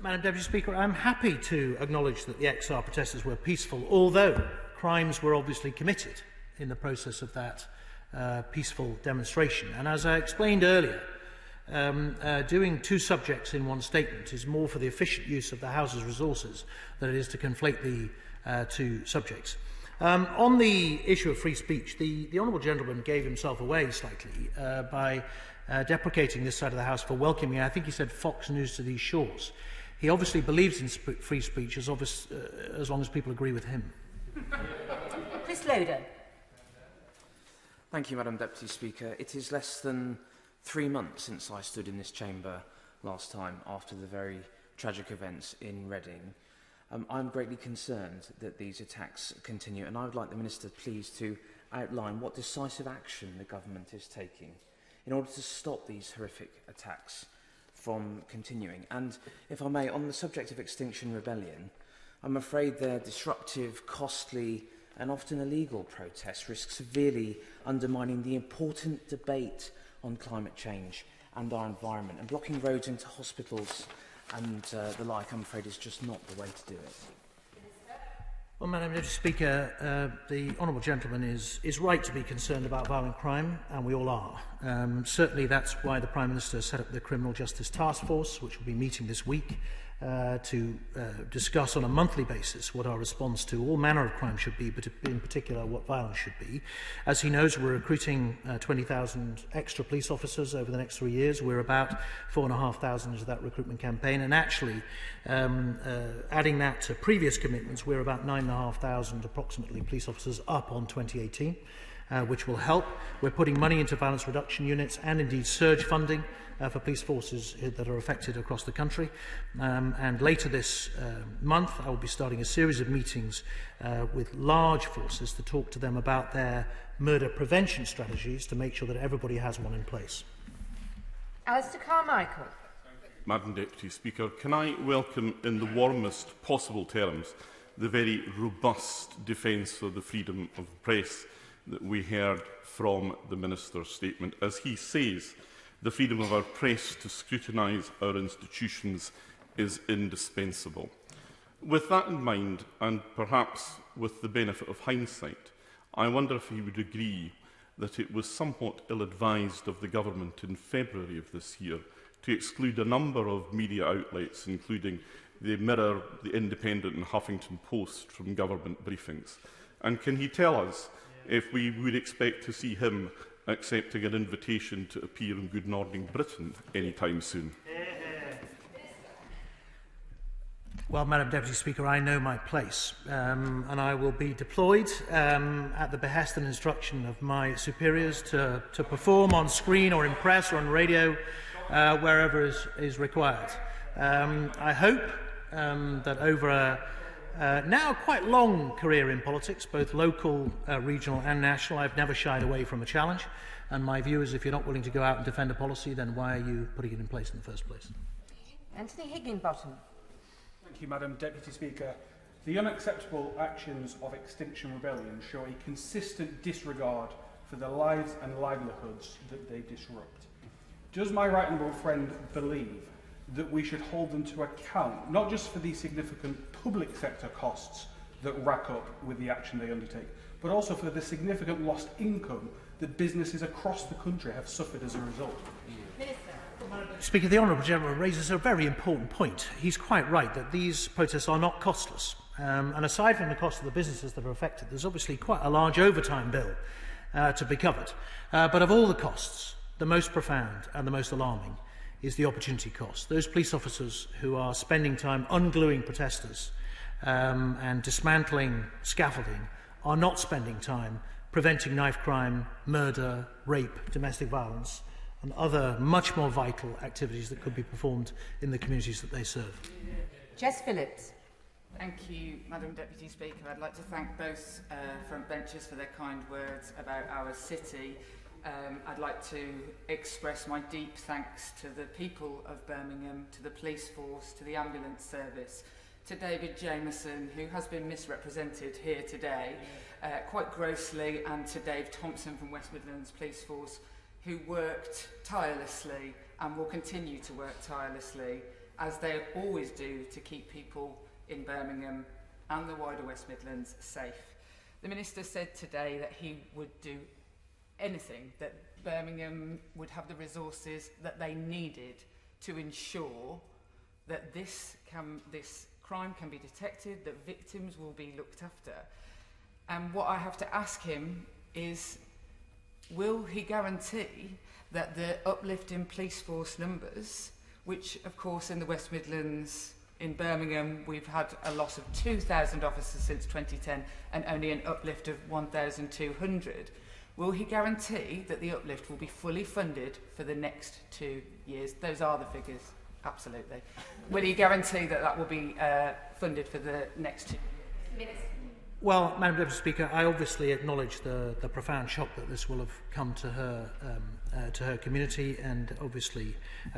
Madam Deputy Speaker, I'm happy to acknowledge that the XR protesters were peaceful, although crimes were obviously committed in the process of that peaceful demonstration. And as I explained earlier, doing two subjects in one statement is more for the efficient use of the House's resources than it is to conflate the two subjects. On the issue of free speech, the Honourable Gentleman gave himself away slightly by deprecating this side of the House for welcoming, I think he said, Fox News to these shores. He obviously believes in free speech as long as people agree with him. Chris Loder. Thank you, Madam Deputy Speaker. It is less than 3 months since I stood in this chamber last time after the very tragic events in Reading. I'm greatly concerned that these attacks continue, and I would like the Minister please to outline what decisive action the government is taking in order to stop these horrific attacks from continuing. And, if I may, on the subject of Extinction Rebellion, I'm afraid their disruptive, costly and often illegal protests risk severely undermining the important debate on climate change and our environment, and blocking roads into hospitals and the like, I'm afraid, is just not the way to do it. Well, Madam Deputy Speaker, the Honourable Gentleman is right to be concerned about violent crime, and we all are. Certainly that's why the Prime Minister set up the Criminal Justice Task Force, which will be meeting this week to discuss on a monthly basis what our response to all manner of crime should be, but in particular what violence should be. As he knows, we're recruiting 20,000 extra police officers over the next 3 years. We're about 4,500 into that recruitment campaign, and actually adding that to previous commitments, we're about 9,500 approximately police officers up on 2018, which will help. We're putting money into violence reduction units and indeed surge funding for police forces that are affected across the country. And later this month, I will be starting a series of meetings with large forces to talk to them about their murder prevention strategies to make sure that everybody has one in place. Alistair Carmichael. Madam Deputy Speaker, can I welcome in the warmest possible terms the very robust defence of the freedom of the press that we heard from the Minister's statement. As he says, the freedom of our press to scrutinise our institutions is indispensable. With that in mind, and perhaps with the benefit of hindsight, I wonder if he would agree that it was somewhat ill-advised of the Government in February of this year to exclude a number of media outlets, including the Mirror, the Independent and Huffington Post, from government briefings. And can he tell us if we would expect to see him accepting an invitation to appear in Good Morning Britain anytime soon? Well, Madam Deputy Speaker, I know my place, and I will be deployed at the behest and instruction of my superiors to perform on screen or in press or on radio wherever is required. I hope that over now quite long career in politics, both local, regional and national. I've never shied away from a challenge, and my view is if you're not willing to go out and defend a policy, then why are you putting it in place in the first place? Anthony Higginbottom. Thank you, Madam Deputy Speaker. The unacceptable actions of Extinction Rebellion show a consistent disregard for the lives and livelihoods that they disrupt. Does my right honourable friend believe that we should hold them to account, not just for the significant public sector costs that rack up with the action they undertake, but also for the significant lost income that businesses across the country have suffered as a result? Speaker, the Honourable Gentleman raises a very important point. He's quite right that these protests are not costless. And aside from the cost of the businesses that are affected, there's obviously quite a large overtime bill to be covered. But of all the costs, the most profound and the most alarming is the opportunity cost. Those police officers who are spending time ungluing protesters and dismantling scaffolding are not spending time preventing knife crime, murder, rape, domestic violence, and other much more vital activities that could be performed in the communities that they serve. Jess Phillips. Thank you, Madam Deputy Speaker. I'd like to thank both front benchers for their kind words about our city. I'd like to express my deep thanks to the people of Birmingham, to the police force, to the ambulance service, to David Jameson, who has been misrepresented here today quite grossly, and to Dave Thompson from West Midlands Police Force, who worked tirelessly and will continue to work tirelessly, as they always do, to keep people in Birmingham and the wider West Midlands safe. The Minister said today that he would do anything, that Birmingham would have the resources that they needed to ensure that this crime can be detected, that victims will be looked after. And what I have to ask him is, will he guarantee that the uplift in police force numbers, which of course in the West Midlands, in Birmingham, we've had a loss of 2,000 officers since 2010 and only an uplift of 1,200, will he guarantee that the uplift will be fully funded for the next 2 years? Those are the figures, absolutely. Will he guarantee that that will be funded for the next 2 years? Well, Madam Deputy Speaker, I obviously acknowledge the profound shock that this will have come to her community, and obviously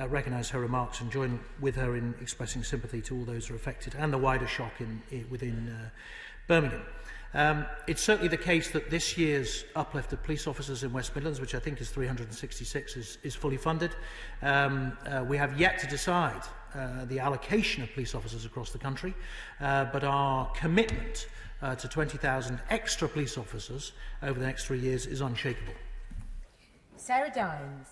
recognise her remarks and join with her in expressing sympathy to all those who are affected and the wider shock within Birmingham. It's certainly the case that this year's uplift of police officers in West Midlands, which I think is 366, is fully funded. We have yet to decide the allocation of police officers across the country, but our commitment to 20,000 extra police officers over the next 3 years is unshakable. Sarah Dines.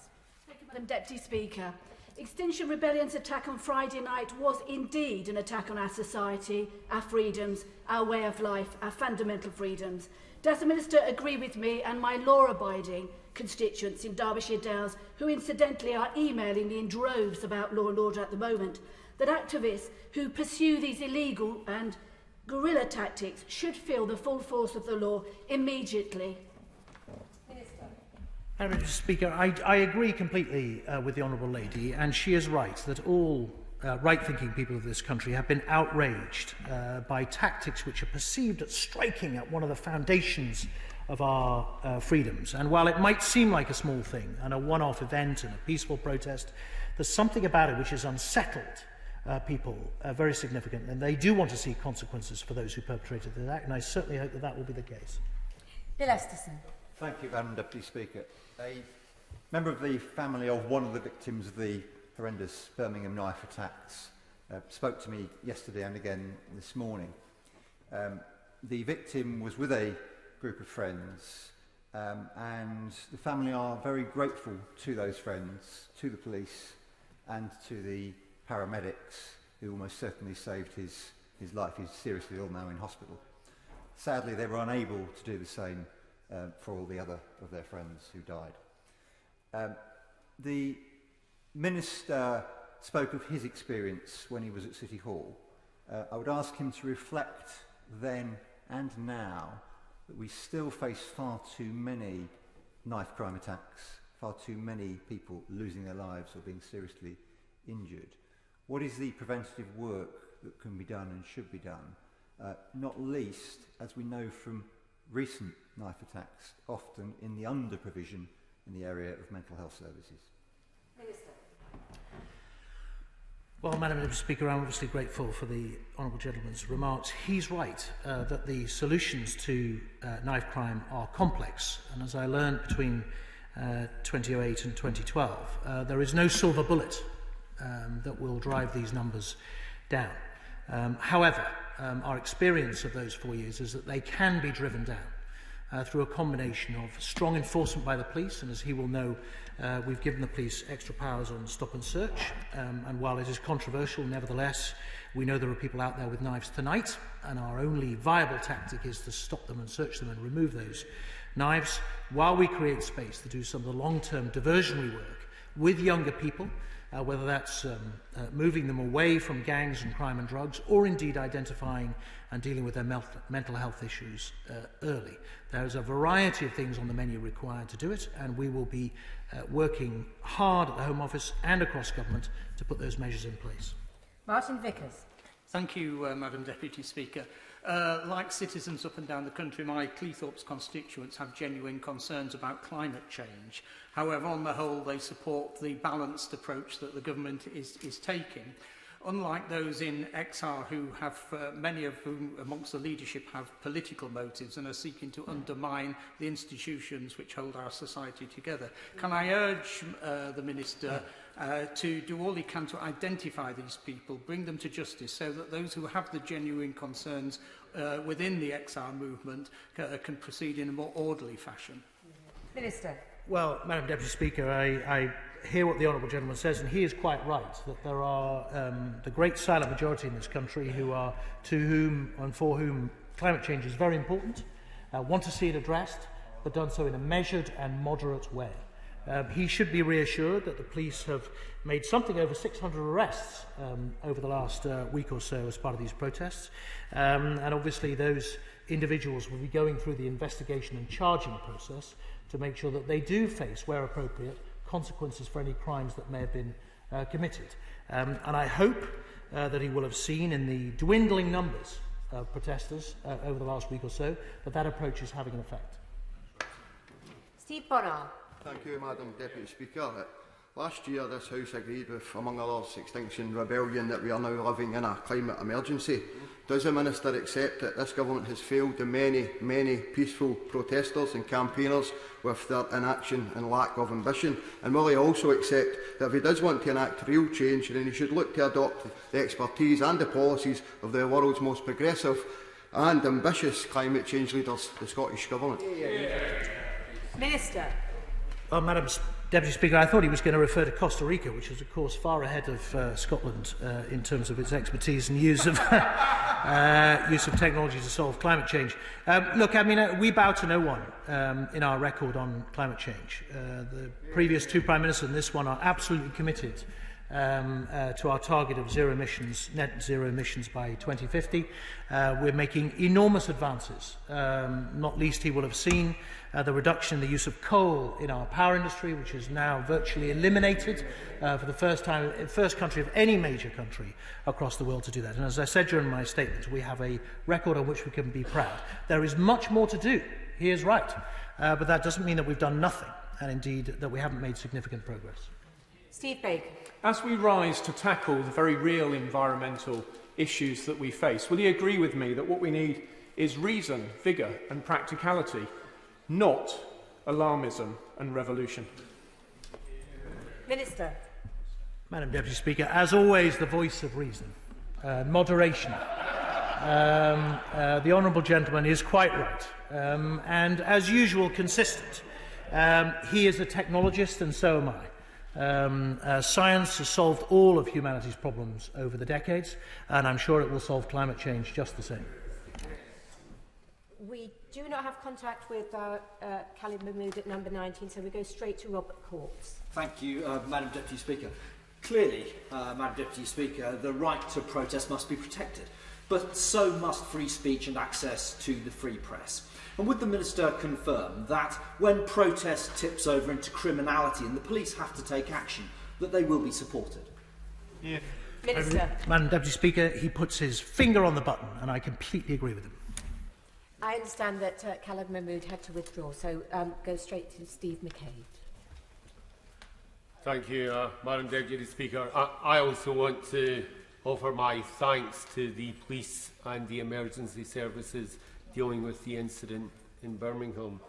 Thank you, Madam Deputy Speaker. Extinction Rebellion's attack on Friday night was indeed an attack on our society, our freedoms, our way of life, our fundamental freedoms. Does the Minister agree with me and my law-abiding constituents in Derbyshire Dales, who incidentally are emailing me in droves about law and order at the moment, that activists who pursue these illegal and guerrilla tactics should feel the full force of the law immediately? Madam Speaker, I agree completely with the Honourable Lady, and she is right that all right-thinking people of this country have been outraged by tactics which are perceived as striking at one of the foundations of our freedoms. And while it might seem like a small thing and a one-off event and a peaceful protest, there's something about it which has unsettled people very significant, and they do want to see consequences for those who perpetrated the act, and I certainly hope that that will be the case. Bill Esterson. Thank you, Madam Deputy Speaker. A member of the family of one of the victims of the horrendous Birmingham knife attacks spoke to me yesterday and again this morning. The victim was with a group of friends, and the family are very grateful to those friends, to the police and to the paramedics who almost certainly saved his life. He's seriously ill now in hospital. Sadly, they were unable to do the same for all the other of their friends who died. The Minister spoke of his experience when he was at City Hall. I would ask him to reflect then and now that we still face far too many knife crime attacks, far too many people losing their lives or being seriously injured. What is the preventative work that can be done and should be done? not least, as we know from recent knife attacks, often in the under-provision in the area of mental health services. Minister. Well, Madam Deputy Speaker, I'm obviously grateful for the honourable gentleman's remarks. He's right that the solutions to knife crime are complex, and as I learned between 2008 and 2012, there is no silver bullet that will drive these numbers down. However, our experience of those 4 years is that they can be driven down through a combination of strong enforcement by the police, and as he will know, we've given the police extra powers on stop and search, and while it is controversial, nevertheless, we know there are people out there with knives tonight, and our only viable tactic is to stop them and search them and remove those knives, while we create space to do some of the long-term diversionary work with younger people, whether that's moving them away from gangs and crime and drugs, or indeed identifying and dealing with their mental health issues early. There's a variety of things on the menu required to do it, and we will be working hard at the Home Office and across government to put those measures in place. Martin Vickers. Thank you, Madam Deputy Speaker. Like citizens up and down the country, my Cleethorpes constituents have genuine concerns about climate change. However, on the whole, they support the balanced approach that the government is taking. Unlike those in XR who have, many of whom amongst the leadership have political motives and are seeking to undermine the institutions which hold our society together, can I urge the Minister to do all he can to identify these people, bring them to justice, so that those who have the genuine concerns within the XR movement can proceed in a more orderly fashion? Minister. Well, Madam Deputy Speaker, I hear what the honourable gentleman says, and he is quite right that there are the great silent majority in this country who are, to whom and for whom climate change is very important, want to see it addressed, but done so in a measured and moderate way. He should be reassured that the police have made something over 600 arrests over the last week or so as part of these protests, and obviously those individuals will be going through the investigation and charging process to make sure that they do face, where appropriate, consequences for any crimes that may have been committed. And I hope that he will have seen in the dwindling numbers of protesters over the last week or so that that approach is having an effect. Steve Bonnar. Thank you, Madam Deputy Speaker. Last year, this House agreed with, among others, Extinction Rebellion, that we are now living in a climate emergency. Does the Minister accept that this government has failed the many peaceful protesters and campaigners with their inaction and lack of ambition? And will he also accept that if he does want to enact real change, then he should look to adopt the expertise and the policies of the world's most progressive and ambitious climate change leaders, the Scottish Government? Minister. Well, Madam Deputy Speaker, I thought he was going to refer to Costa Rica, which is, of course, far ahead of Scotland in terms of its expertise and use of technology to solve climate change. Look, I mean, we bow to no one in our record on climate change. The previous two Prime Ministers and this one are absolutely committed to our target of net zero emissions by 2050. We're making enormous advances. Not least, he will have seen the reduction in the use of coal in our power industry, which is now virtually eliminated for the first time, first country of any major country across the world to do that. And as I said during my statement, we have a record on which we can be proud. There is much more to do. He is right. But that doesn't mean that we've done nothing, and indeed that we haven't made significant progress. Steve Bacon. As we rise to tackle the very real environmental issues that we face, will you agree with me that what we need is reason, vigour and practicality, not alarmism and revolution? Minister. Madam Deputy Speaker, as always, the voice of reason, moderation. The honourable gentleman is quite right, and as usual, consistent. He is a technologist, and so am I. Science has solved all of humanity's problems over the decades, and I'm sure it will solve climate change just the same. We do not have contact with Khalid Mahmood at number 19, so we go straight to Robert Courts. Thank you, Madam Deputy Speaker. Clearly, Madam Deputy Speaker, the right to protest must be protected, but so must free speech and access to the free press. And would the Minister confirm that when protest tips over into criminality and the police have to take action, that they will be supported? Yeah. Minister. Madam Deputy Speaker, he puts his finger on the button, and I completely agree with him. I understand that Khaled Mahmood had to withdraw, so go straight to Steve McCabe. Thank you, Madam Deputy Speaker. I also want to offer my thanks to the police and the emergency services dealing with the incident in Birmingham.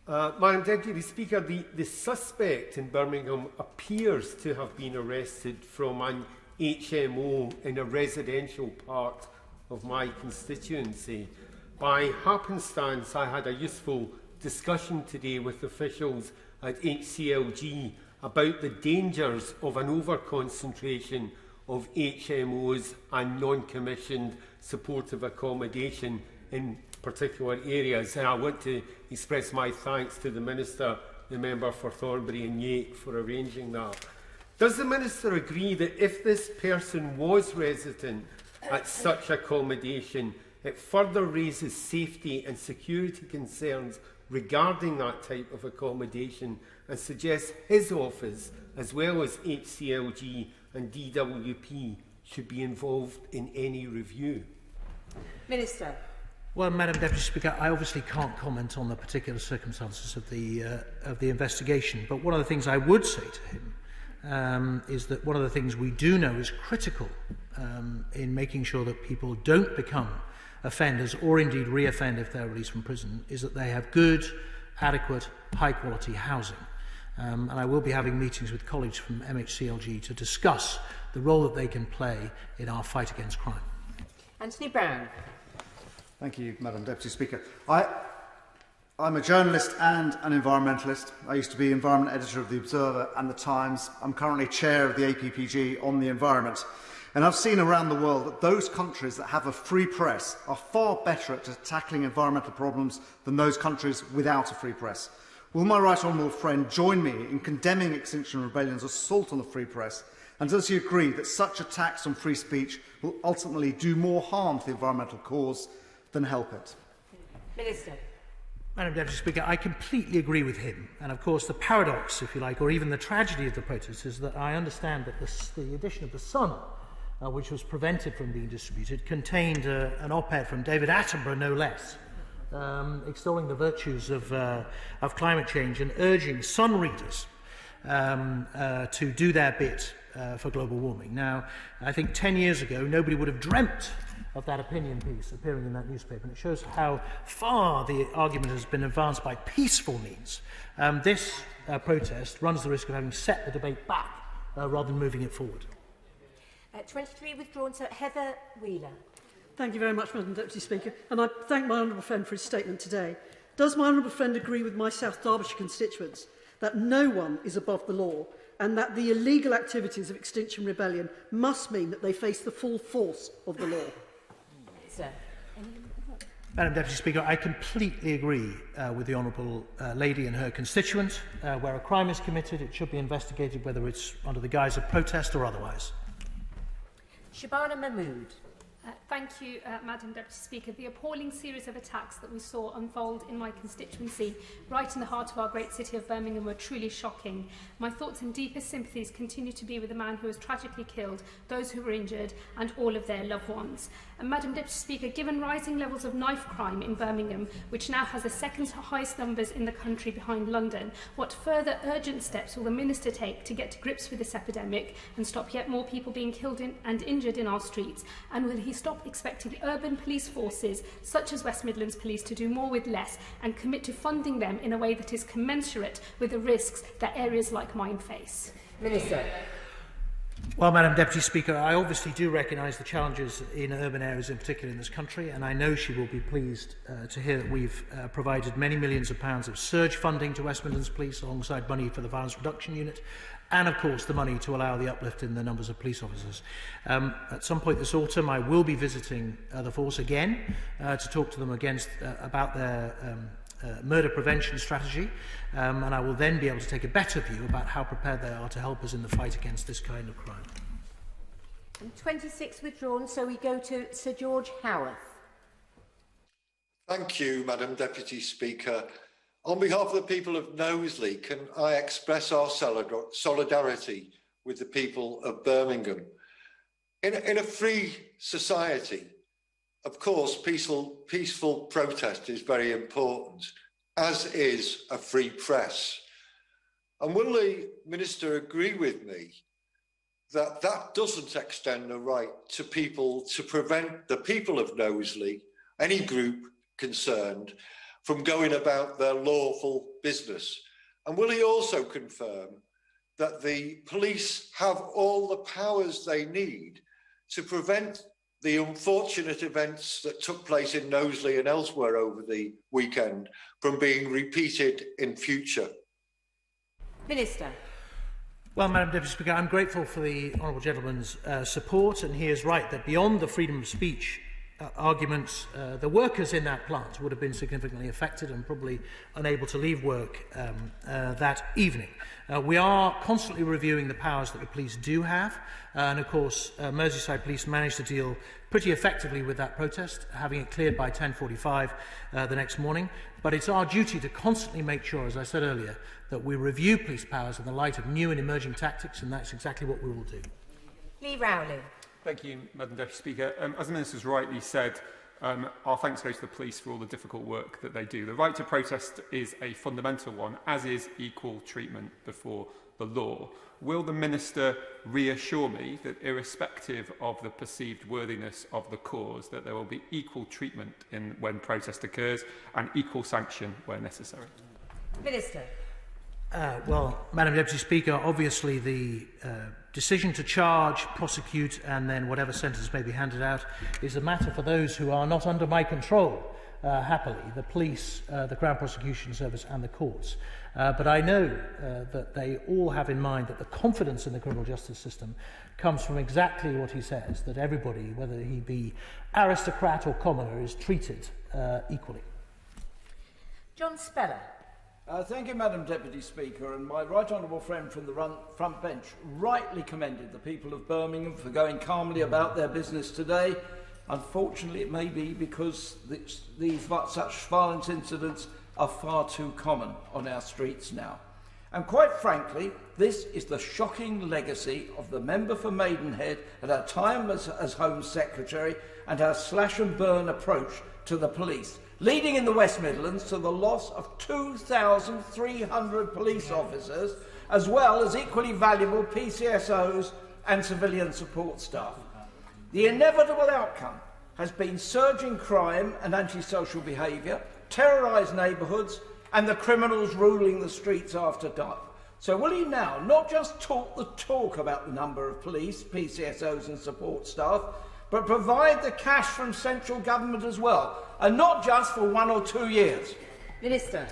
Madam Deputy Speaker, the suspect in Birmingham appears to have been arrested from an HMO in a residential part of my constituency. By happenstance, I had a useful discussion today with officials at HCLG about the dangers of an over-concentration of HMOs and non-commissioned supportive accommodation in particular areas. And I want to express my thanks to the Minister, the member for Thornbury and Yate, for arranging that. Does the Minister agree that if this person was resident at such accommodation, it further raises safety and security concerns regarding that type of accommodation and suggests his office, as well as HCLG and DWP, should be involved in any review? Minister. Well, Madam Deputy Speaker, I obviously can't comment on the particular circumstances of the investigation, but one of the things I would say to him is that one of the things we do know is critical in making sure that people don't become offenders or indeed re-offend if they're released from prison is that they have good, adequate, high-quality housing. And I will be having meetings with colleagues from MHCLG to discuss the role that they can play in our fight against crime. Anthony Brown. Thank you, Madam Deputy Speaker. I'm a journalist and an environmentalist. I used to be environment editor of The Observer and The Times. I'm currently chair of the APPG on the environment. And I've seen around the world that those countries that have a free press are far better at tackling environmental problems than those countries without a free press. Will my right honourable friend join me in condemning Extinction Rebellion's assault on the free press? And does he agree that such attacks on free speech will ultimately do more harm to the environmental cause than help it? Minister. Madam Deputy Speaker, I completely agree with him. And of course, the paradox, if you like, or even the tragedy of the protest is that I understand that the edition of The Sun, which was prevented from being distributed, contained an op-ed from David Attenborough, no less, extolling the virtues of climate change and urging Sun readers to do their bit for global warming. Now, I think 10 years ago, nobody would have dreamt of that opinion piece appearing in that newspaper, and it shows how far the argument has been advanced by peaceful means. This protest runs the risk of having set the debate back rather than moving it forward. 23 withdrawn, so Heather Wheeler. Thank you very much, Madam Deputy Speaker, and I thank my honourable friend for his statement today. Does my honourable friend agree with my South Derbyshire constituents that no one is above the law and that the illegal activities of Extinction Rebellion must mean that they face the full force of the law? Sir. Madam Deputy Speaker, I completely agree with the Honourable Lady and her constituent. Where a crime is committed, it should be investigated, whether it's under the guise of protest or otherwise. Shabana Mahmood. Thank you, Madam Deputy Speaker. The appalling series of attacks that we saw unfold in my constituency, right in the heart of our great city of Birmingham, were truly shocking. My thoughts and deepest sympathies continue to be with the man who was tragically killed, those who were injured, and all of their loved ones. And Madam Deputy Speaker, given rising levels of knife crime in Birmingham, which now has the second highest numbers in the country behind London, what further urgent steps will the Minister take to get to grips with this epidemic and stop yet more people being killed and injured in our streets? And will he stop expecting urban police forces, such as West Midlands Police, to do more with less and commit to funding them in a way that is commensurate with the risks that areas like mine face? Minister. Well, Madam Deputy Speaker, I obviously do recognise the challenges in urban areas in particular in this country, and I know she will be pleased to hear that we've provided many millions of pounds of surge funding to West Midlands Police alongside money for the Violence Reduction Unit and, of course, the money to allow the uplift in the numbers of police officers. At some point this autumn, I will be visiting the force again to talk to them about their murder prevention strategy, and I will then be able to take a better view about how prepared they are to help us in the fight against this kind of crime. And 26 withdrawn, so we go to Sir George Howarth. Thank you, Madam Deputy Speaker. On behalf of the people of Knowsley, can I express our solidarity with the people of Birmingham? In a free society, of course, peaceful protest is very important, as is a free press. And will the Minister agree with me that that doesn't extend the right to people to prevent the people of Knowsley, any group concerned, from going about their lawful business? And will he also confirm that the police have all the powers they need to prevent the unfortunate events that took place in Knowsley and elsewhere over the weekend from being repeated in future? Minister. Well, Madam Deputy Speaker, I'm grateful for the honourable gentleman's support, and he is right that beyond the freedom of speech arguments, the workers in that plant would have been significantly affected and probably unable to leave work that evening. We are constantly reviewing the powers that the police do have, and of course Merseyside Police managed to deal pretty effectively with that protest, having it cleared by 10:45 the next morning. But it's our duty to constantly make sure, as I said earlier, that we review police powers in the light of new and emerging tactics, and that's exactly what we will do. Lee Rowley. Thank you, Madam Deputy Speaker. As the Minister's rightly said, our thanks go to the police for all the difficult work that they do. The right to protest is a fundamental one, as is equal treatment before the law. Will the Minister reassure me that, irrespective of the perceived worthiness of the cause, that there will be equal treatment when protest occurs and equal sanction where necessary? Minister. Well, Madam Deputy Speaker, obviously the decision to charge, prosecute and then whatever sentence may be handed out is a matter for those who are not under my control, happily, the police, the Crown Prosecution Service and the courts. But I know that they all have in mind that the confidence in the criminal justice system comes from exactly what he says, that everybody, whether he be aristocrat or commoner, is treated equally. John Speller. Thank you, Madam Deputy Speaker, and my right honourable friend from the front bench rightly commended the people of Birmingham for going calmly about their business today. Unfortunately, it may be because such violent incidents are far too common on our streets now. And quite frankly, this is the shocking legacy of the member for Maidenhead at our time as Home Secretary and our slash and burn approach to the police, leading in the West Midlands to the loss of 2,300 police officers, as well as equally valuable PCSOs and civilian support staff. The inevitable outcome has been surging crime and antisocial behaviour, terrorised neighbourhoods, and the criminals ruling the streets after dark. So will he now not just talk the talk about the number of police, PCSOs and support staff, but provide the cash from central government as well, and not just for 1 or 2 years? Minister.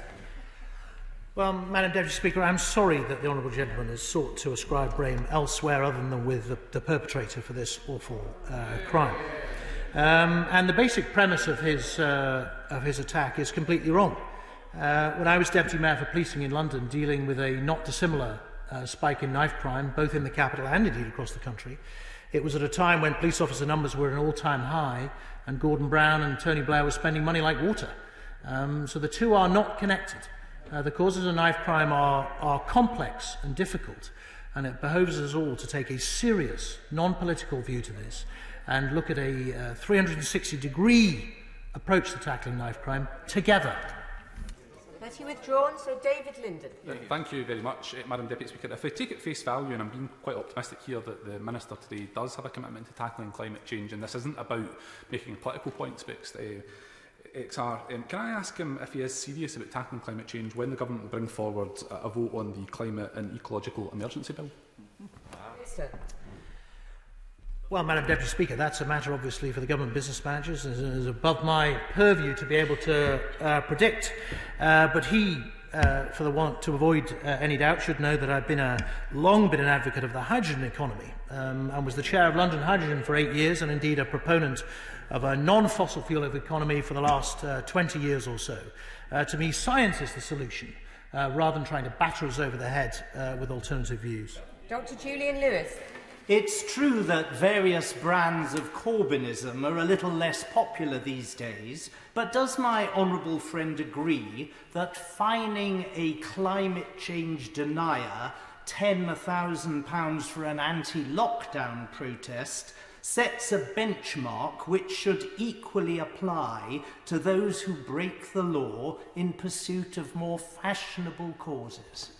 Well, Madam Deputy Speaker, I'm sorry that the honourable gentleman has sought to ascribe blame elsewhere other than with the perpetrator for this awful crime. And the basic premise of his attack is completely wrong. When I was Deputy Mayor for Policing in London, dealing with a not dissimilar spike in knife crime, both in the capital and indeed across the country, it was at a time when police officer numbers were at an all-time high and Gordon Brown and Tony Blair were spending money like water. So the two are not connected. The causes of knife crime are complex and difficult, and it behoves us all to take a serious, non-political view to this and look at a 360-degree approach to tackling knife crime together. Has he withdrawn? So David Linden. Thank you very much, Madam Deputy Speaker. If we take it face value, and I'm being quite optimistic here that the Minister today does have a commitment to tackling climate change, and this isn't about making political points, but XR, can I ask him if he is serious about tackling climate change when the government will bring forward a vote on the Climate and Ecological Emergency Bill? Well, Madam Deputy Speaker, that's a matter obviously for the government business managers. It is above my purview to be able to predict. But he, to avoid any doubt, should know that I've long been an advocate of the hydrogen economy and was the chair of London Hydrogen for 8 years, and indeed a proponent of a non-fossil fuel economy for the last 20 years or so. To me, science is the solution, rather than trying to batter us over the head with alternative views. Dr. Julian Lewis. It's true that various brands of Corbynism are a little less popular these days, but does my honourable friend agree that fining a climate change denier £10,000 for an anti-lockdown protest sets a benchmark which should equally apply to those who break the law in pursuit of more fashionable causes?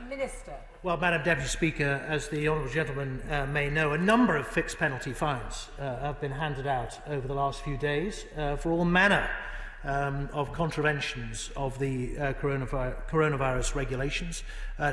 Minister. Well, Madam Deputy Speaker, as the honourable gentleman may know, a number of fixed penalty fines have been handed out over the last few days for all manner of contraventions of the coronavirus regulations.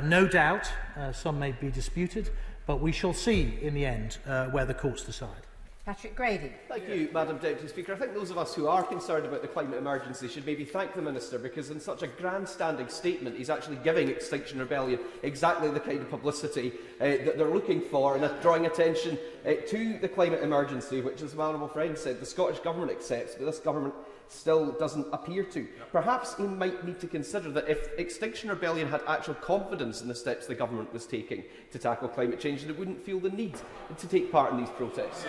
No doubt some may be disputed, but we shall see in the end where the courts decide. Patrick Grady. Thank you, Madam Deputy Speaker. I think those of us who are concerned about the climate emergency should maybe thank the Minister, because in such a grandstanding statement he's actually giving Extinction Rebellion exactly the kind of publicity that they're looking for, and drawing attention to the climate emergency, which, as my honourable friend said, the Scottish Government accepts, but this Government still doesn't appear to. Perhaps he might need to consider that if Extinction Rebellion had actual confidence in the steps the Government was taking to tackle climate change, then it wouldn't feel the need to take part in these protests.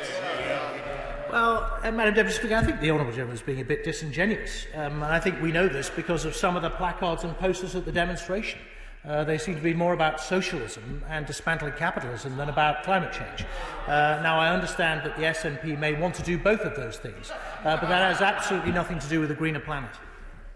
Well, Madam Deputy Speaker, I think the honourable gentleman is being a bit disingenuous. And I think we know this because of some of the placards and posters at the demonstration. They seem to be more about socialism and dismantling capitalism than about climate change. Now, I understand that the SNP may want to do both of those things, but that has absolutely nothing to do with a greener planet.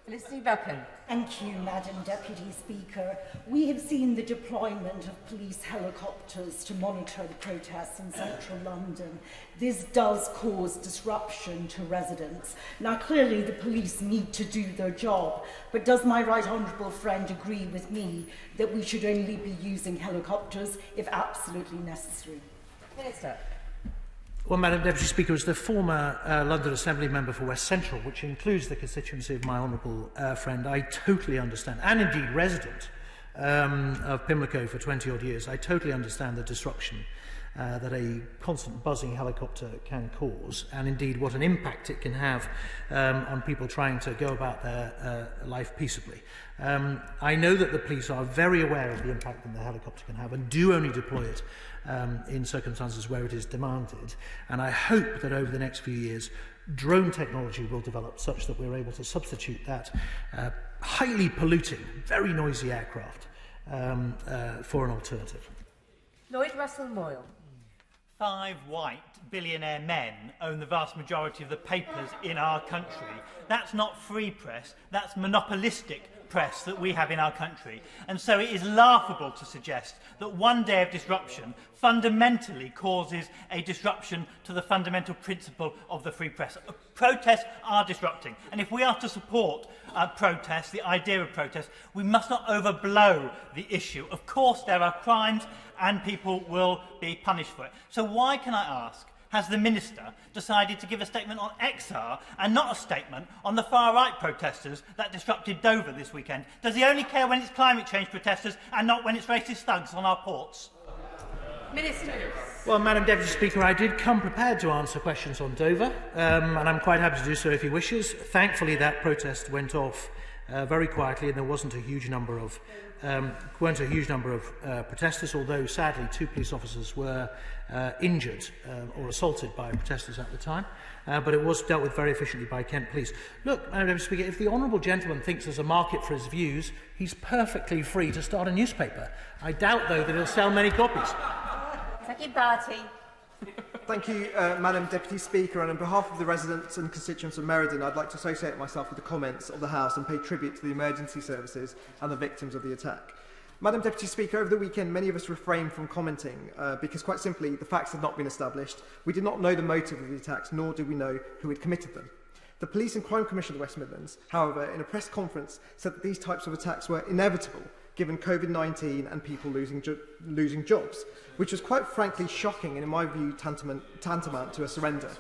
Felicity Buchan. Thank you, Madam Deputy Speaker. We have seen the deployment of police helicopters to monitor the protests in central London. This does cause disruption to residents. Now, clearly the police need to do their job, but does my right honourable friend agree with me that we should only be using helicopters if absolutely necessary? Minister. Well, Madam Deputy Speaker, as the former London Assembly member for West Central, which includes the constituency of my honourable friend, I totally understand, and indeed resident of Pimlico for 20-odd years, I totally understand the disruption that a constant buzzing helicopter can cause, and indeed what an impact it can have on people trying to go about their life peaceably. I know that the police are very aware of the impact that the helicopter can have and do only deploy it in circumstances where it is demanded, and I hope that over the next few years drone technology will develop such that we're able to substitute that highly polluting, very noisy aircraft for an alternative. Lloyd Russell Moyle. 5 white billionaire men own the vast majority of the papers in our country. That's not free press, that's monopolistic press that we have in our country. And so it is laughable to suggest that one day of disruption fundamentally causes a disruption to the fundamental principle of the free press. Protests are disrupting, and if we are to support protests, the idea of protests, we must not overblow the issue. Of course there are crimes and people will be punished for it. So why, can I ask, has the Minister decided to give a statement on XR and not a statement on the far-right protesters that disrupted Dover this weekend? Does he only care when it's climate change protesters and not when it's racist thugs on our ports? Minister. Well, Madam Deputy Speaker, I did come prepared to answer questions on Dover, and I'm quite happy to do so if he wishes. Thankfully, that protest went off very quietly, and there wasn't a huge number of protesters, although sadly 2 police officers were injured or assaulted by protesters at the time. But it was dealt with very efficiently by Kent Police. Look, Madam Deputy Speaker, if the honourable gentleman thinks there's a market for his views, he's perfectly free to start a newspaper. I doubt, though, that he'll sell many copies. Thank you, Madam Deputy Speaker, and on behalf of the residents and constituents of Meriden, I'd like to associate myself with the comments of the House and pay tribute to the emergency services and the victims of the attack. Madam Deputy Speaker, over the weekend many of us refrained from commenting because, quite simply, the facts had not been established. We did not know the motive of the attacks, nor did we know who had committed them. The Police and Crime Commission of the West Midlands, however, in a press conference said that these types of attacks were inevitable given COVID-19 and people losing jobs, which was quite frankly shocking and, in my view, tantamount to a surrender.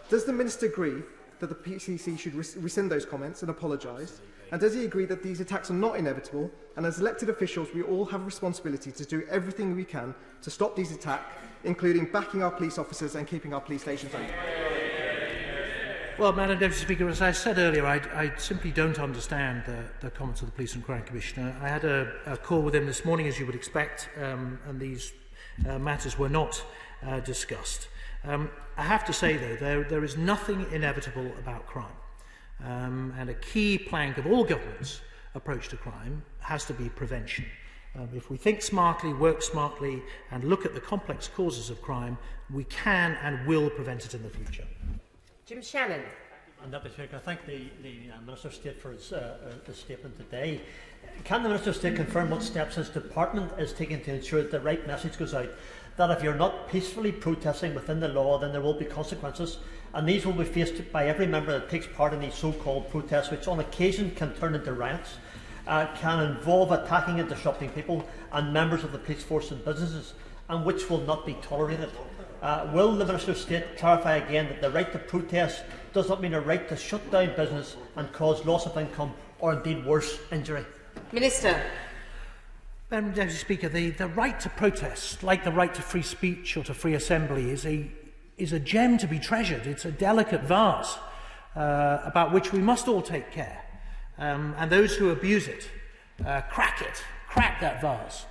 Does the Minister agree that the PCC should rescind those comments and apologise? And does he agree that these attacks are not inevitable, and as elected officials we all have a responsibility to do everything we can to stop these attacks, including backing our police officers and keeping our police stations open? Well, Madam Deputy Speaker, as I said earlier, I simply don't understand the comments of the Police and Crime Commissioner. I had a call with him this morning, as you would expect, and these matters were not discussed. I have to say, though, there is nothing inevitable about crime. And a key plank of all governments' approach to crime has to be prevention. If we think smartly, work smartly, and look at the complex causes of crime, we can and will prevent it in the future. Jim Shannon. And Deputy Speaker, I thank the Minister of State for his statement today. Can the Minister of State confirm what steps his department is taking to ensure that the right message goes out, that if you're not peacefully protesting within the law, then there will be consequences, and these will be faced by every member that takes part in these so-called protests, which on occasion can turn into riots, can involve attacking and disrupting people and members of the police force and businesses, and which will not be tolerated. Will the Minister of State clarify again that the right to protest does not mean a right to shut down business and cause loss of income or indeed worse, injury? Minister. Madam Deputy Speaker, the right to protest, like the right to free speech or to free assembly, is a gem to be treasured. It's a delicate vase about which we must all take care. And those who abuse it, crack that vase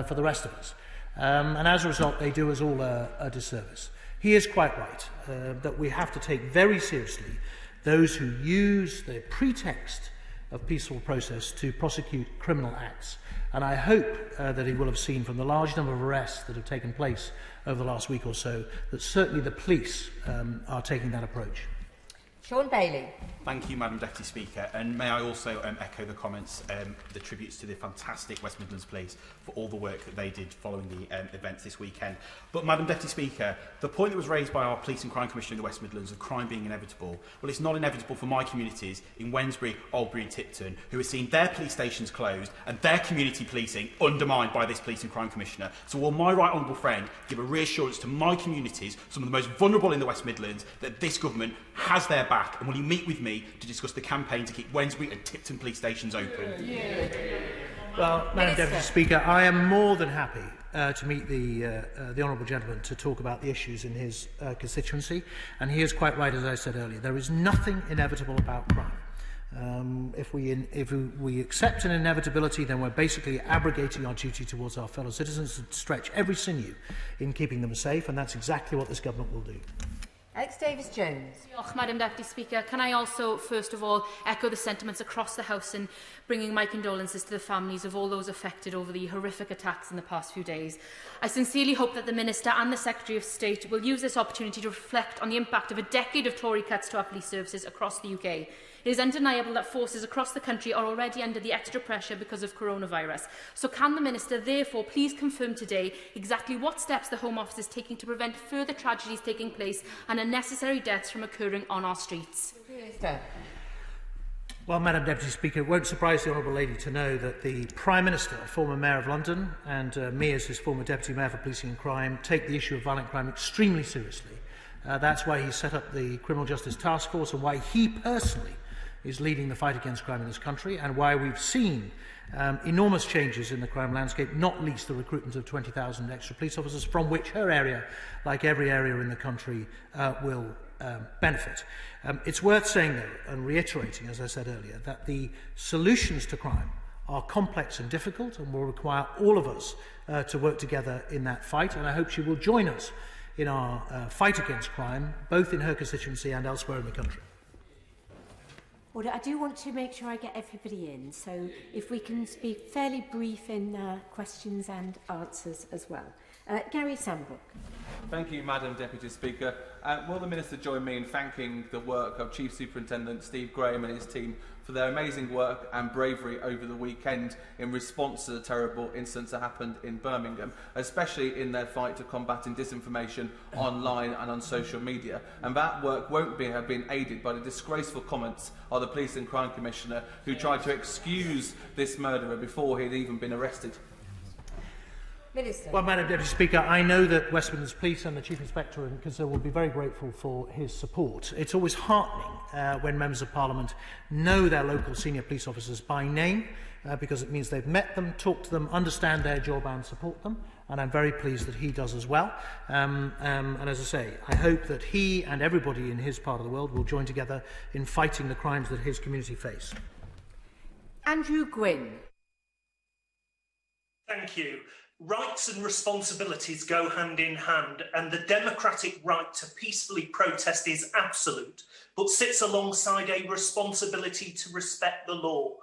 for the rest of us. And as a result, they do us all a disservice. He is quite right that we have to take very seriously those who use the pretext of peaceful process to prosecute criminal acts. And I hope that he will have seen from the large number of arrests that have taken place over the last week or so that certainly the police are taking that approach. Sean Bailey. Thank you, Madam Deputy Speaker, and may I also echo the comments, the tributes to the fantastic West Midlands Police for all the work that they did following the events this weekend. But, Madam Deputy Speaker, the point that was raised by our Police and Crime Commissioner in the West Midlands of crime being inevitable, well, it's not inevitable for my communities in Wednesbury, Albury and Tipton, who have seen their police stations closed and their community policing undermined by this Police and Crime Commissioner. So will my right honourable friend give a reassurance to my communities, some of the most vulnerable in the West Midlands, that this government has their back, and will he meet with me to discuss the campaign to keep Wednesbury and Tipton police stations open? Yeah. Well, Madam Deputy Speaker, I am more than happy to meet the honourable gentleman to talk about the issues in his constituency, and he is quite right, as I said earlier. There is nothing inevitable about crime. If we accept an inevitability, then we're basically abrogating our duty towards our fellow citizens to stretch every sinew in keeping them safe, and that's exactly what this government will do. Alex Davis-Jones. Madam Deputy Speaker. Can I also, first of all, echo the sentiments across the House in bringing my condolences to the families of all those affected over the horrific attacks in the past few days. I sincerely hope that the Minister and the Secretary of State will use this opportunity to reflect on the impact of a decade of Tory cuts to our police services across the UK. It is undeniable that forces across the country are already under the extra pressure because of coronavirus. So can the Minister therefore please confirm today exactly what steps the Home Office is taking to prevent further tragedies taking place and unnecessary deaths from occurring on our streets? Minister. Well, Madam Deputy Speaker, it won't surprise the Honourable Lady to know that the Prime Minister, former Mayor of London, and me as his former Deputy Mayor for Policing and Crime, take the issue of violent crime extremely seriously. That's why he set up the Criminal Justice Task Force and why he personally is leading the fight against crime in this country, and why we've seen enormous changes in the crime landscape, not least the recruitment of 20,000 extra police officers, from which her area, like every area in the country, will benefit. It's worth saying, though, and reiterating, as I said earlier, that the solutions to crime are complex and difficult and will require all of us to work together in that fight, and I hope she will join us in our fight against crime, both in her constituency and elsewhere in the country. Order. I do want to make sure I get everybody in, so if we can be fairly brief in questions and answers as well. Gary Sandbrook. Thank you, Madam Deputy Speaker. Will the Minister join me in thanking the work of Chief Superintendent Steve Graham and his team for their amazing work and bravery over the weekend in response to the terrible incidents that happened in Birmingham, especially in their fight to combating disinformation online and on social media. And that work won't have been aided by the disgraceful comments of the Police and Crime Commissioner, who tried to excuse this murderer before he'd even been arrested. Minister. Well, Madam Deputy Speaker, I know that West Midlands Police and the Chief Inspector and Consular will be very grateful for his support. It's always heartening when Members of Parliament know their local senior police officers by name, because it means they've met them, talked to them, understand their job and support them, and I'm very pleased that he does as well. And as I say, I hope that he and everybody in his part of the world will join together in fighting the crimes that his community face. Andrew Gwynn. Thank you. Rights and responsibilities go hand in hand, and the democratic right to peacefully protest is absolute, but sits alongside a responsibility to respect the law.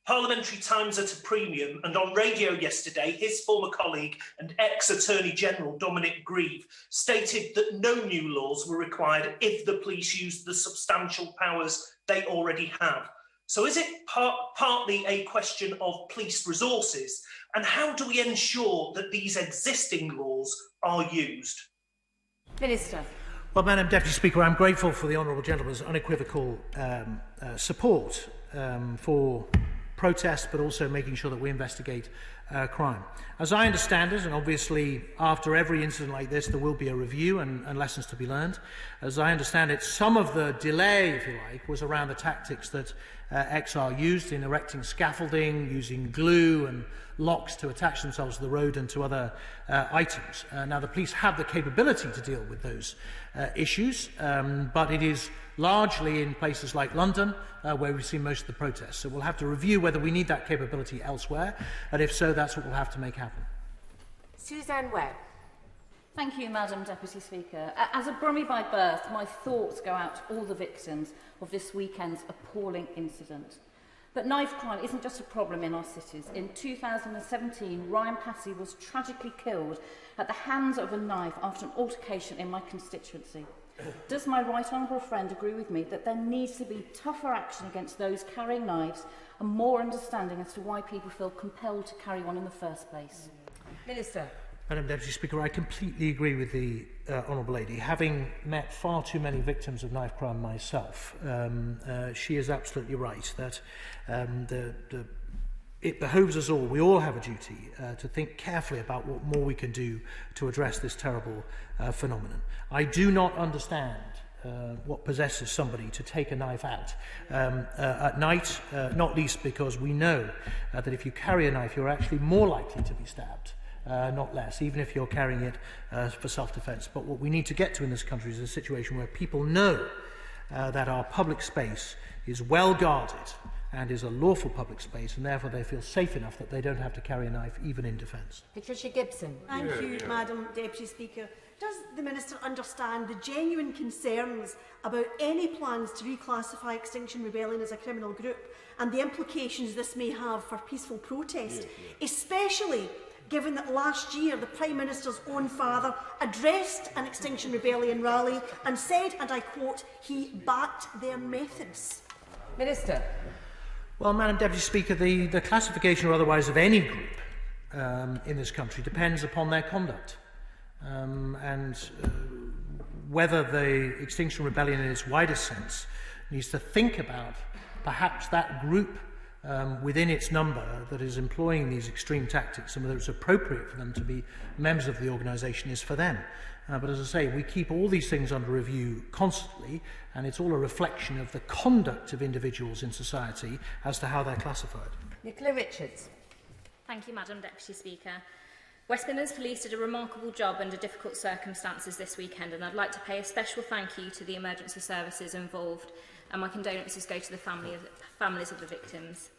Parliamentary time's at a premium, and on radio yesterday, his former colleague and ex-Attorney General Dominic Grieve stated that no new laws were required if the police used the substantial powers they already have. So is it partly a question of police resources, and how do we ensure that these existing laws are used? Minister. Well, Madam Deputy Speaker, I'm grateful for the honourable gentleman's unequivocal support for protest, but also making sure that we investigate crime. As I understand it, and obviously after every incident like this there will be a review and lessons to be learned, as I understand it, some of the delay, if you like, was around the tactics that XR used in erecting scaffolding, using glue and locks to attach themselves to the road and to other items. Now, the police have the capability to deal with those issues, but it is largely in places like London where we've seen most of the protests. So we'll have to review whether we need that capability elsewhere, and if so, that's what we'll have to make happen. Suzanne Webb. Thank you, Madam Deputy Speaker. As a Brummie by birth, my thoughts go out to all the victims of this weekend's appalling incident. But knife crime isn't just a problem in our cities. In 2017, Ryan Passy was tragically killed at the hands of a knife after an altercation in my constituency. Does my right honourable friend agree with me that there needs to be tougher action against those carrying knives and more understanding as to why people feel compelled to carry one in the first place? Minister. Madam Deputy Speaker, I completely agree with the Honourable Lady. Having met far too many victims of knife crime myself, she is absolutely right that it behoves us all, we all have a duty to think carefully about what more we can do to address this terrible phenomenon. I do not understand what possesses somebody to take a knife out at night, not least because we know that if you carry a knife, you're actually more likely to be stabbed. Not less, even if you're carrying it for self-defence. But what we need to get to in this country is a situation where people know that our public space is well guarded and is a lawful public space, and therefore they feel safe enough that they don't have to carry a knife, even in defence. Patricia Gibson. Thank you, Madam Deputy Speaker. Does the Minister understand the genuine concerns about any plans to reclassify Extinction Rebellion as a criminal group and the implications this may have for peaceful protest, especially given that last year the Prime Minister's own father addressed an Extinction Rebellion rally and said, and I quote, he backed their methods? Minister. Well, Madam Deputy Speaker, the classification or otherwise of any group in this country depends upon their conduct. Whether the Extinction Rebellion in its widest sense needs to think about perhaps that group within its number that is employing these extreme tactics, and whether it's appropriate for them to be members of the organisation is for them. But as I say, we keep all these things under review constantly, and it's all a reflection of the conduct of individuals in society as to how they're classified. Nicola Richards. Thank you, Madam Deputy Speaker. West Midlands Police did a remarkable job under difficult circumstances this weekend, and I'd like to pay a special thank you to the emergency services involved, and my condolences go to the families of the victims.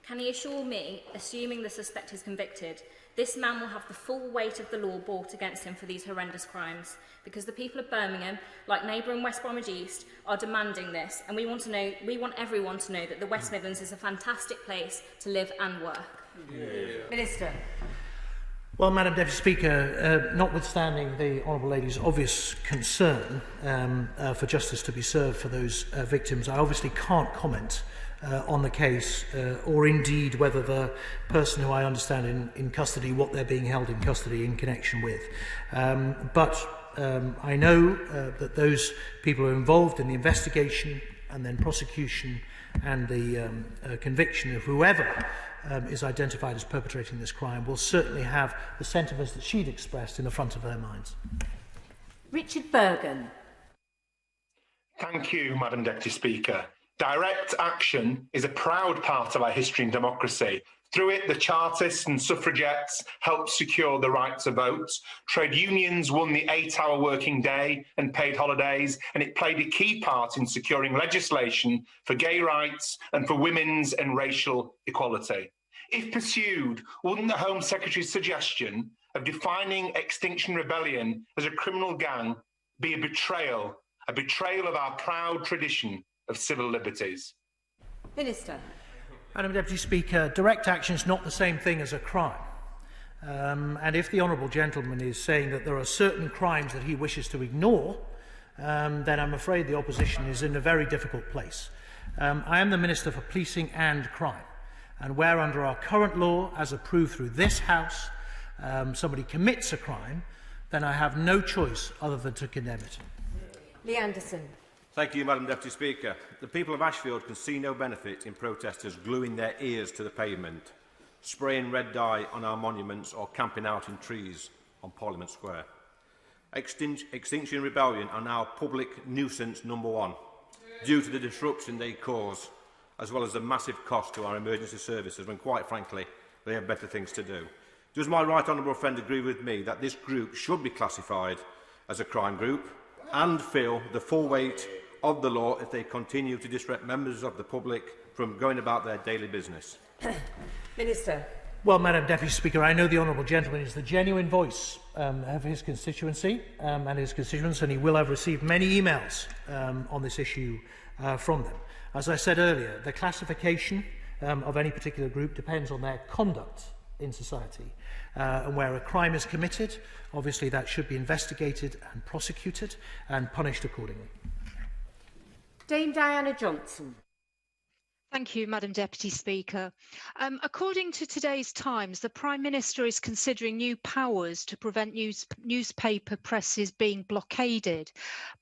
Can he assure me, assuming the suspect is convicted, this man will have the full weight of the law brought against him for these horrendous crimes? Because the people of Birmingham, like neighbouring West Bromwich East, are demanding this, and we want everyone to know that the West Midlands is a fantastic place to live and work. Minister. Well, Madam Deputy Speaker, notwithstanding the Honourable Lady's obvious concern for justice to be served for those victims, I obviously can't comment on the case or indeed whether the person who I understand in custody, what they're being held in custody in connection with. But I know that those people who are involved in the investigation and then prosecution and the conviction of whoever is identified as perpetrating this crime will certainly have the sentiments that she'd expressed in the front of their minds. Richard Bergen. Thank you, Madam Deputy Speaker. Direct action is a proud part of our history and democracy. Through it, the Chartists and suffragettes helped secure the right to vote. Trade unions won the 8-hour working day and paid holidays, and it played a key part in securing legislation for gay rights and for women's and racial equality. If pursued, wouldn't the Home Secretary's suggestion of defining Extinction Rebellion as a criminal gang be a betrayal of our proud tradition of civil liberties? Minister. Madam Deputy Speaker, direct action is not the same thing as a crime. And if the honourable gentleman is saying that there are certain crimes that he wishes to ignore, then I'm afraid the opposition is in a very difficult place. I am the Minister for Policing and Crime, and where under our current law, as approved through this House, somebody commits a crime, then I have no choice other than to condemn it. Lee Anderson. Thank you, Madam Deputy Speaker. The people of Ashfield can see no benefit in protesters gluing their ears to the pavement, spraying red dye on our monuments or camping out in trees on Parliament Square. Extinction Rebellion are now public nuisance #1 due to the disruption they cause, as well as the massive cost to our emergency services when, quite frankly, they have better things to do. Does my right honourable friend agree with me that this group should be classified as a crime group and feel the full weight of the law if they continue to disrupt members of the public from going about their daily business? Minister. Well, Madam Deputy Speaker, I know the honourable gentleman is the genuine voice of his constituency and his constituents, and he will have received many emails on this issue from them. As I said earlier, the classification of any particular group depends on their conduct in society. And where a crime is committed, obviously that should be investigated and prosecuted and punished accordingly. Dame Diana Johnson. Thank you, Madam Deputy Speaker. According to today's Times, the Prime Minister is considering new powers to prevent newspaper presses being blockaded.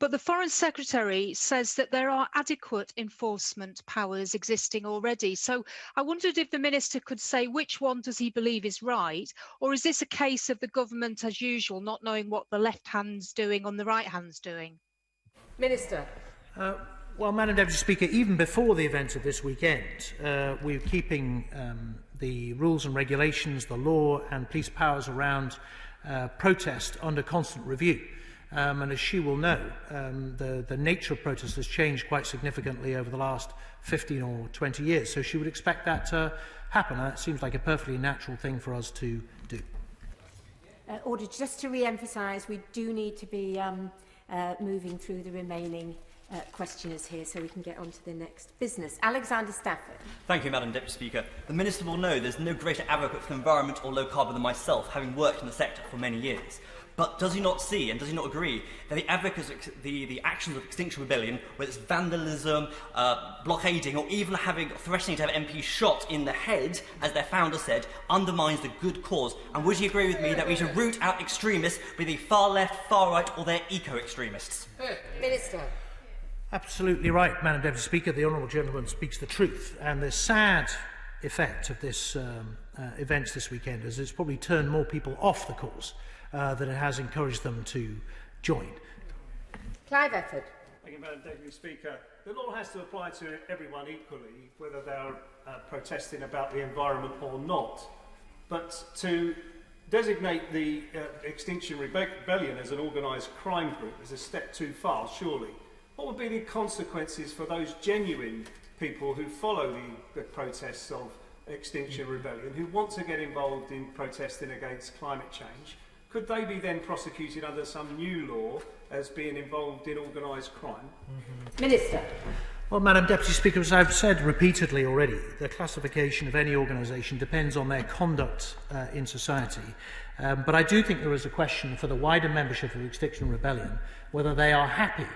But the Foreign Secretary says that there are adequate enforcement powers existing already. So I wondered if the Minister could say which one does he believe is right, or is this a case of the government, as usual, not knowing what the left hand's doing and the right hand's doing? Minister. Well, Madam Deputy Speaker, even before the events of this weekend, we're keeping the rules and regulations, the law and police powers around protest under constant review. And as she will know, the nature of protest has changed quite significantly over the last 15 or 20 years. So she would expect that to happen. And that seems like a perfectly natural thing for us to do. Order, just to re-emphasise, we do need to be moving through the remaining questioners here so we can get on to the next business. Alexander Stafford. Thank you, Madam Deputy Speaker. The Minister will know there's no greater advocate for the environment or low carbon than myself, having worked in the sector for many years. But does he not see and does he not agree that the advocates, the actions of Extinction Rebellion, whether it's vandalism, blockading, or even threatening to have MPs shot in the head, as their founder said, undermines the good cause? And would you agree with me that we should root out extremists, be they far left, far right, or they're eco-extremists? Minister. Absolutely right, Madam Deputy Speaker. The honourable gentleman speaks the truth. And the sad effect of this events this weekend is it's probably turned more people off the cause than it has encouraged them to join. Clive Efford. Thank you, Madam Deputy Speaker. The law has to apply to everyone equally, whether they're protesting about the environment or not. But to designate the Extinction Rebellion as an organised crime group is a step too far, surely. What would be the consequences for those genuine people who follow the protests of Extinction Rebellion, who want to get involved in protesting against climate change? Could they be then prosecuted under some new law as being involved in organised crime? Minister. Well, Madam Deputy Speaker, as I've said repeatedly already, the classification of any organisation depends on their conduct in society. But I do think there is a question for the wider membership of Extinction Rebellion whether they are happy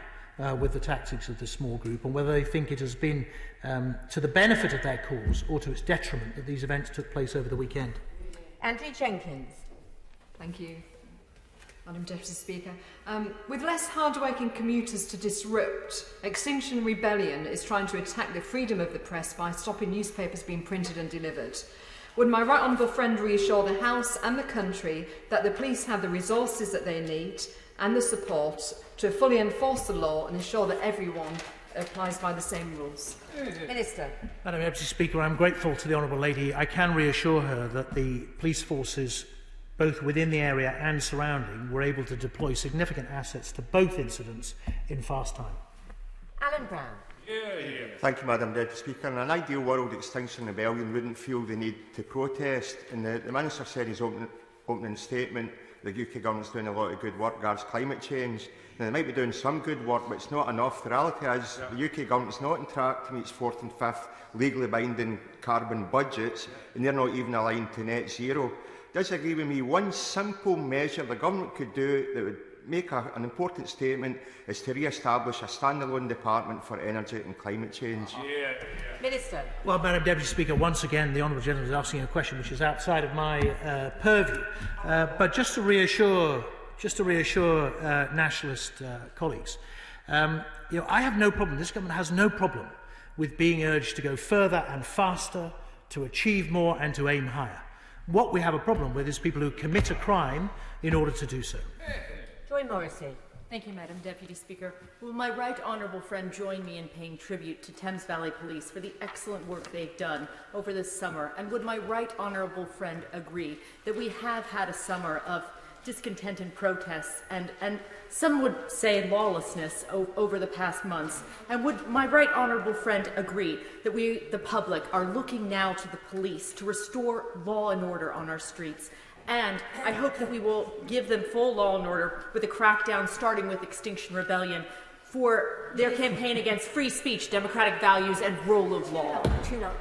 with the tactics of this small group and whether they think it has been to the benefit of their cause or to its detriment that these events took place over the weekend. Andrew Jenkins. Thank you, Madam Deputy Speaker. With less hard-working commuters to disrupt, Extinction Rebellion is trying to attack the freedom of the press by stopping newspapers being printed and delivered. Would my right honourable friend reassure the House and the country that the police have the resources that they need and the support to fully enforce the law and ensure that everyone applies by the same rules? Minister. Madam Deputy Speaker, I'm grateful to the Honourable Lady. I can reassure her that the police forces, both within the area and surrounding, were able to deploy significant assets to both incidents in fast time. Alan Brown. Thank you, Madam Deputy Speaker. In an ideal world, Extinction Rebellion wouldn't feel the need to protest. And the Minister said in his opening statement, the UK government's doing a lot of good work regards climate change. Now, they might be doing some good work, but it's not enough. The reality is the UK government's not on track to meet its 4th and 5th legally binding carbon budgets, and they're not even aligned to net zero. Disagree with me, one simple measure the government could do that would make an important statement is to re-establish a standalone department for energy and climate change. Minister. Well, Madam Deputy Speaker, once again, the honourable gentleman is asking a question which is outside of my purview. But just to reassure nationalist colleagues, I have no problem, this government has no problem with being urged to go further and faster, to achieve more and to aim higher. What we have a problem with is people who commit a crime in order to do so. Joy Morrissey. Thank you, Madam Deputy Speaker. Will my right honourable friend join me in paying tribute to Thames Valley Police for the excellent work they've done over this summer? And would my right honourable friend agree that we have had a summer of discontent and protests and some would say lawlessness over the past months? And would my right honourable friend agree that we, the public, are looking now to the police to restore law and order on our streets? And I hope that we will give them full law and order with a crackdown starting with Extinction Rebellion for their campaign against free speech, democratic values and rule of law.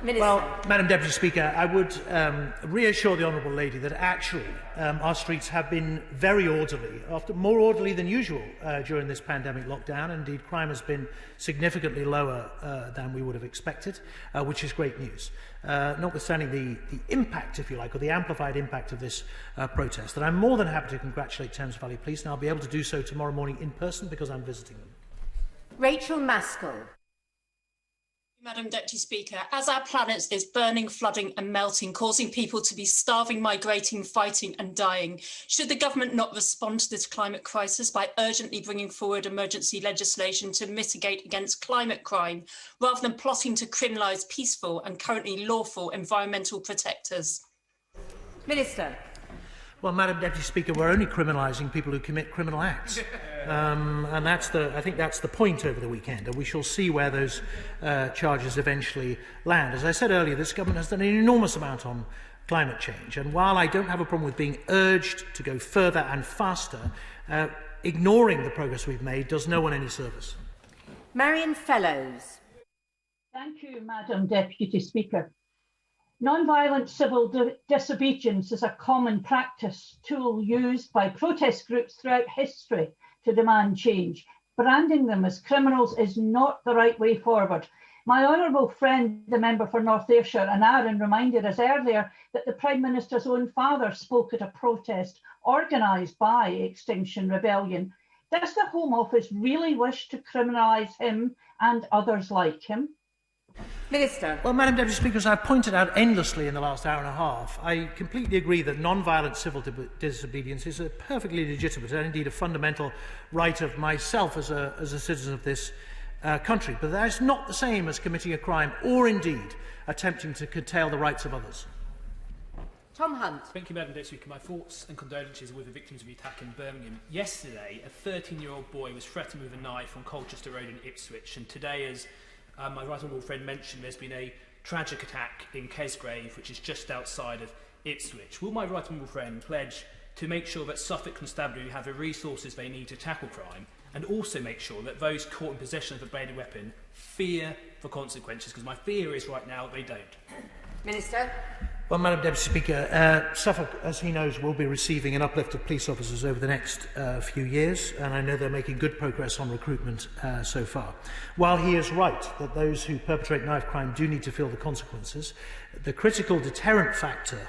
Well, Madam Deputy Speaker, I would reassure the honourable lady that actually our streets have been very orderly, often more orderly than usual during this pandemic lockdown. Indeed, crime has been significantly lower than we would have expected, which is great news. Notwithstanding the impact, if you like, or the amplified impact of this protest, and I'm more than happy to congratulate Thames Valley Police, and I'll be able to do so tomorrow morning in person because I'm visiting them. Rachel Maskell. Madam Deputy Speaker, as our planet is burning, flooding and melting, causing people to be starving, migrating, fighting and dying, should the government not respond to this climate crisis by urgently bringing forward emergency legislation to mitigate against climate crime, rather than plotting to criminalise peaceful and currently lawful environmental protectors? Minister. Well, Madam Deputy Speaker, we're only criminalising people who commit criminal acts. And I think that's the point over the weekend, and we shall see where those charges eventually land. As I said earlier, this government has done an enormous amount on climate change, and while I don't have a problem with being urged to go further and faster, ignoring the progress we've made does no one any service. Marion Fellows. Thank you, Madam Deputy Speaker. Non-violent civil disobedience is a common practice tool used by protest groups throughout history to demand change. Branding them as criminals is not the right way forward. My honourable friend, the member for North Ayrshire, and Aaron, reminded us earlier that the Prime Minister's own father spoke at a protest organised by Extinction Rebellion. Does the Home Office really wish to criminalise him and others like him? Minister. Well, Madam Deputy Speaker, as I've pointed out endlessly in the last hour and a half, I completely agree that non-violent civil disobedience is a perfectly legitimate and indeed a fundamental right of myself as a citizen of this country. But that is not the same as committing a crime or indeed attempting to curtail the rights of others. Tom Hunt. Thank you, Madam Deputy Speaker. My thoughts and condolences are with the victims of the attack in Birmingham. Yesterday, a 13-year-old boy was threatened with a knife on Colchester Road in Ipswich, and today, as my right honourable friend mentioned, there's been a tragic attack in Kesgrave, which is just outside of Ipswich. Will my right honourable friend pledge to make sure that Suffolk Constabulary have the resources they need to tackle crime, and also make sure that those caught in possession of a bladed weapon fear for consequences? Because my fear is right now they don't. Minister. Well, Madam Deputy Speaker, Suffolk, as he knows, will be receiving an uplift of police officers over the next few years, and I know they're making good progress on recruitment so far. While he is right that those who perpetrate knife crime do need to feel the consequences, the critical deterrent factor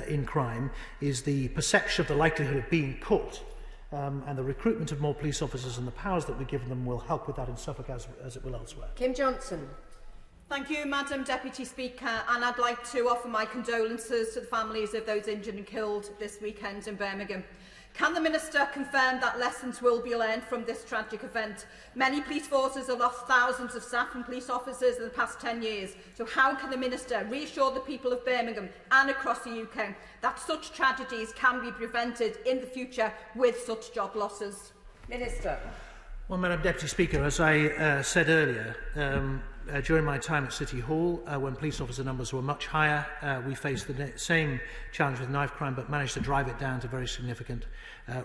in crime is the perception of the likelihood of being caught. And the recruitment of more police officers and the powers that we give them will help with that in Suffolk as it will elsewhere. Kim Johnson. Thank you, Madam Deputy Speaker, and I'd like to offer my condolences to the families of those injured and killed this weekend in Birmingham. Can the Minister confirm that lessons will be learned from this tragic event? Many police forces have lost thousands of staff and police officers in the past 10 years. So how can the Minister reassure the people of Birmingham and across the UK that such tragedies can be prevented in the future with such job losses? Minister. Well, Madam Deputy Speaker, as I said earlier, during my time at City Hall, when police officer numbers were much higher, we faced the same challenge with knife crime, but managed to drive it down to very significant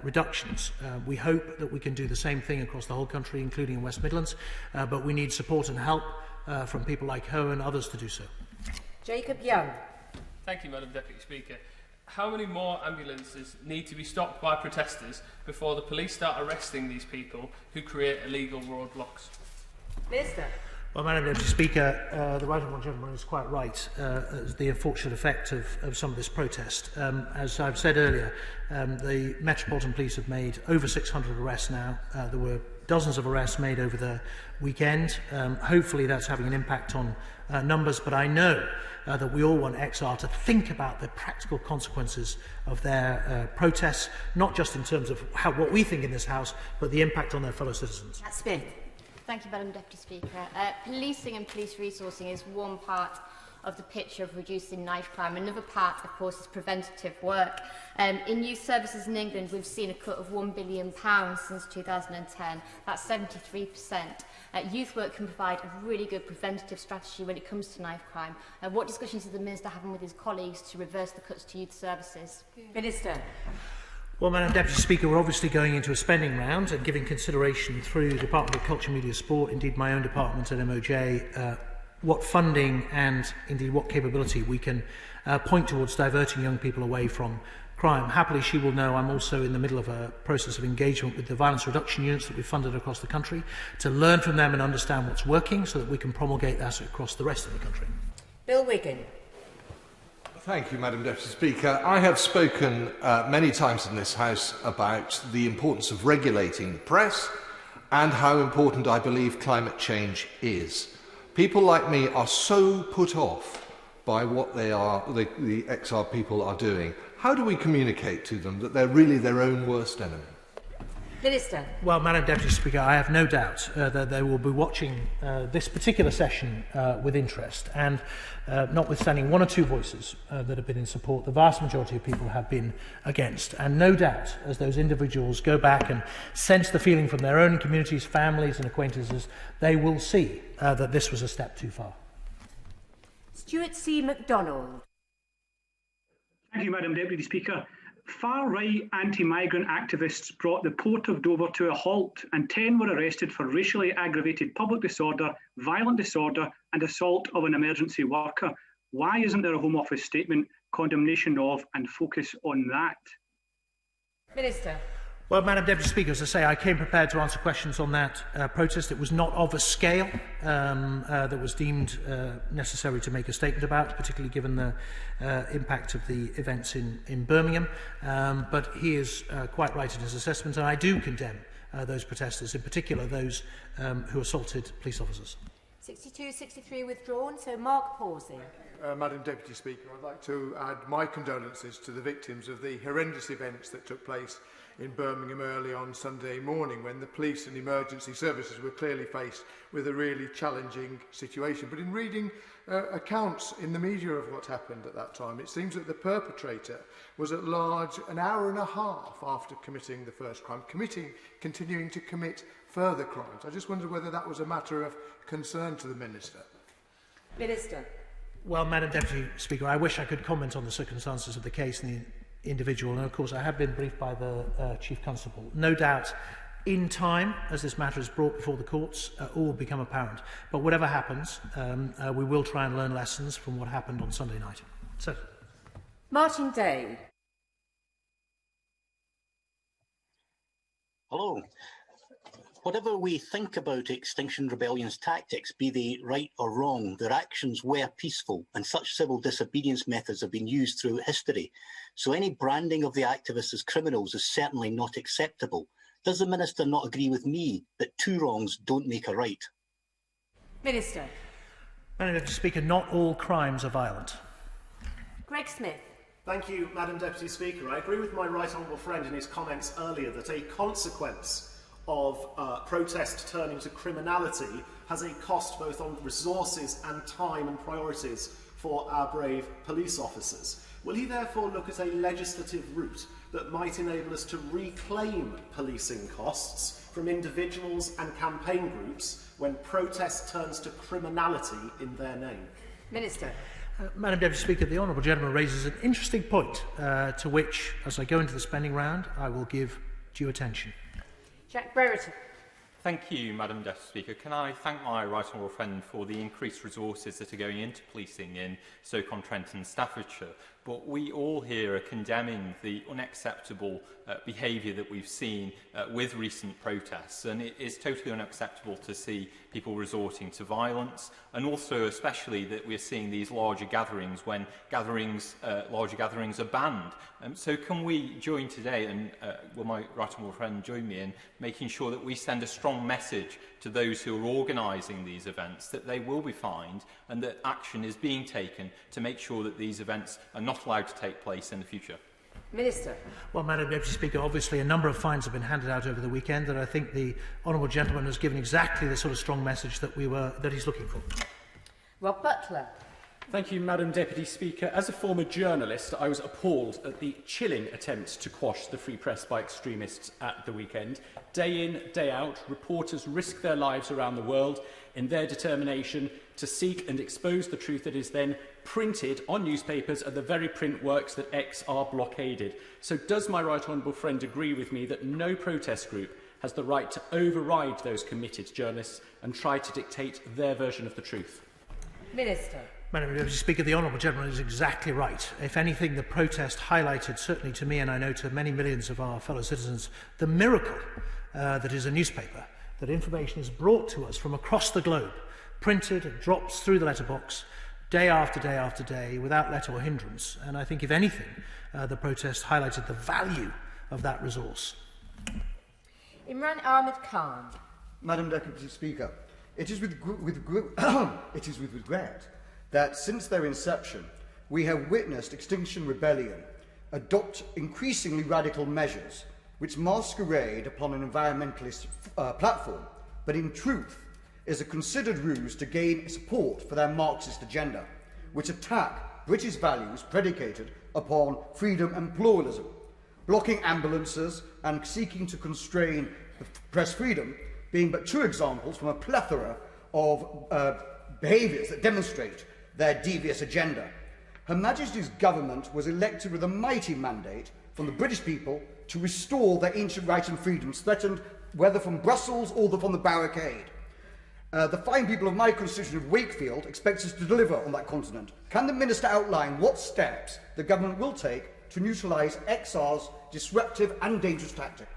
reductions. We hope that we can do the same thing across the whole country, including in West Midlands, but we need support and help from people like Ho and others to do so. Jacob Young. Thank you, Madam Deputy Speaker. How many more ambulances need to be stopped by protesters before the police start arresting these people who create illegal roadblocks? Minister. Well, Madam Deputy Speaker, the right honourable gentleman is quite right. The unfortunate effect of some of this protest. As I've said earlier, the Metropolitan Police have made over 600 arrests now. There were dozens of arrests made over the weekend. Hopefully that's having an impact on numbers, but I know that we all want XR to think about the practical consequences of their protests, not just in terms of what we think in this House, but the impact on their fellow citizens. That's Smith. Thank you, Madam Deputy Speaker. Policing and police resourcing is one part of the picture of reducing knife crime. Another part, of course, is preventative work. In youth services in England, we've seen a cut of £1 billion since 2010. That's 73%. Youth work can provide a really good preventative strategy when it comes to knife crime. What discussions is the Minister having with his colleagues to reverse the cuts to youth services? Minister. Well, Madam Deputy Speaker, we're obviously going into a spending round and giving consideration through the Department of Culture, Media, Sport, indeed my own department at MOJ, what funding and indeed what capability we can point towards diverting young people away from crime. Happily, she will know I'm also in the middle of a process of engagement with the violence reduction units that we've funded across the country to learn from them and understand what's working so that we can promulgate that across the rest of the country. Bill Wigan. Thank you, Madam Deputy Speaker. I have spoken many times in this House about the importance of regulating the press and how important I believe climate change is. People like me are so put off by what the XR people are doing. How do we communicate to them that they're really their own worst enemy? Minister. Well, Madam Deputy Speaker, I have no doubt that they will be watching this particular session with interest, and notwithstanding one or two voices that have been in support, the vast majority of people have been against. And no doubt, as those individuals go back and sense the feeling from their own communities, families and acquaintances, they will see that this was a step too far. Stuart C. MacDonald. Thank you, Madam Deputy Speaker. Far-right anti-migrant activists brought the Port of Dover to a halt, and 10 were arrested for racially aggravated public disorder, violent disorder and assault of an emergency worker. Why isn't there a Home Office statement, condemnation of and focus on that? Minister. Well, Madam Deputy Speaker, as I say, I came prepared to answer questions on that protest. It was not of a scale that was deemed necessary to make a statement about, particularly given the impact of the events in Birmingham. But he is quite right in his assessment, and I do condemn those protesters, in particular those who assaulted police officers. 62-63 withdrawn, so Mark Pawsey. Madam Deputy Speaker, I'd like to add my condolences to the victims of the horrendous events that took place in Birmingham early on Sunday morning, when the police and emergency services were clearly faced with a really challenging situation. But in reading accounts in the media of what happened at that time, it seems that the perpetrator was at large an hour and a half after committing the first crime, continuing to commit further crimes. I just wondered whether that was a matter of concern to the Minister. Minister. Well, Madam Deputy Speaker, I wish I could comment on the circumstances of the case and the individual, and of course I have been briefed by the Chief Constable. No doubt, in time, as this matter is brought before the courts, all will become apparent. But whatever happens, we will try and learn lessons from what happened on Sunday night. So, Martin Day. Hello. Whatever we think about Extinction Rebellion's tactics, be they right or wrong, their actions were peaceful, and such civil disobedience methods have been used throughout history. So any branding of the activists as criminals is certainly not acceptable. Does the Minister not agree with me that two wrongs don't make a right? Minister. Madam Deputy Speaker, not all crimes are violent. Greg Smith. Thank you, Madam Deputy Speaker. I agree with my right honourable friend in his comments earlier that a consequence of protest turning to criminality has a cost both on resources and time and priorities for our brave police officers. Will he therefore look at a legislative route that might enable us to reclaim policing costs from individuals and campaign groups when protest turns to criminality in their name? Minister. Madam Deputy Speaker, the honourable gentleman raises an interesting point to which, as I go into the spending round, I will give due attention. Jack Brereton. Thank you, Madam Deputy Speaker. Can I thank my right honourable friend for the increased resources that are going into policing in Stoke-on-Trent and Staffordshire? But we all here are condemning the unacceptable behaviour that we've seen with recent protests, and it is totally unacceptable to see people resorting to violence, and also especially that we're seeing these larger gatherings when larger gatherings are banned. So can we join today, and will my right honourable friend join me in making sure that we send a strong message to those who are organising these events that they will be fined and that action is being taken to make sure that these events are not allowed to take place in the future? Minister. Well, Madam Deputy Speaker, obviously a number of fines have been handed out over the weekend, and I think the honourable gentleman has given exactly the sort of strong message that he's looking for. Rob Butler. Thank you, Madam Deputy Speaker. As a former journalist, I was appalled at the chilling attempts to quash the free press by extremists at the weekend. Day in, day out, reporters risk their lives around the world in their determination to seek and expose the truth that is then printed on newspapers and the very print works that X are blockaded. So does my right honourable friend agree with me that no protest group has the right to override those committed journalists and try to dictate their version of the truth? Minister. Madam Deputy Speaker, the honourable gentleman is exactly right. If anything, the protest highlighted, certainly to me and I know to many millions of our fellow citizens, the miracle that is a newspaper, that information is brought to us from across the globe, printed, and drops through the letterbox, day after day after day, without let or hindrance. And I think, if anything, the protest highlighted the value of that resource. Imran Ahmed Khan. Madam Deputy Speaker, it is with regret that since their inception, we have witnessed Extinction Rebellion adopt increasingly radical measures which masquerade upon an environmentalist platform, but in truth is a considered ruse to gain support for their Marxist agenda, which attack British values predicated upon freedom and pluralism, blocking ambulances and seeking to constrain press freedom being but two examples from a plethora of behaviours that demonstrate their devious agenda. Her Majesty's government was elected with a mighty mandate from the British people to restore their ancient rights and freedoms threatened whether from Brussels or from the barricade. The fine people of my constitution of Wakefield expect us to deliver on that continent. Can the Minister outline what steps the government will take to neutralise XR's disruptive and dangerous tactics?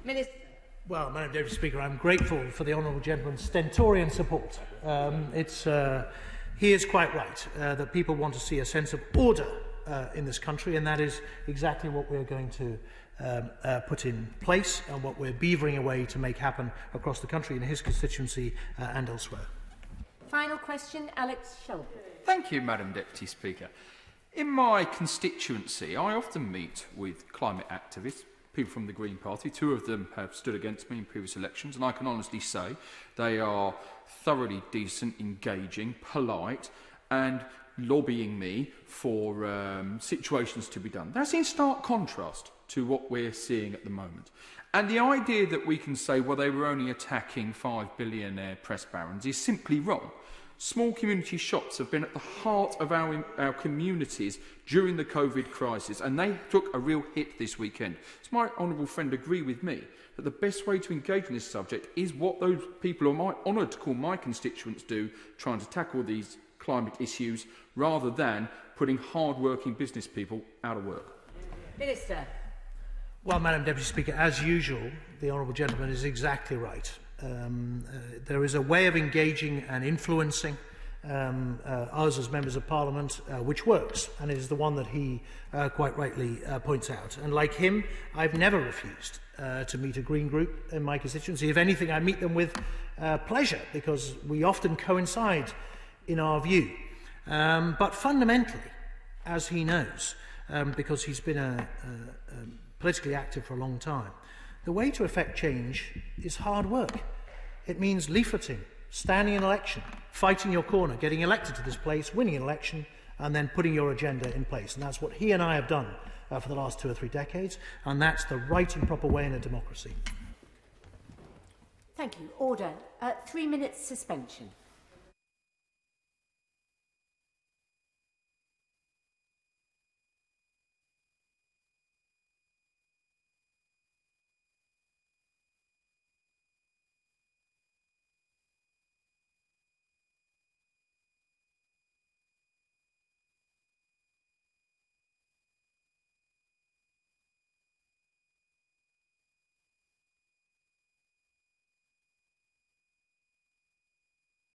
Minister. Well, Madam Deputy Speaker, I'm grateful for the honourable gentleman's stentorian support. He is quite right that people want to see a sense of order in this country, and that is exactly what we're going to put in place and what we're beavering away to make happen across the country in his constituency and elsewhere. Final question, Alex Shelby. Thank you, Madam Deputy Speaker. In my constituency, I often meet with climate activists, people from the Green Party. Two of them have stood against me in previous elections, and I can honestly say they are thoroughly decent, engaging, polite, and lobbying me for situations to be done. That's in stark contrast to what we're seeing at the moment. And the idea that we can say, well, they were only attacking 5 billionaire press barons is simply wrong. Small community shops have been at the heart of our communities during the COVID crisis, and they took a real hit this weekend. Does my honourable friend agree with me that the best way to engage in this subject is what those people who are honoured to call my constituents do, trying to tackle these climate issues, rather than putting hard-working business people out of work? Minister. Well, Madam Deputy Speaker, as usual, the honourable gentleman is exactly right. There is a way of engaging and influencing us as members of Parliament which works, and it is the one that he quite rightly points out. And like him, I've never refused to meet a Green group in my constituency. If anything, I meet them with pleasure, because we often coincide in our view. But fundamentally, as he knows, because he's been politically active for a long time, the way to effect change is hard work. It means leafleting, standing in election, fighting your corner, getting elected to this place, winning an election, and then putting your agenda in place. And that's what he and I have done for the last 2 or 3 decades, and that's the right and proper way in a democracy. Thank you. Order. 3 minutes suspension.